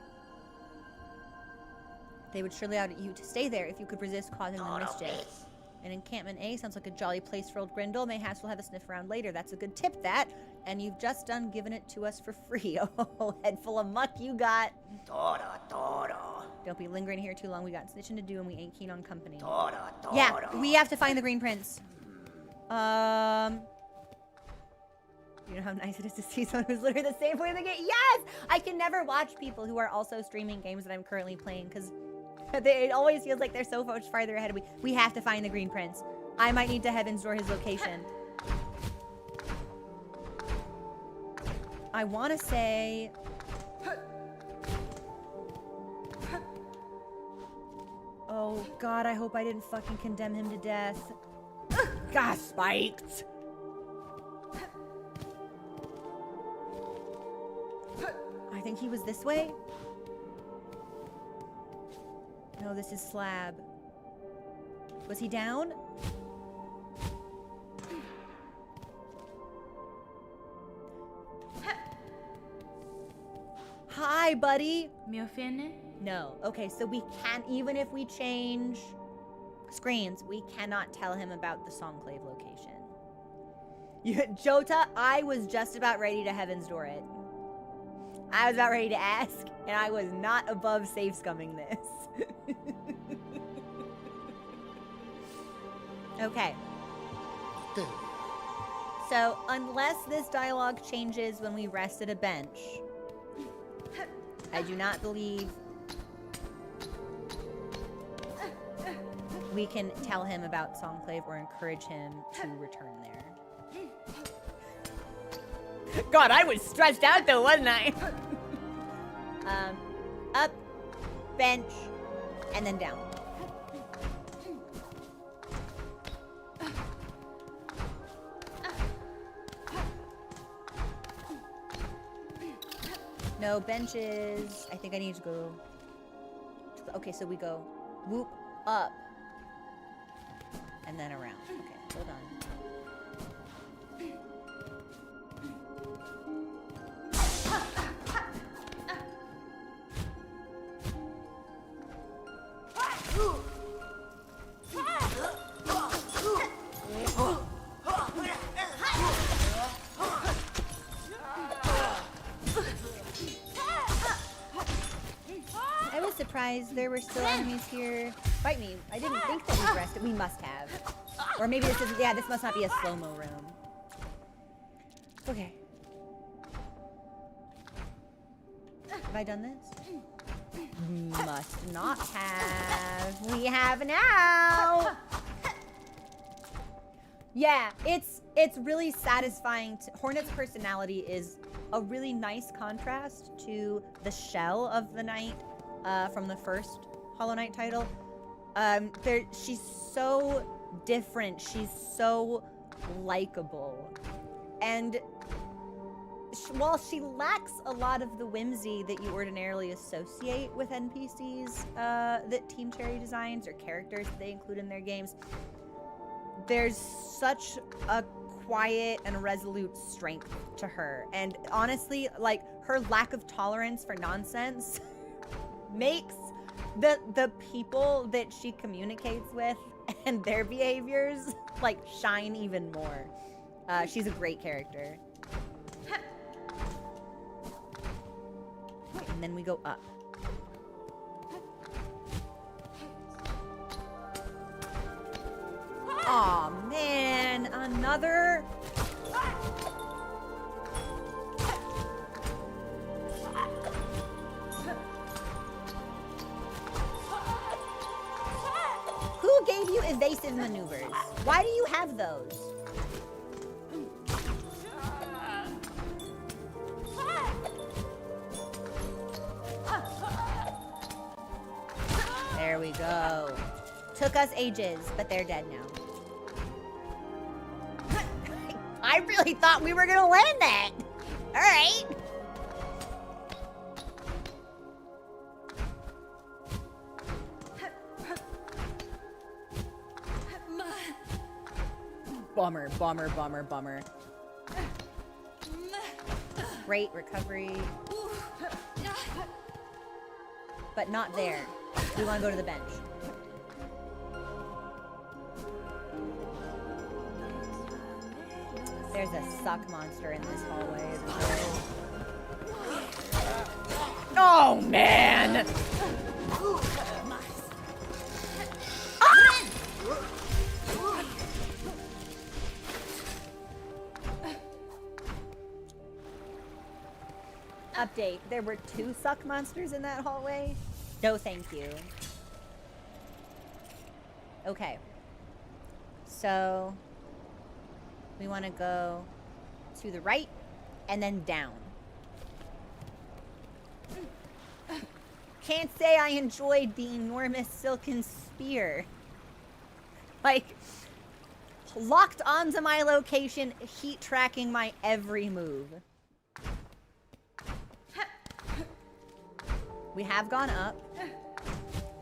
They would surely allow you to stay there if you could resist causing them mischief. An encampment A sounds like a jolly place for old Grendel. Mayhaps we'll have a sniff around later. That's a good tip, that. And you've just done giving it to us for free. Oh, head full of muck you got. Toro. Don't be lingering here too long. We got snitching to do and we ain't keen on company. Toro. Yeah, we have to find the Green Prince. You know how nice it is to see someone who's literally the same way in the game? Yes! I can never watch people who are also streaming games that I'm currently playing because it always feels like they're so much farther ahead of me. We have to find the Green Prince. I might need to heavens door his location. I want to say... Oh, God, I hope I didn't fucking condemn him to death. God, spiked! I think he was this way. No, this is slab. Was he down? Hi, buddy. Miofene? No. Okay, so we can't, even if we change screens, we cannot tell him about the Songclave location. Jota, I was just about ready to Heaven's Door it. I was about ready to ask, and I was not above safe scumming this. Okay. So, unless this dialogue changes when we rest at a bench, I do not believe we can tell him about Songclave or encourage him to return there. God, I was stressed out though, wasn't I? Up, bench, and then down. No benches. I think I need to go. Okay, so we go whoop up and then around. Okay, hold on. I was surprised there were still enemies here. Fight me. I didn't think that we rested. We must have. Or maybe this isn't, yeah, this must not be a slow-mo room. Okay. Have I done this? Must not have. We have now. Yeah, it's really satisfying. Hornet's personality is a really nice contrast to the shell of the knight from the first Hollow Knight title. She's so different. She's so likable. And while she lacks a lot of the whimsy that you ordinarily associate with NPCs that Team Cherry designs or characters that they include in their games, there's such a quiet and resolute strength to her. And honestly, like, her lack of tolerance for nonsense makes the people that she communicates with and their behaviors, like, shine even more. She's a great character. And then we go up. Aw, man, another... Who gave you evasive maneuvers? Why do you have those? There we go. Took us ages, but they're dead now. I really thought we were gonna land that. All right. Bummer, bummer, bummer, bummer. Great recovery. But not there. We want to go to the bench. There's a suck monster in this hallway. Oh, man! Ah! Update. There were 2 suck monsters in that hallway? No, thank you. Okay. So... we want to go to the right and then down. Can't say I enjoyed the enormous silken spear. Like, locked onto my location, heat tracking my every move. We have gone up.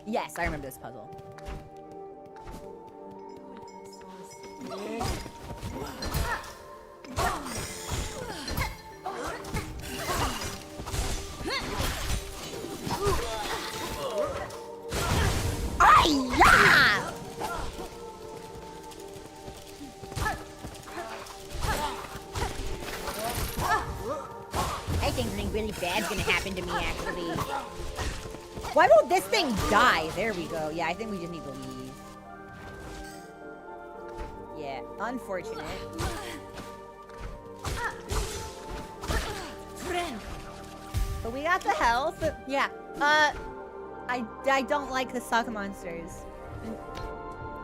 Yes, I remember this puzzle. Ay-ya! I think something really bad's gonna happen to me, actually. Why won't this thing die? There we go. Yeah, I think we just need to leave. Yeah, unfortunate. But we got the health. Yeah, I don't like the suck monsters.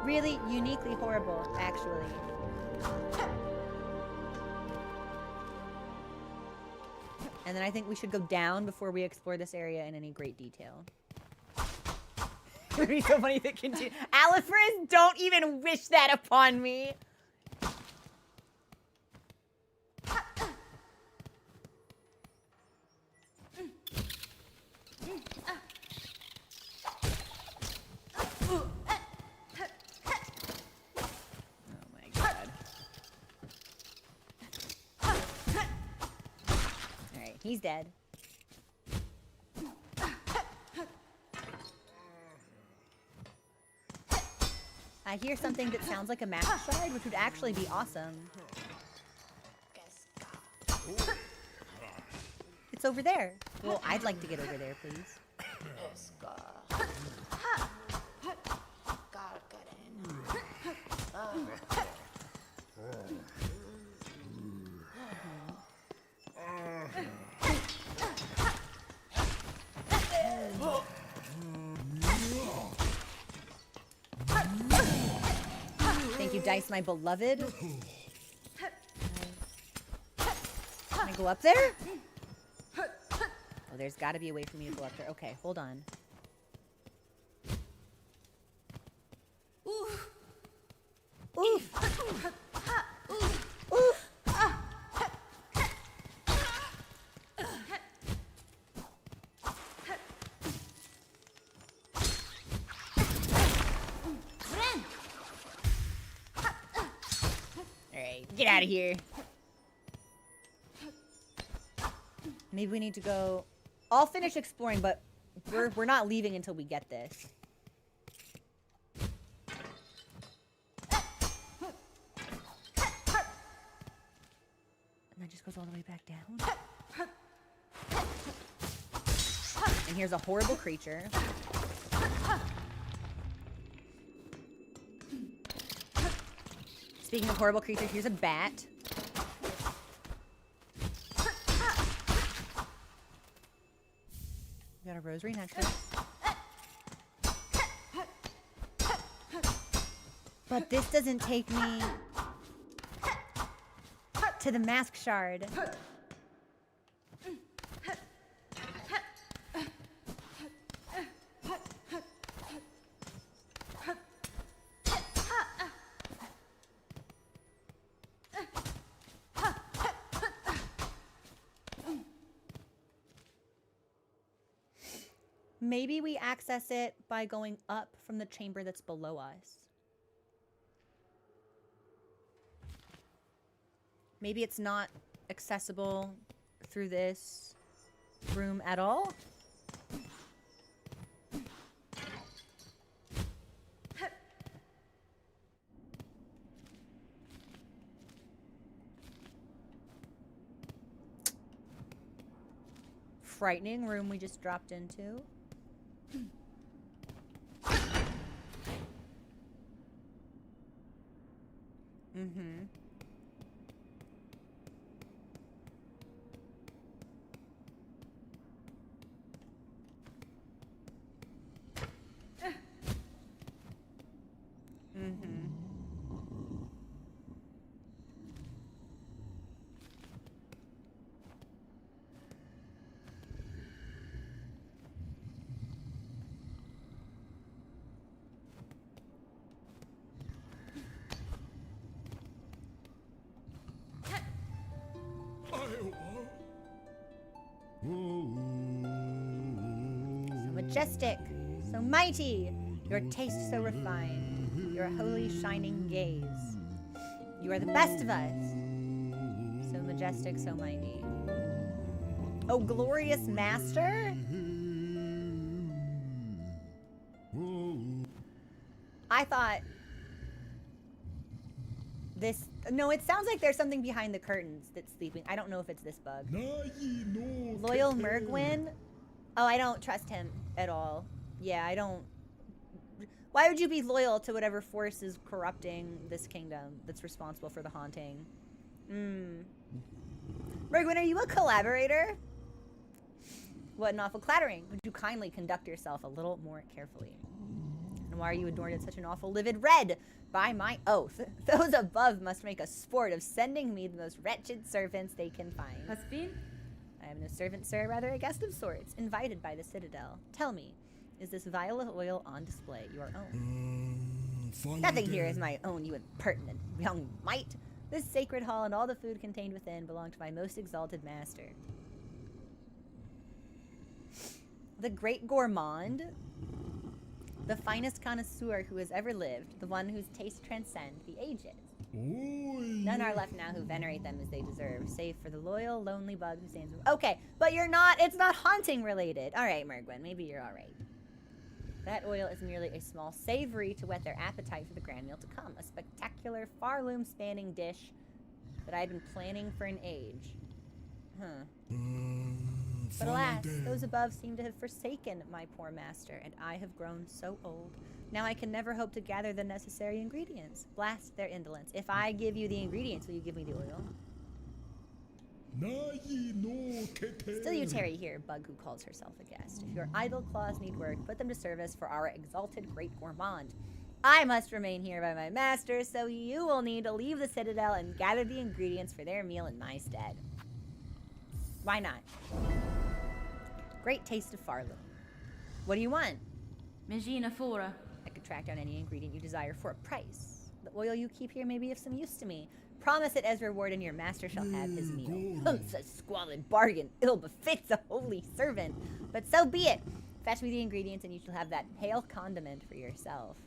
Really uniquely horrible, actually. And then I think we should go down before we explore this area in any great detail. It would be so funny if it continued. Alifers, don't even wish that upon me. He's dead. I hear something that sounds like a mask shard, which would actually be awesome. It's over there. Well, I'd like to get over there, please. Thank you, Dice, my beloved. Can I go up there? Oh, there's got to be a way for me to go up there. Okay, hold on. Oof. Oof. Oof. Get out of here. Maybe we need to go. I'll finish exploring, but we're not leaving until we get this. And that just goes all the way back down. And here's a horrible creature. Speaking of horrible creatures, here's a bat. We got a rosary necklace. But this doesn't take me to the mask shard. Maybe we access it by going up from the chamber that's below us. Maybe it's not accessible through this room at all. Frightening room we just dropped into. Mm-hmm. Mm-hmm. majestic, so mighty, your taste so refined, your holy shining gaze. You are the best of us, so majestic, so mighty. Oh, glorious master? I thought this... No, it sounds like there's something behind the curtains that's sleeping. I don't know if it's this bug. Loyal Mergwin? Oh, I don't trust him at all. Yeah, I don't... Why would you be loyal to whatever force is corrupting this kingdom that's responsible for the haunting? Mergwin, are you a collaborator? What an awful clattering. Would you kindly conduct yourself a little more carefully? And why are you adorned in such an awful livid red? By my oath, those above must make a sport of sending me the most wretched servants they can find. Hasbin? I am no servant, sir, rather a guest of sorts, invited by the citadel. Tell me, is this vial of oil on display your own? Nothing here is my own, you impertinent young mite. This sacred hall and all the food contained within belong to my most exalted master. The great gourmand, the finest connoisseur who has ever lived, the one whose tastes transcend the ages. None are left now who venerate them as they deserve, save for the loyal, lonely bug who stands... Okay, but you're not... It's not haunting related. All right, Mergwin, maybe you're all right. That oil is merely a small savory to whet their appetite for the grand meal to come. A spectacular, far-loom-spanning dish that I've been planning for an age. But alas, those above seem to have forsaken my poor master, and I have grown so old. Now I can never hope to gather the necessary ingredients. Blast their indolence. If I give you the ingredients, will you give me the oil? Still you tarry here, bug who calls herself a guest. If your idle claws need work, put them to service for our exalted great gourmand. I must remain here by my master, so you will need to leave the citadel and gather the ingredients for their meal in my stead. Why not? Great taste of Farloom. What do you want? Megina Fora. I could track down any ingredient you desire for a price. The oil you keep here may be of some use to me. Promise it as reward, and your master shall have his meal. Such squalid bargain ill befits a holy servant. But so be it. Fetch me the ingredients, and you shall have that pale condiment for yourself.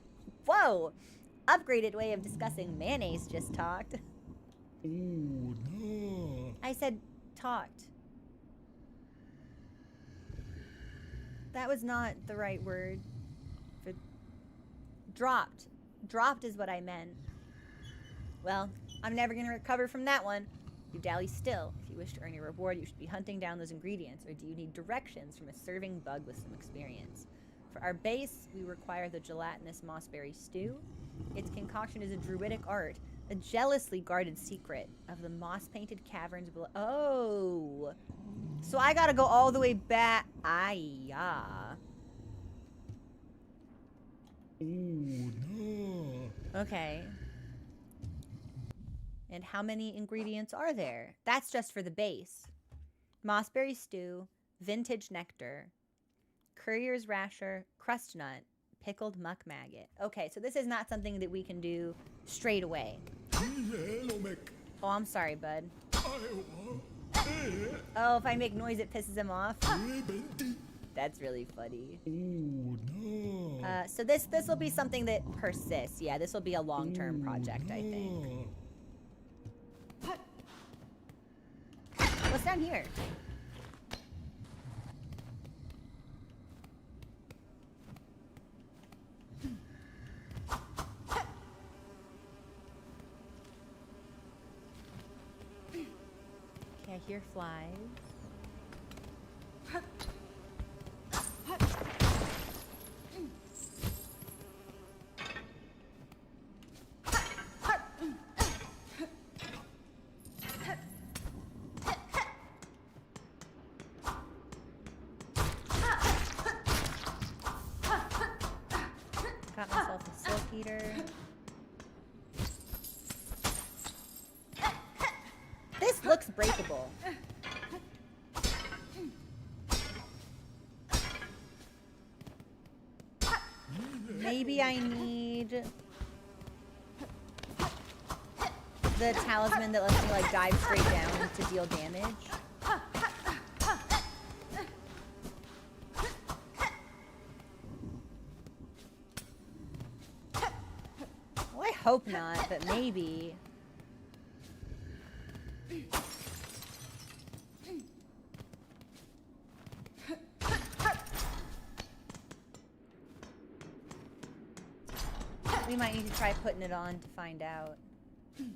Whoa! Upgraded way of discussing mayonnaise just talked. I said talked. That was not the right word. For dropped. Dropped is what I meant. Well, I'm never going to recover from that one. You dally still. If you wish to earn your reward, you should be hunting down those ingredients, or do you need directions from a serving bug with some experience? For our base, we require the gelatinous mossberry stew. Its concoction is a druidic art, a jealously guarded secret of the moss-painted caverns below. Oh! So I gotta go all the way back. Ah, okay. And how many ingredients are there? That's just for the base. Mossberry stew, vintage nectar, courier's rasher, crust nut, pickled muck maggot. Okay, so this is not something that we can do straight away. Oh, I'm sorry, bud. Oh, if I make noise, it pisses him off. That's really funny. So this will be something that persists. Yeah, this will be a long-term project, I think. What's down here? Okay, I hear flies. Got myself a silk eater. This looks breakable. Maybe I need the talisman that lets me like dive straight down to deal damage. hope not, but maybe. We might need to try putting it on to find out. And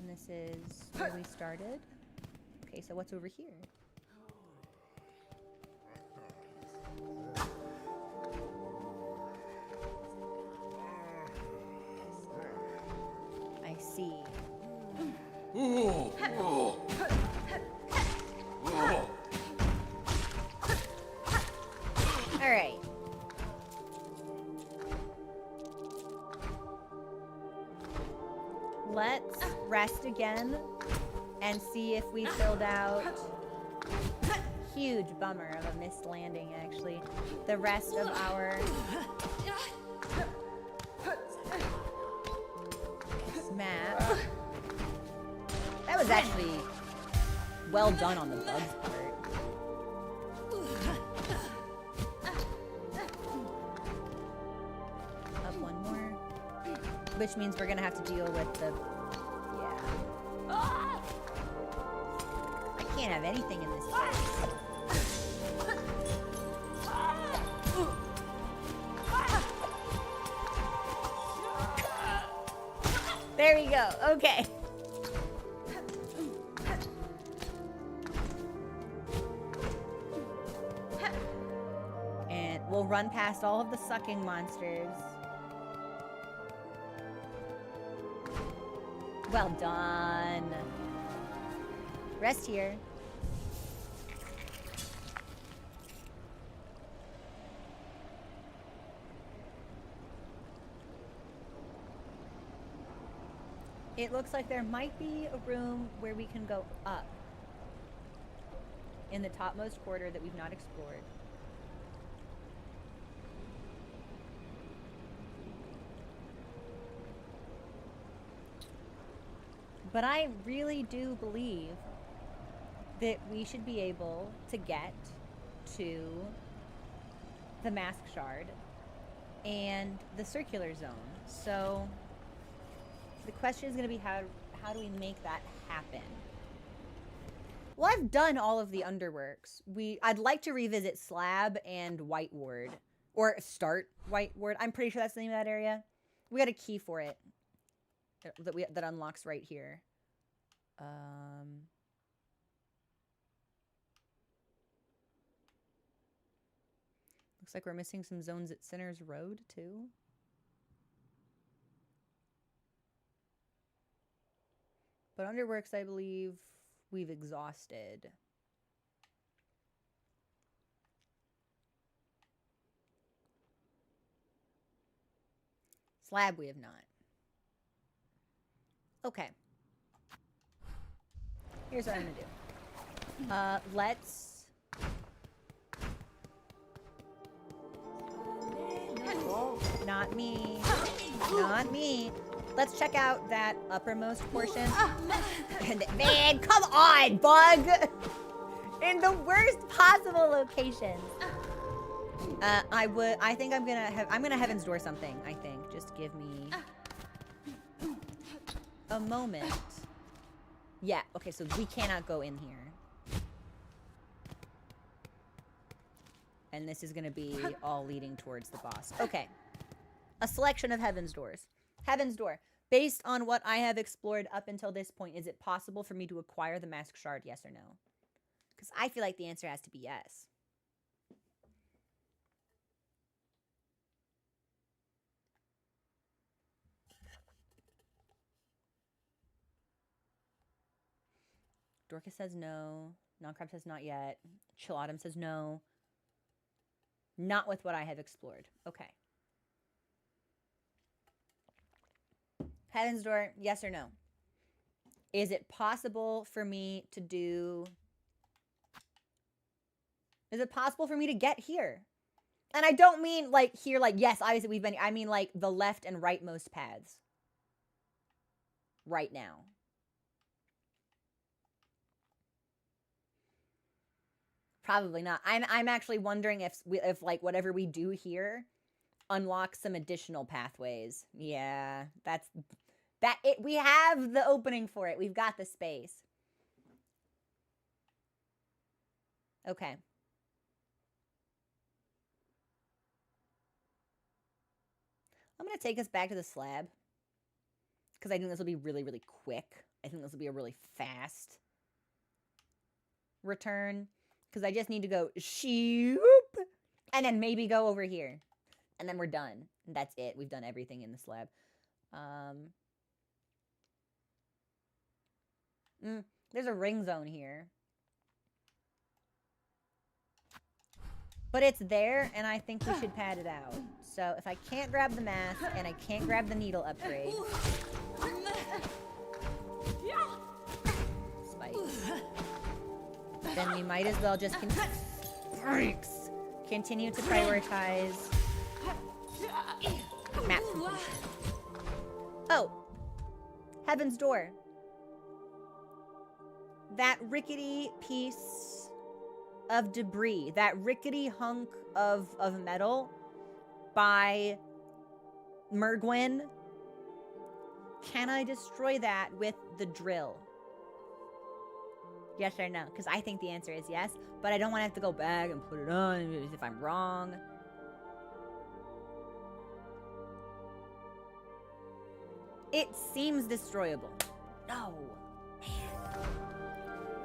this is where we started. Okay, so what's over here? I see. Ooh. Ooh. Ooh. All right. Let's rest again and see if we filled out. Huge bummer of a missed landing, actually. The rest of our map. That was actually well done on the bugs part. Up one more. Which means we're gonna have to deal with the... Yeah. I can't have anything in this place. There we go. Okay. And we'll run past all of the sucking monsters. Well done. Rest here. It looks like there might be a room where we can go up in the topmost quarter that we've not explored. But I really do believe that we should be able to get to the mask shard and the circular zone. So the question is going to be how do we make that happen? Well, I've done all of the underworks. I'd like to revisit Slab and White Ward, or start White Ward. I'm pretty sure that's the name of that area. We got a key for it that unlocks right here. Looks like we're missing some zones at Sinners Road too. But underworks, I believe we've exhausted. Slab we have not. Okay. Here's what I'm gonna do. Let's... Not me. Not me. Let's check out that uppermost portion. Man, come on, bug! In the worst possible locations. I think I'm gonna Heaven's Door something, I think. Just give me a moment. Yeah, okay, so we cannot go in here. And this is gonna be all leading towards the boss. Okay. A selection of Heaven's Doors. Heaven's Door. Based on what I have explored up until this point, is it possible for me to acquire the Mask Shard, yes or no? Because I feel like the answer has to be yes. Dorcas says no. Noncrab says not yet. Chilatum says no. Not with what I have explored. Okay. Heaven's Door, yes or no? Is it possible for me to do... Is it possible for me to get here? And I don't mean like here, like, yes, obviously we've been... I mean like the left and rightmost paths. Right now. Probably not. I'm actually wondering if like whatever we do here unlock some additional pathways. Yeah, we have the opening for it. We've got the space. Okay. I'm going to take us back to the slab because I think this will be really, really quick. I think this will be a really fast return because I just need to go shoop and then maybe go over here and then we're done. That's it. We've done everything in the slab. There's a ring zone here. But it's there, and I think we should pad it out. So if I can't grab the mask, and I can't grab the needle upgrade... Spikes. Then we might as well just continue to prioritize... map completion. Oh! Heaven's Door. That rickety piece of debris, that rickety hunk of metal by Mergwyn. Can I destroy that with the drill? Yes or no? Because I think the answer is yes, but I don't want to have to go back and put it on if I'm wrong. It seems destroyable. No. Man.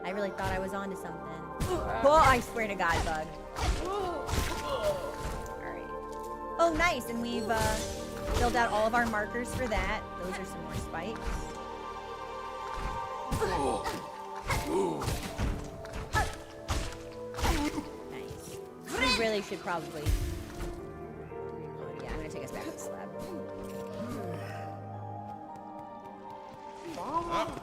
I really thought I was onto something. Oh, I swear to God, bug. Alright. Oh, nice. And we've filled out all of our markers for that. Those are some more spikes. Nice. We really should probably... Oh, yeah, I'm going to take us back to the slab. Oh!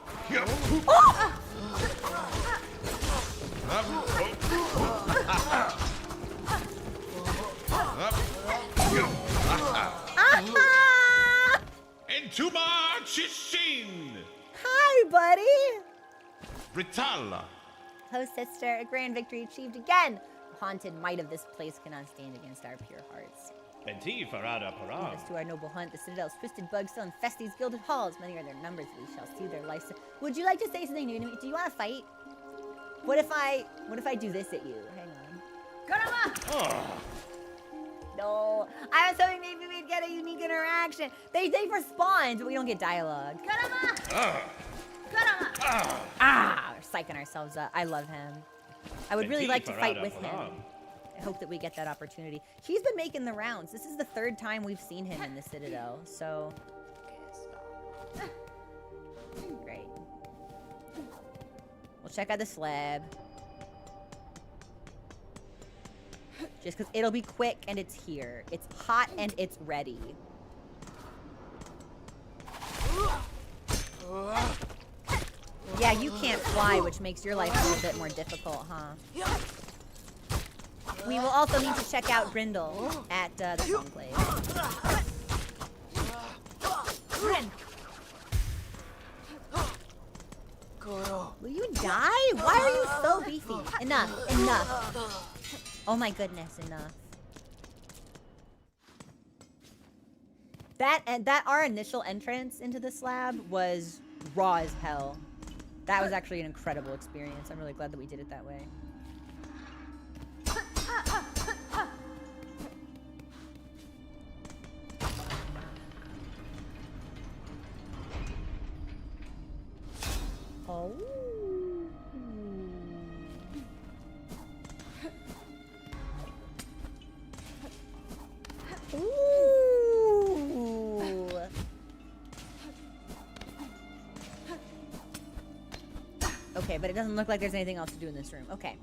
Into Marchishin! Hi, buddy! Ritala! Oh, sister, a grand victory achieved again! The haunted might of this place cannot stand against our pure hearts. Benti Farada Param. As to our noble hunt, the Citadel's twisted bugs still infest these gilded halls. Many are their numbers, we shall see their life. Would you like to say something new to me? Do you want to fight? What if I do this at you? Hang on. Karama! Oh. No, I was hoping maybe we'd get a unique interaction. They respond, but we don't get dialogue. Karama! Karama! We're psyching ourselves up. I love him. I would really like to fight with him. I hope that we get that opportunity. He's been making the rounds. This is the third time we've seen him in the Citadel, so... Great. We'll check out the slab. Just because it'll be quick and it's here. It's hot and it's ready. Yeah, you can't fly, which makes your life a little bit more difficult, huh? We will also need to check out Grindel at the Conclave. Will you die? Why are you so beefy? Enough, enough. Oh my goodness, enough. That our initial entrance into the slab was raw as hell. That was actually an incredible experience. I'm really glad that we did it that way. Oh. Ooh. Okay, but it doesn't look like there's anything else to do in this room. Okay.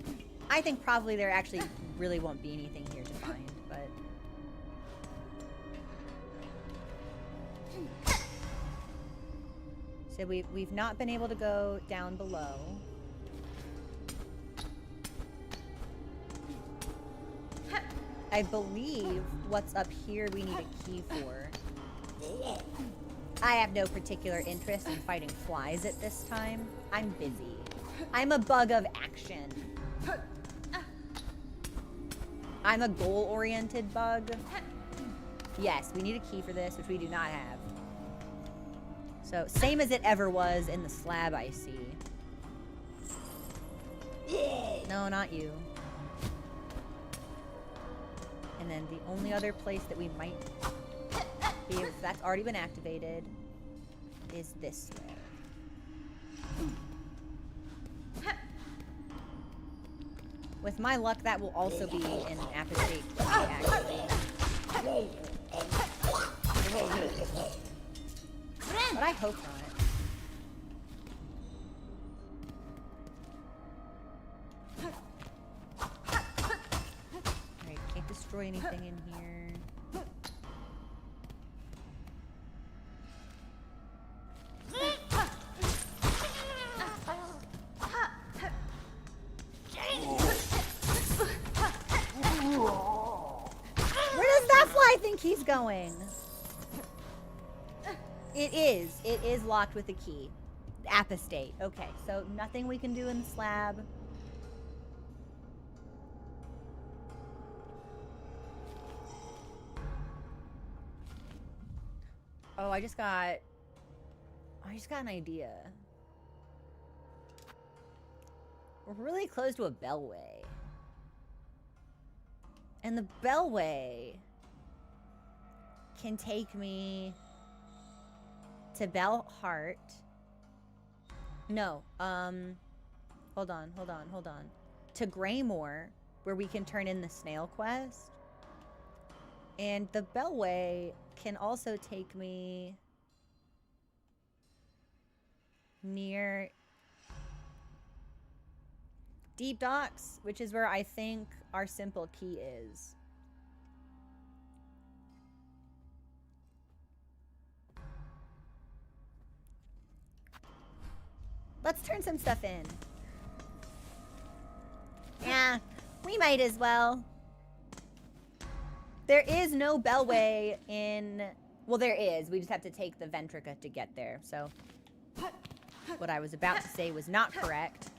I think probably there actually really won't be anything here to find, but... So we've not been able to go down below. I believe what's up here we need a key for. I have no particular interest in fighting flies at this time. I'm busy. I'm a bug of action. I'm a goal-oriented bug. Yes, we need a key for this, which we do not have. So, same as it ever was in the slab I see. No, not you. And then the only other place that we might be, if that's already been activated, is this way. With my luck, that will also be in apostate, actually. But I hope not. Alright, can't destroy anything in here. Where does that fly think he's going? It is locked with a key. Apostate. Okay, so nothing we can do in the slab. Oh, I just got an idea. We're really close to a bellway. And the bellway can take me to Bellheart. No, hold on. To Greymore, where we can turn in the snail quest. And the bellway can also take me near Deep Docks, which is where I think our simple key is. Let's turn some stuff in. Yeah, we might as well. There is no bellway in... Well, there is. We just have to take the Ventrica to get there. So, what I was about to say was not correct.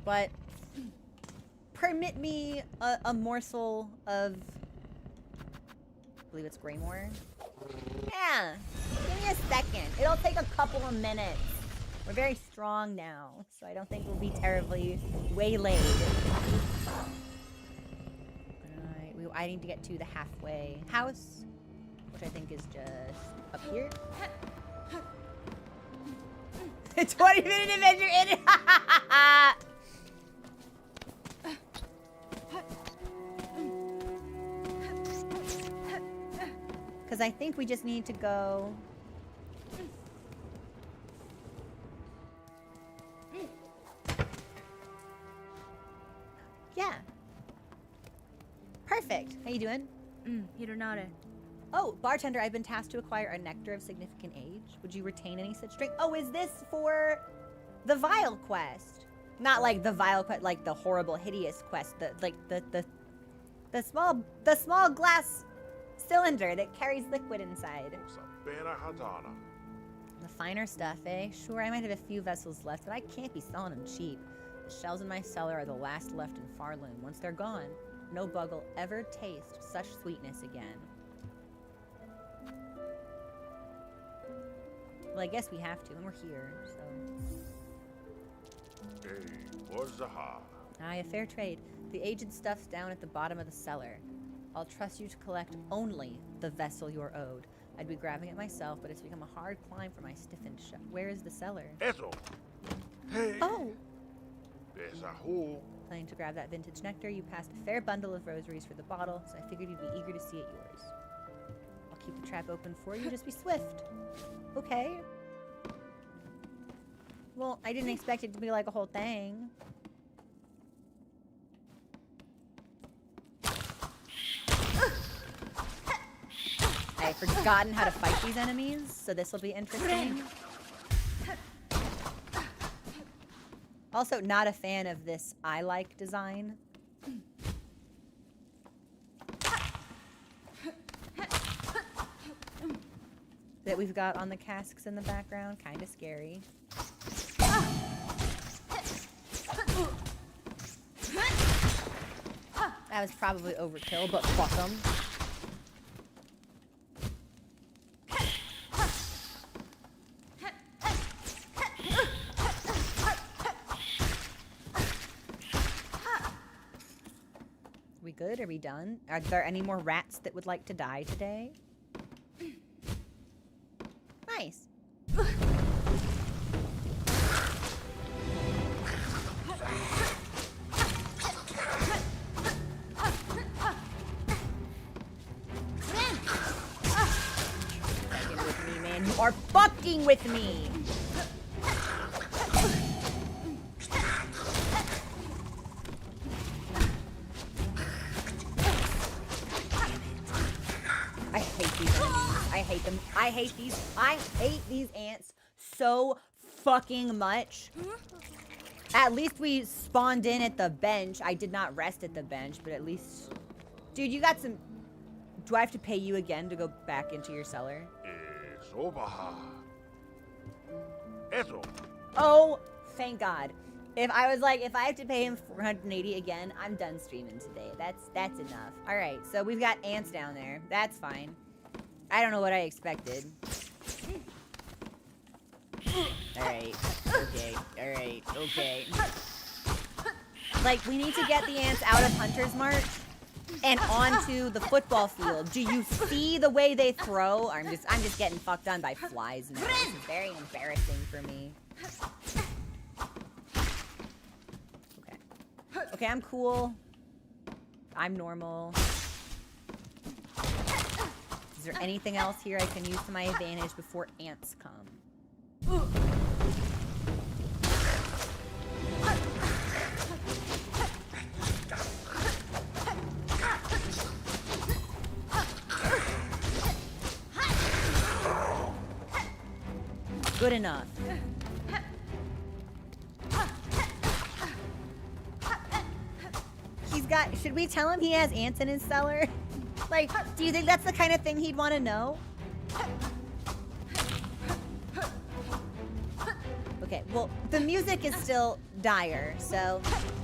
But permit me a morsel of... I believe it's Greymore. Yeah, give me a second. It'll take a couple of minutes. We're very strong now, so I don't think we'll be terribly waylaid. Alright, I need to get to the halfway house, which I think is just up here. 20-minute adventure in it! Because I think we just need to go... Yeah. Perfect. How you doing? Hironare. Oh, bartender, I've been tasked to acquire a nectar of significant age. Would you retain any such drink? Oh, is this for the vial quest? Not like the vial quest, like the horrible, hideous quest. The small glass cylinder that carries liquid inside. The finer stuff, eh? Sure, I might have a few vessels left, but I can't be selling them cheap. The shells in my cellar are the last left in Farloom. Once they're gone, no bug will ever taste such sweetness again. Well, I guess we have to, and we're here, so... Aye, a fair trade. The aged stuff's down at the bottom of the cellar. I'll trust you to collect only the vessel you're owed. I'd be grabbing it myself, but it's become a hard climb for my stiffened shell. Where is the cellar? Oh! Planning to grab that vintage nectar, you passed a fair bundle of rosaries for the bottle, so I figured you'd be eager to see it yours. I'll keep the trap open for you, just be swift. Okay. Well, I didn't expect it to be like a whole thing. I've forgotten how to fight these enemies, so this will be interesting. Also, not a fan of this eye-like design. That we've got on the casks in the background. Kind of scary. That was probably overkill, but fuck them. We good? Are we done? Are there any more rats that would like to die today? Nice. Fucking with me, man. You are fucking with me. I hate these enemies. I hate them. I hate these ants so fucking much. At least we spawned in at the bench. I did not rest at the bench, but at least... Dude, you got some... Do I have to pay you again to go back into your cellar? Eso baja. Eso. Oh, thank God. If I was like, if I have to pay him 480 again, I'm done streaming today. That's enough. All right, so we've got ants down there. That's fine. I don't know what I expected. All right. Okay. All right. Okay. Like, we need to get the ants out of Hunter's March and onto the football field. Do you see the way they throw? I'm just getting fucked on by flies now. This is very embarrassing for me. Okay. Okay, I'm cool. I'm normal. Is there anything else here I can use to my advantage before ants come? Good enough. He's got... Should we tell him he has ants in his cellar? Like, do you think that's the kind of thing he'd want to know? Okay, well, the music is still dire, so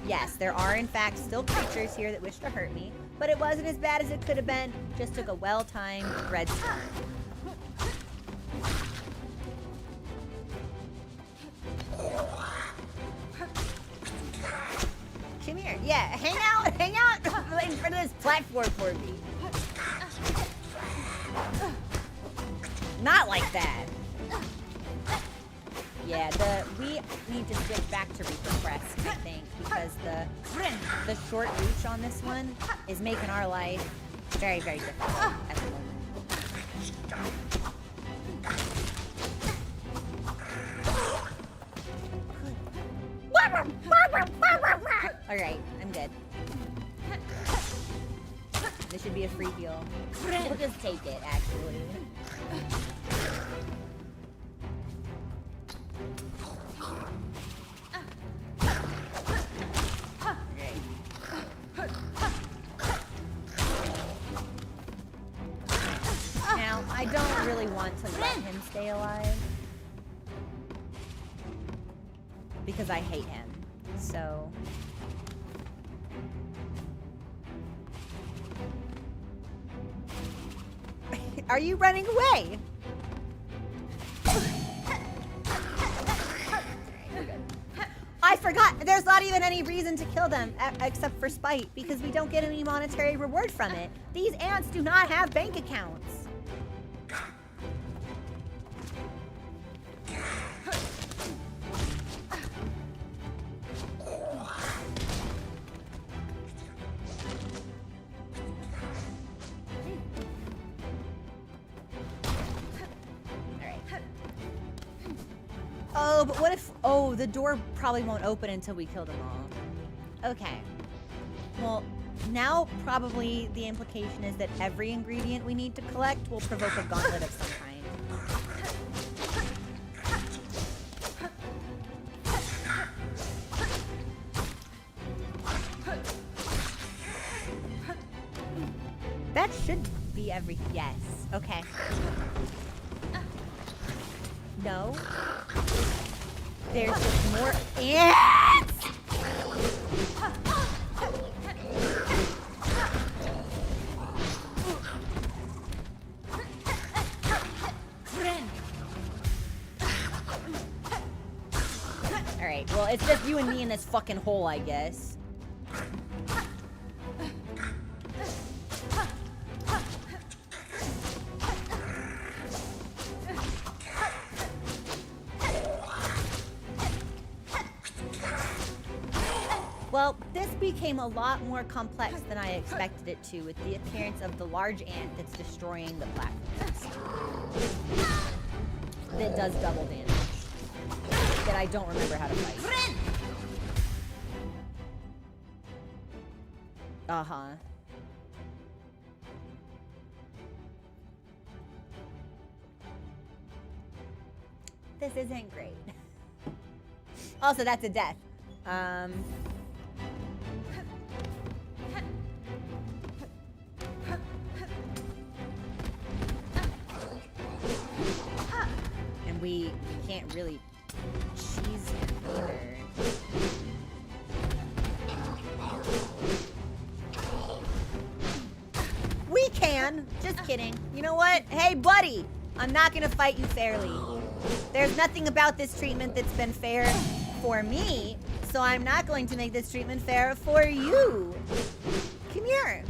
yes, there are in fact still creatures here that wish to hurt me, but it wasn't as bad as it could have been. Just took a well-timed redstone. Come here. Yeah, hang out in front of this platform for me. Not like that. Yeah, we need to switch back to Reaper Press, I think, because the short reach on this one is making our life very, very difficult at the moment. Alright, I'm good. This should be a free heal. We'll just take it, actually. Now, I don't really want to let him stay alive. Because I hate him. So... Are you running away? I forgot. There's not even any reason to kill them except for spite because we don't get any monetary reward from it. These ants do not have bank accounts. Oh, but what if... Oh, the door probably won't open until we kill them all. Okay. Well, now probably the implication is that every ingredient we need to collect will provoke a gauntlet of some kind. That should be every... Yes. Okay. No. There's just more ants! Alright, well, it's just you and me in this fucking hole, I guess. Well, this became a lot more complex than I expected it to with the appearance of the large ant that's destroying the platforms. That does double damage. That I don't remember how to fight. Uh-huh. This isn't great. Also, that's a death. And we can't really cheese him either. We can! Just kidding. You know what? Hey, buddy! I'm not gonna fight you fairly. There's nothing about this treatment that's been fair for me, so I'm not going to make this treatment fair for you. Come here.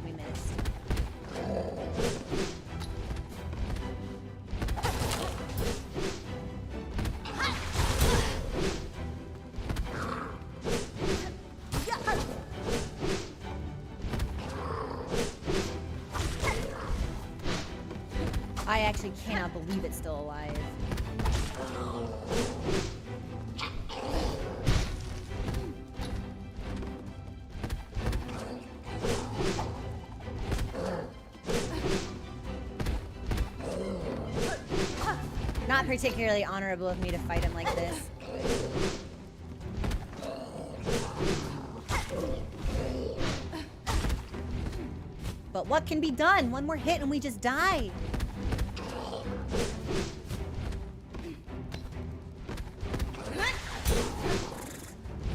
We missed. I actually cannot believe it's still alive. Not particularly honorable of me to fight him like this. But what can be done? One more hit and we just die.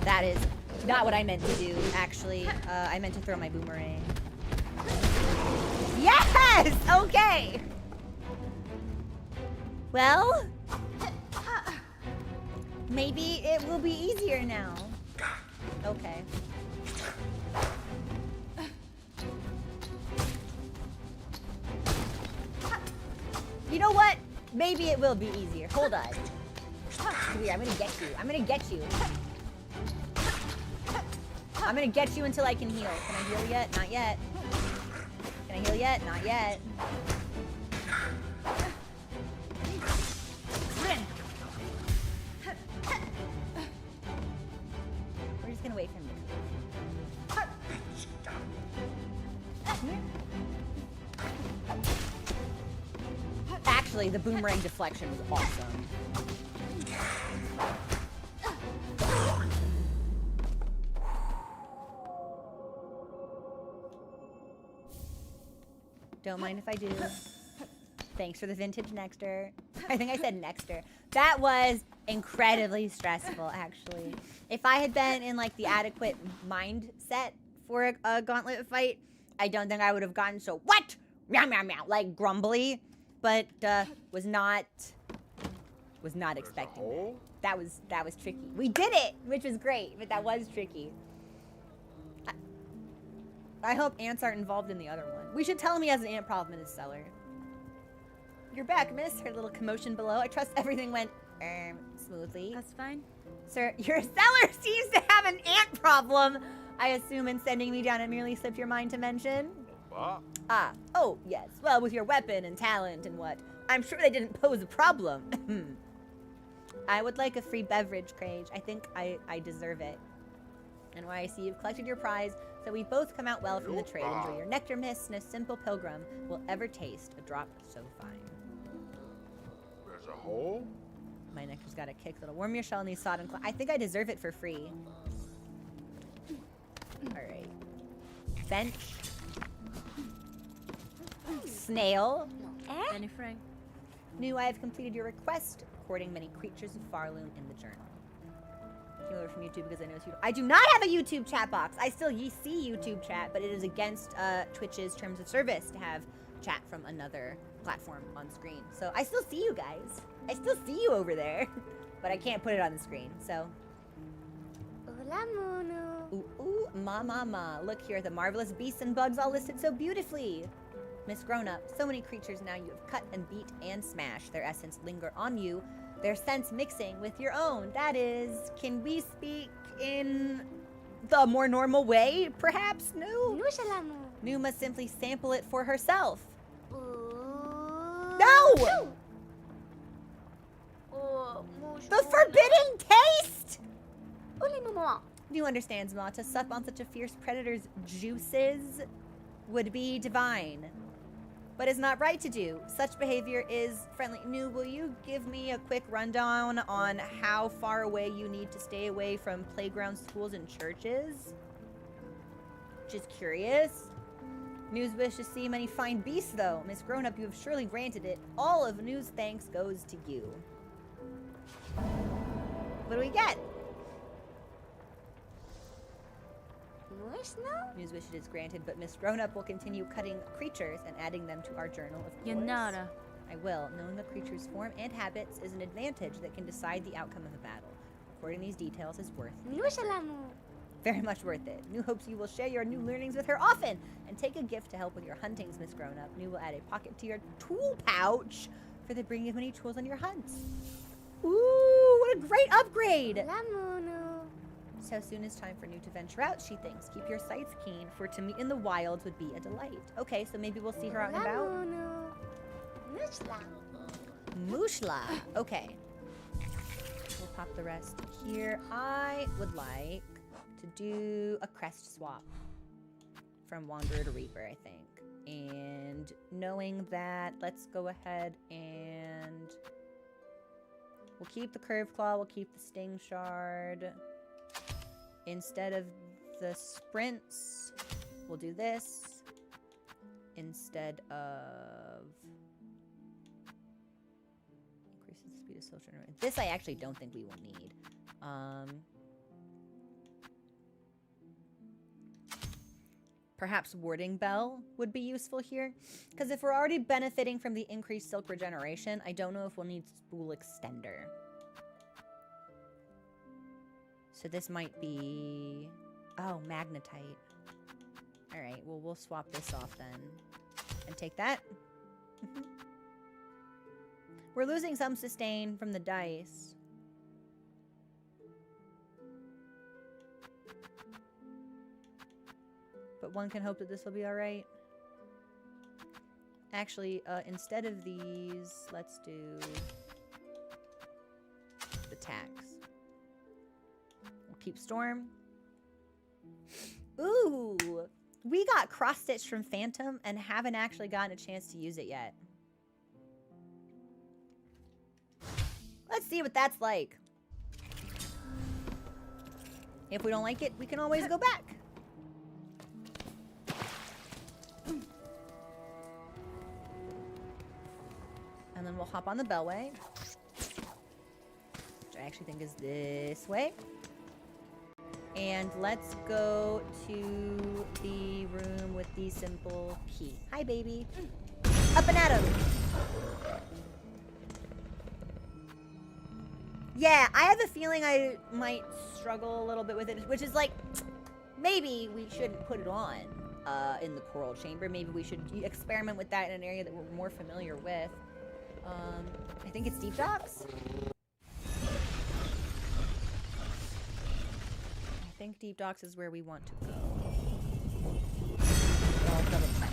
That is not what I meant to do, actually. I meant to throw my boomerang. Yes! Okay! Well, maybe it will be easier now. Okay. You know what? Maybe it will be easier. Hold on. Come here, I'm gonna get you. I'm gonna get you. I'm gonna get you until I can heal. Can I heal yet? Not yet. Can I heal yet? Not yet. We're just gonna wait for him to come. Actually, the boomerang deflection was awesome. Don't mind if I do. Thanks for the vintage Nexter. I think I said Nexter. That was incredibly stressful, actually. If I had been in like the adequate mindset for a gauntlet fight, I don't think I would have gotten so what? Meow meow meow, like grumbly, but was not expecting that. That was tricky. We did it, which was great, but that was tricky. I hope ants aren't involved in the other one. We should tell him he has an ant problem in his cellar. You're back, miss. Heard a little commotion below. I trust everything went smoothly. That's fine. Sir, your cellar seems to have an ant problem. I assume in sending me down it merely slipped your mind to mention. Ah, oh, yes. Well, with your weapon and talent and what, I'm sure they didn't pose a problem. I would like a free beverage, Crage. I think I deserve it. And why I see you've collected your prize, so we both come out well from the trade. Enjoy your nectar, miss. No simple pilgrim will ever taste a drop so fine. There's a hole? My nectar's got a kick that'll warm your shell in these sodden I think I deserve it for free. Alright. Bench. Snail. Any Frank? New, I have completed your request, recording many creatures of Farloom in the journal. Came over from YouTube because I know it's YouTube. I do not have a YouTube chat box. I still see YouTube chat, but it is against Twitch's terms of service to have chat from another platform on screen. So I still see you guys. I still see you over there, but I can't put it on the screen. So. Hola, mono. Ooh, ma. Look here, the marvelous beasts and bugs all listed so beautifully. Miss Grown Up, so many creatures now you have cut and beat and smashed. Their essence linger on you, their sense mixing with your own. That is, can we speak in the more normal way, perhaps? No. Nu must simply sample it for herself. No! The forbidden taste! Nu understands, Ma. To sup on such a fierce predator's juices would be divine, but is not right to do. Such behavior is friendly. Nu, will you give me a quick rundown on how far away you need to stay away from playgrounds, schools, and churches? Just curious. Nu's wish to see many fine beasts, though. Miss Grown Up, you have surely granted it. All of Nu's thanks goes to you. What do we get? Nu's wish is granted, but Miss Grown Up will continue cutting creatures and adding them to our journal, of course. Yanara. I will. Knowing a creature's form and habits is an advantage that can decide the outcome of a battle. Recording these details is worth it. Very much worth it. Nu hopes you will share your new learnings with her often and take a gift to help with your huntings, Miss Grown Up. Nu will add a pocket to your tool pouch for the bringing of many tools on your hunts. Ooh, what a great upgrade! So soon as time for Nu to venture out, she thinks. Keep your sights keen, for to meet in the wilds would be a delight. Okay, so maybe we'll see her out and about. Mushla. Okay. We'll pop the rest here. I would like to do a crest swap from Wanderer to Reaper, I think. And knowing that, let's go ahead and we'll keep the Curve Claw, we'll keep the Sting Shard. Instead of the sprints, we'll do this. Instead of increases the speed of social. This I actually don't think we will need. Perhaps Warding Bell would be useful here. Because if we're already benefiting from the increased silk regeneration, I don't know if we'll need Spool Extender. So this might be... Oh, Magnetite. Alright, well, we'll swap this off then. And take that. We're losing some sustain from the dice. But one can hope that this will be alright. Actually, instead of these, let's do the tax. We'll keep Storm. Ooh! We got cross-stitched from Phantom and haven't actually gotten a chance to use it yet. Let's see what that's like. If we don't like it, we can always go back. And then we'll hop on the Bellway, which I actually think is this way. And let's go to the room with the simple key. Hi, baby. Up and at 'em. Yeah, I have a feeling I might struggle a little bit with it, which is like, maybe we shouldn't put it on in the Coral Chamber. Maybe we should experiment with that in an area that we're more familiar with. I think it's Deep Docks. I think Deep Docks is where we want to go. I'll double check.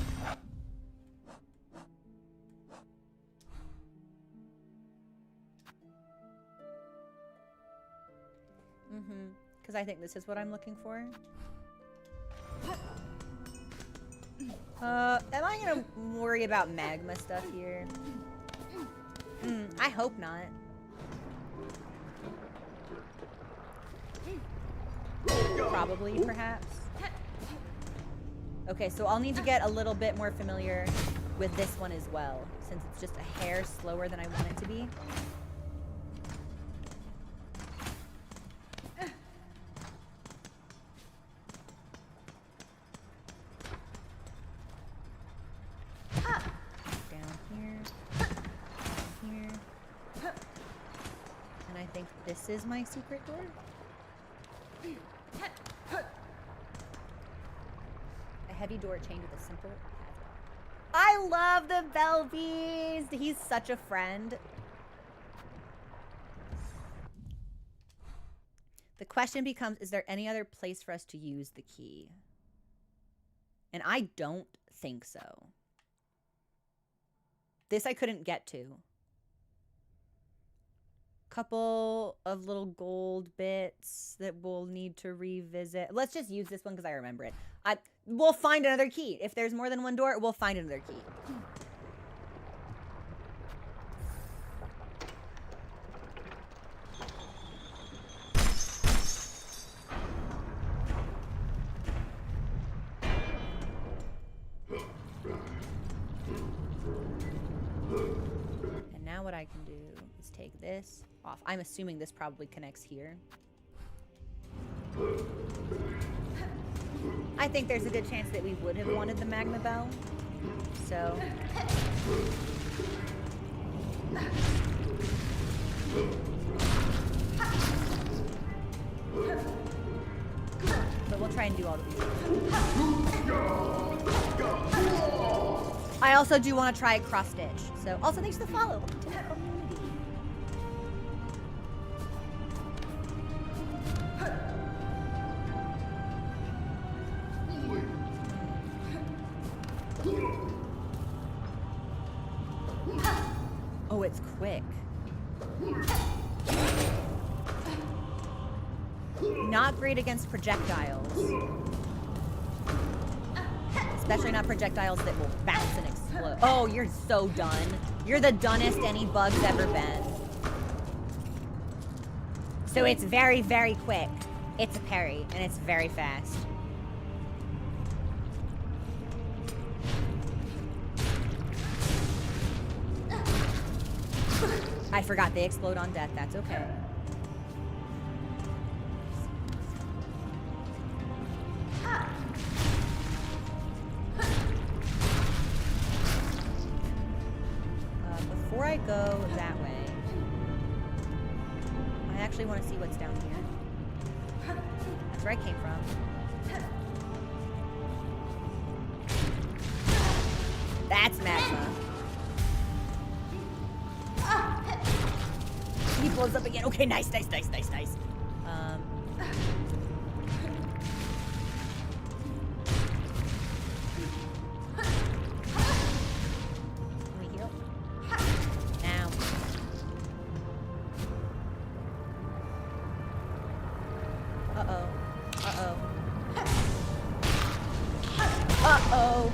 Because I think this is what I'm looking for. Am I gonna worry about magma stuff here? I hope not. Probably, perhaps. Okay, so I'll need to get a little bit more familiar with this one as well, since it's just a hair slower than I want it to be. Down here. Down here. And I think this is my secret door. A heavy door chained with a simple padlock. I love the Bell Beast. He's such a friend. The question becomes, is there any other place for us to use the key? And I don't think so. This I couldn't get to. Couple of little gold bits that we'll need to revisit. Let's just use this one because I remember it. We'll find another key. If there's more than one door, we'll find another key. And now what I can do is take this off. I'm assuming this probably connects here. I think there's a good chance that we would have wanted the Magma Bell. So. But we'll try and do all of these. I also do want to try cross stitch. So also thanks for the follow. Welcome to the community. Oh, it's quick. Not great against projectiles. Especially not projectiles that will bounce and explode. Oh, you're so done. You're the dunnest any bug's ever been. So it's very, very quick. It's a parry, and it's very fast. I forgot they explode on death. That's okay. Before I go that way, I actually want to see what's down here. That's where I came from. That's magma. He blows up again. Okay, nice, nice, nice, nice, nice. Can we heal? Now. Uh-oh. Uh-oh. Uh-oh.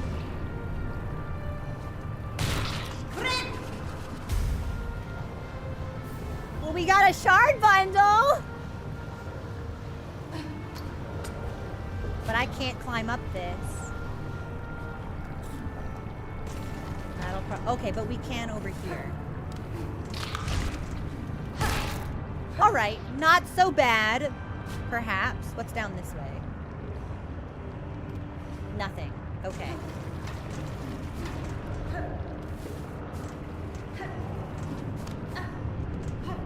Well, we got a shard bundle! But I can't climb up this. That'll okay, but we can over here. Alright, not so bad. Perhaps. What's down this way? Nothing. Okay.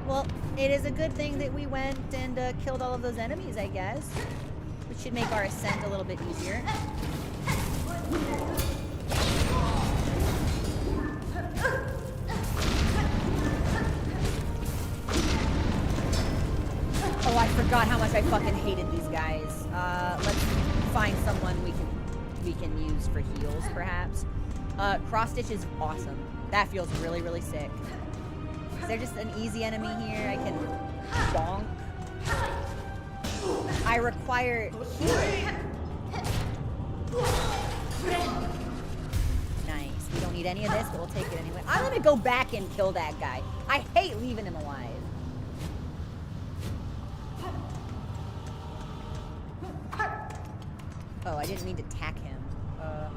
Well, it is a good thing that we went and killed all of those enemies, I guess. Which should make our ascent a little bit easier. Oh, I forgot how much I fucking hated these guys. Let's find someone we can use for heals, perhaps. Cross stitch is awesome. That feels really, really sick. Is there just an easy enemy here I can bonk? I require healing. Nice. We don't need any of this, but we'll take it anyway. I'm gonna go back and kill that guy. I hate leaving him alive. Oh, I didn't mean to attack him.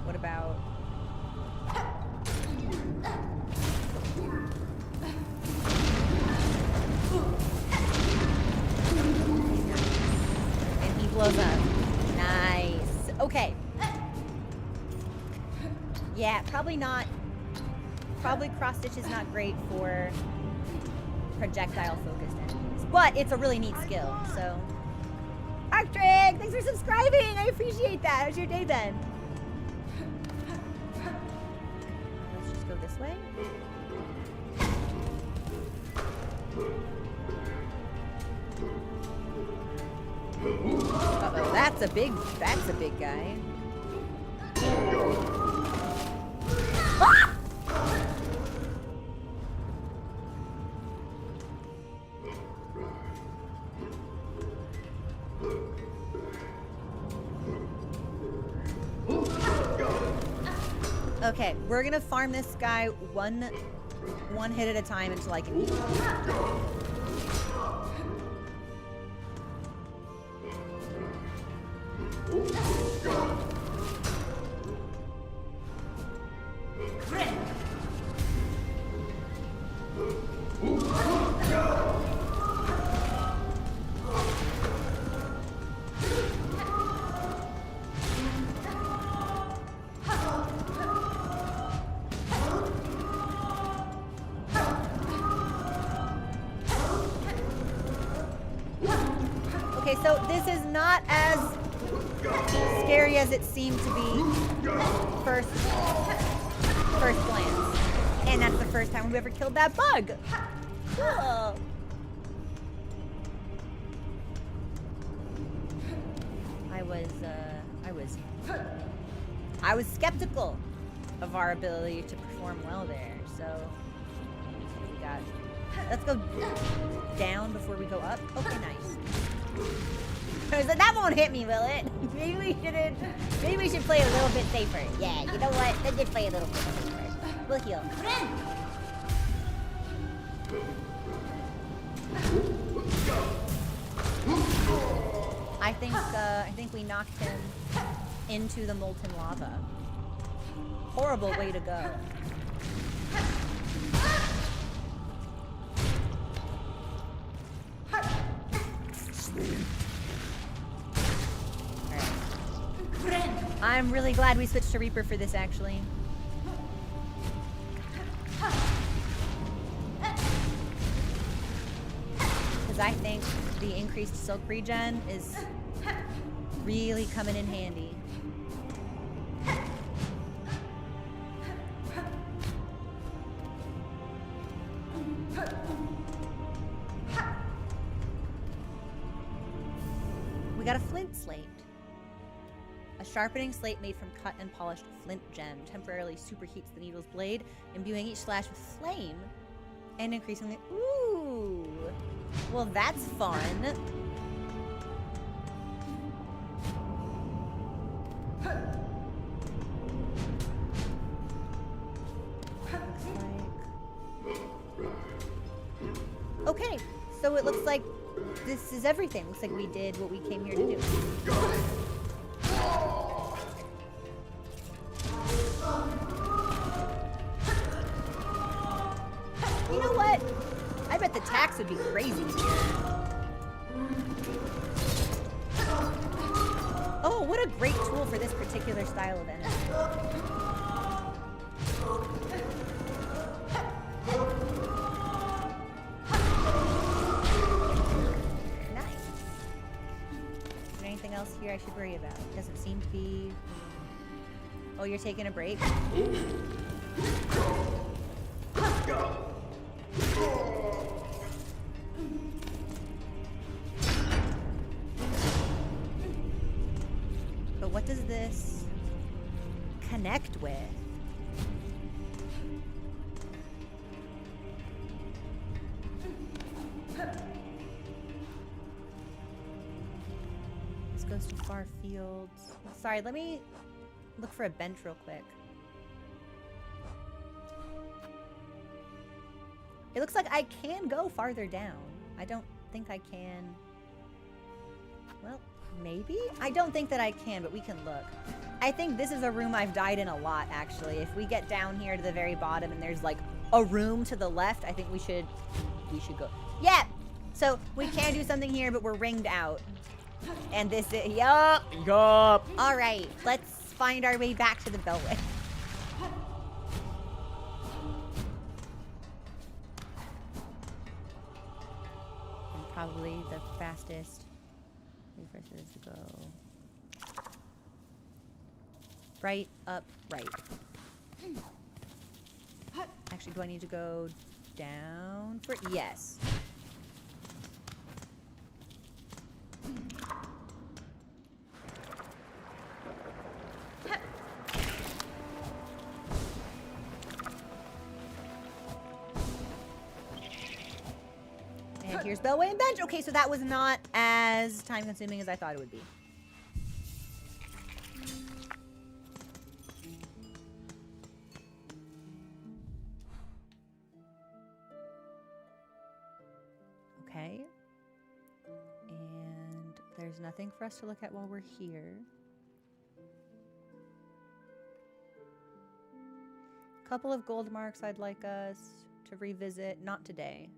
What about... And he blows up. Nice. Okay. Yeah, probably not. Probably cross stitch is not great for projectile focused enemies, but it's a really neat skill. So, Arctrick, thanks for subscribing. I appreciate that. How's your day been? Let's just go this way. Uh-oh, that's a big guy. Ah! Okay, we're gonna farm this guy one hit at a time until I can eat him. Okay, so this is not as scary as it seemed to be first glance. And that's the first time we've ever killed that bug. Cool. I was skeptical of our ability to perform well there. So we got. Let's go down before we go up. Okay, nice. I was like, that won't hit me, will it? Maybe we shouldn't. Maybe we should play a little bit safer. Yeah, you know what? Let's just play a little bit safer. We'll heal. I think we knocked him into the molten lava. Horrible way to go. I'm really glad we switched to Reaper for this, actually. Because I think the increased silk regen is really coming in handy. We got a flint slate. A sharpening slate made from cut and polished flint gem temporarily superheats the needle's blade, imbuing each slash with flame and increasing the... Ooh! Well, that's fun. Okay, so it looks like this is everything. Looks like we did what we came here to do. You know what? I bet the tax would be crazy here. Oh, what a great tool for this particular style of enemy. Nice. Is there anything else here I should worry about? Doesn't seem to be... Oh, you're taking a break? But what does this connect with? This goes to far fields. Sorry, let me look for a bench real quick. It looks like I can go farther down. I don't think I can. Well, Maybe? I don't think that I can, but we can look. I think this is a room I've died in a lot, actually. If we get down here to the very bottom and there's like a room to the left, I think we should go. Yeah! So we can do something here, but we're ringed out. And this is, yup. All right, let's find our way back to the Beltway. And probably the fastest way for us is to go right, up, right. Actually, do I need to go down for, yes. And here's Beltway and bench. Okay, so that was not as time consuming as I thought it would be. Okay. And there's nothing for us to look at while we're here. Couple of gold marks I'd like us to revisit. Not today.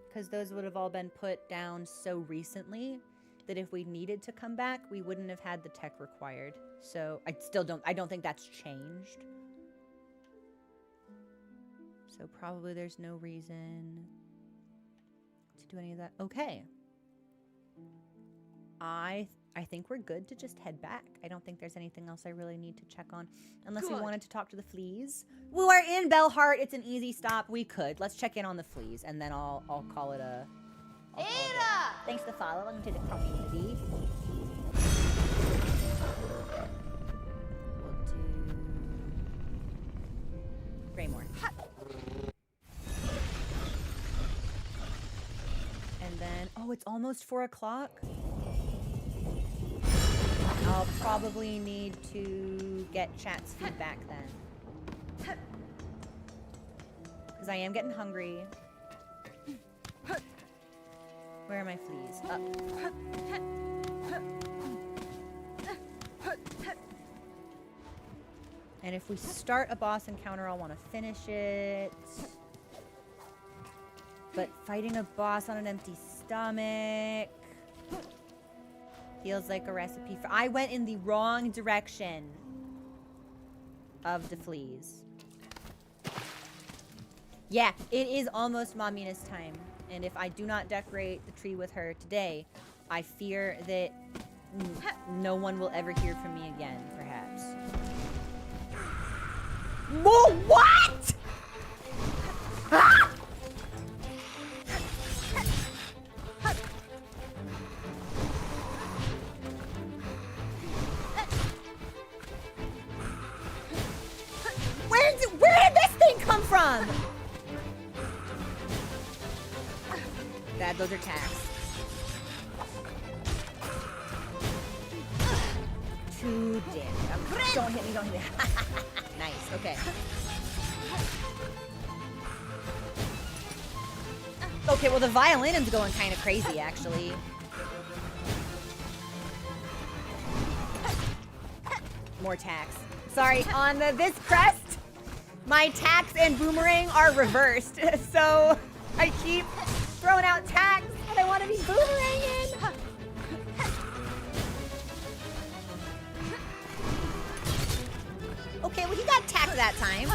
Because those would have all been put down so recently that if we needed to come back, we wouldn't have had the tech required. So I don't think that's changed. So probably there's no reason to do any of that. Okay. I think we're good to just head back. I don't think there's anything else I really need to check on. Unless we wanted to talk to the fleas. We are in Bellheart. It's an easy stop. We could. Let's check in on the fleas, and then I'll call it a... Thanks for the follow. Welcome to the community. We'll do... Greymore. And then... Oh, it's almost 4 o'clock. I'll probably need to get chat's feedback then. Because I am getting hungry. Where are my fleas? Up. And if we start a boss encounter, I'll want to finish it. But fighting a boss on an empty stomach... feels like a recipe for... I went in the wrong direction of the fleas. Yeah, it is almost Momina's time. And if I do not decorate the tree with her today, I fear that no one will ever hear from me again, perhaps. Whoa, what?! Ah! Where did this thing come from? Dad, those are tacks. Too damage. Don't hit me, don't hit me. Nice, okay. Okay, well the violin's going kind of crazy, actually. More tacks. Sorry, on this crest, my tacks and boomerang are reversed, so I keep throwing out tacks, and I want to be boomeranging. Okay, well he got tacked that time.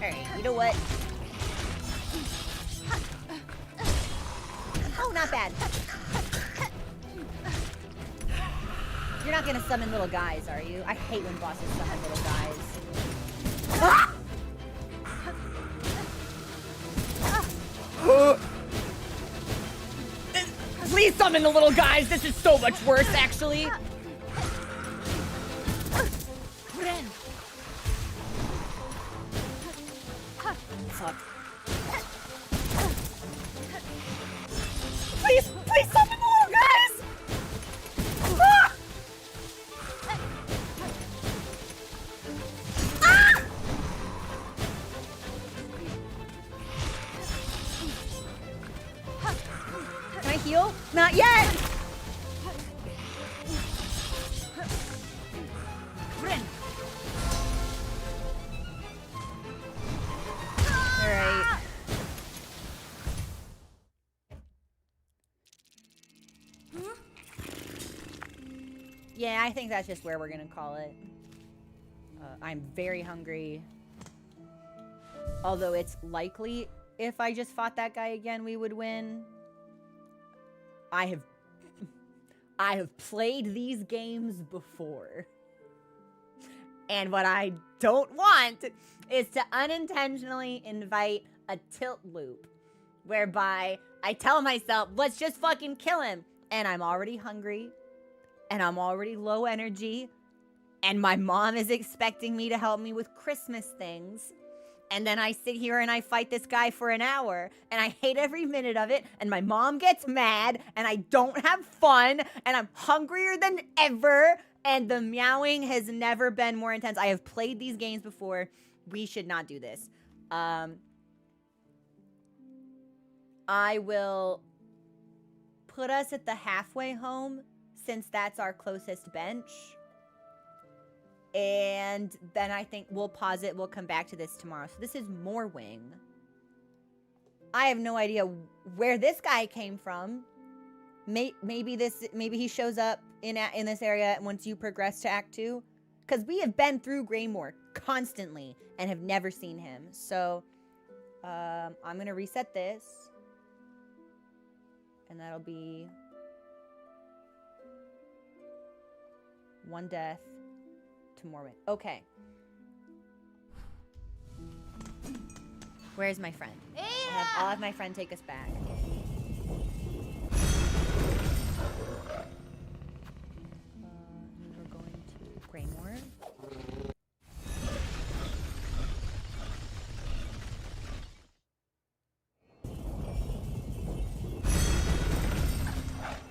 Alright, you know what? Oh, not bad. You're not gonna summon little guys, are you? I hate when bosses summon little guys. Ah! Please summon the little guys! This is so much worse, actually! Fuck. Please, please summon more, guys! Ah! Ah! Can I heal? Not yet! Alright. Yeah, I think that's just where we're gonna call it. I'm very hungry. Although it's likely if I just fought that guy again, we would win. I have played these games before. And what I don't want is to unintentionally invite a tilt loop whereby I tell myself, let's just fucking kill him. And I'm already hungry and I'm already low energy and my mom is expecting me to help me with Christmas things. And then I sit here and I fight this guy for an hour and I hate every minute of it and my mom gets mad and I don't have fun and I'm hungrier than ever and the meowing has never been more intense. I have played these games before. We should not do this. I will put us at the halfway home since that's our closest bench. And then I think we'll pause it. We'll come back to this tomorrow. So this is more wing. I have no idea where this guy came from. Maybe he shows up in this area once you progress to Act 2. Because we have been through Greymoor constantly and have never seen him. So I'm going to reset this. And that'll be 1 death. More win. Okay. Where's my friend? I'll have my friend take us back. We're going to Greymoor.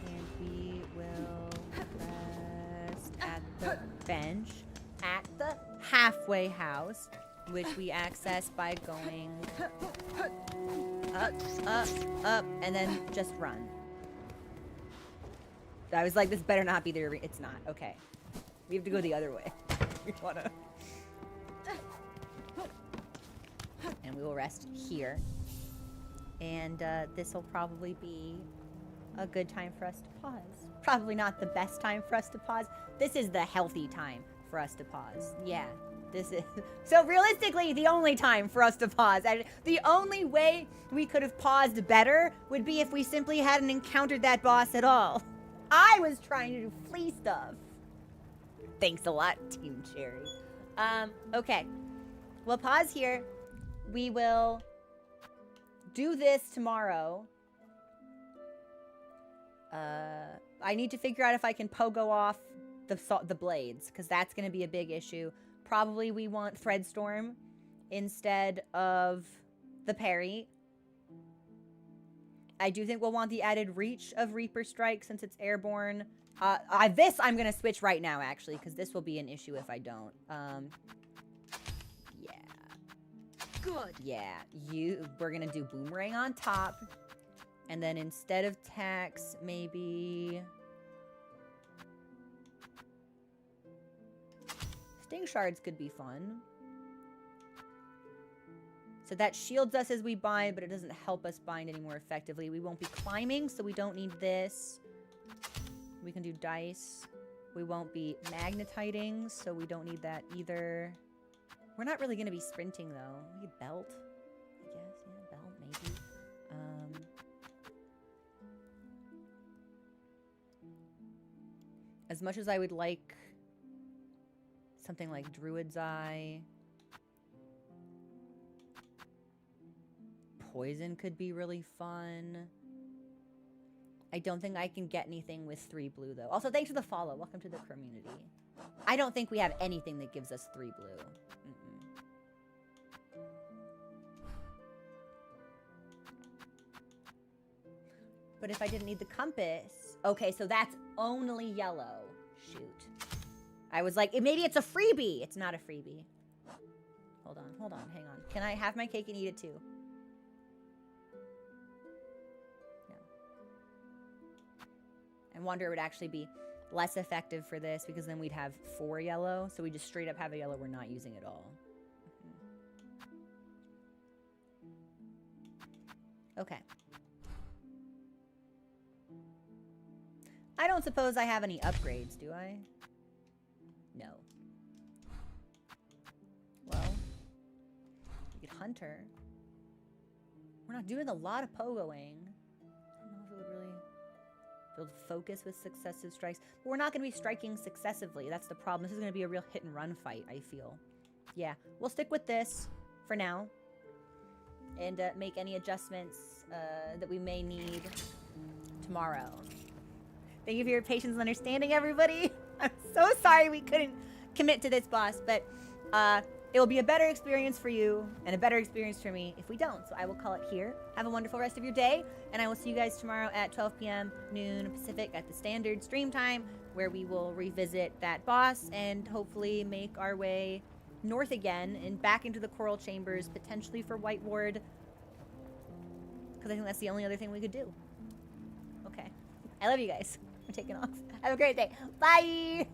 And we will rest at the bench. At the halfway house, which we access by going up, up, up, and then just run. I was like, this better not be the arena. It's not. Okay. We have to go the other way. We wanna. And we will rest here. And this will probably be a good time for us to pause. Probably not the best time for us to pause. This is the healthy time for us to pause. Yeah, this is... So realistically, the only time for us to pause. And the only way we could have paused better would be if we simply hadn't encountered that boss at all. I was trying to do flea stuff. Thanks a lot, Team Cherry. Okay. We'll pause here. We will do this tomorrow. I need to figure out if I can pogo off the blades, because that's going to be a big issue. Probably we want Threadstorm instead of the parry. I do think we'll want the added reach of Reaper Strike since it's airborne. This I'm going to switch right now, actually, because this will be an issue if I don't. Yeah. Good. Yeah. We're going to do Boomerang on top. And then instead of tax, maybe... Sting Shards could be fun. So that shields us as we bind, but it doesn't help us bind any more effectively. We won't be climbing, so we don't need this. We can do dice. We won't be magnetizing, so we don't need that either. We're not really going to be sprinting, though. We could belt, I guess. Yeah, belt, maybe. As much as I would like something like Druid's Eye, Poison could be really fun. I don't think I can get anything with 3 blue, though. Also, thanks for the follow. Welcome to the community. I don't think we have anything that gives us 3 blue. But if I didn't need the compass... Okay, so that's only yellow. Shoot. I was like, maybe it's a freebie. It's not a freebie. Hold on, hang on. Can I have my cake and eat it too? No. I wonder it would actually be less effective for this because then we'd have 4 yellow. So we just straight up have a yellow we're not using at all. Okay. I don't suppose I have any upgrades, do I? No. Well, we could hunter. We're not doing a lot of pogoing. I don't know if it would really build focus with successive strikes. But we're not going to be striking successively. That's the problem. This is going to be a real hit and run fight, I feel. Yeah, we'll stick with this for now. And make any adjustments that we may need tomorrow. Thank you for your patience and understanding, everybody. I'm so sorry we couldn't commit to this boss, but it will be a better experience for you and a better experience for me if we don't. So I will call it here. Have a wonderful rest of your day, and I will see you guys tomorrow at 12 p.m. noon Pacific at the standard stream time, where we will revisit that boss and hopefully make our way north again and back into the coral chambers, potentially for White Ward, because I think that's the only other thing we could do. Okay. I love you guys. I'm taking off. Have a great day. Bye!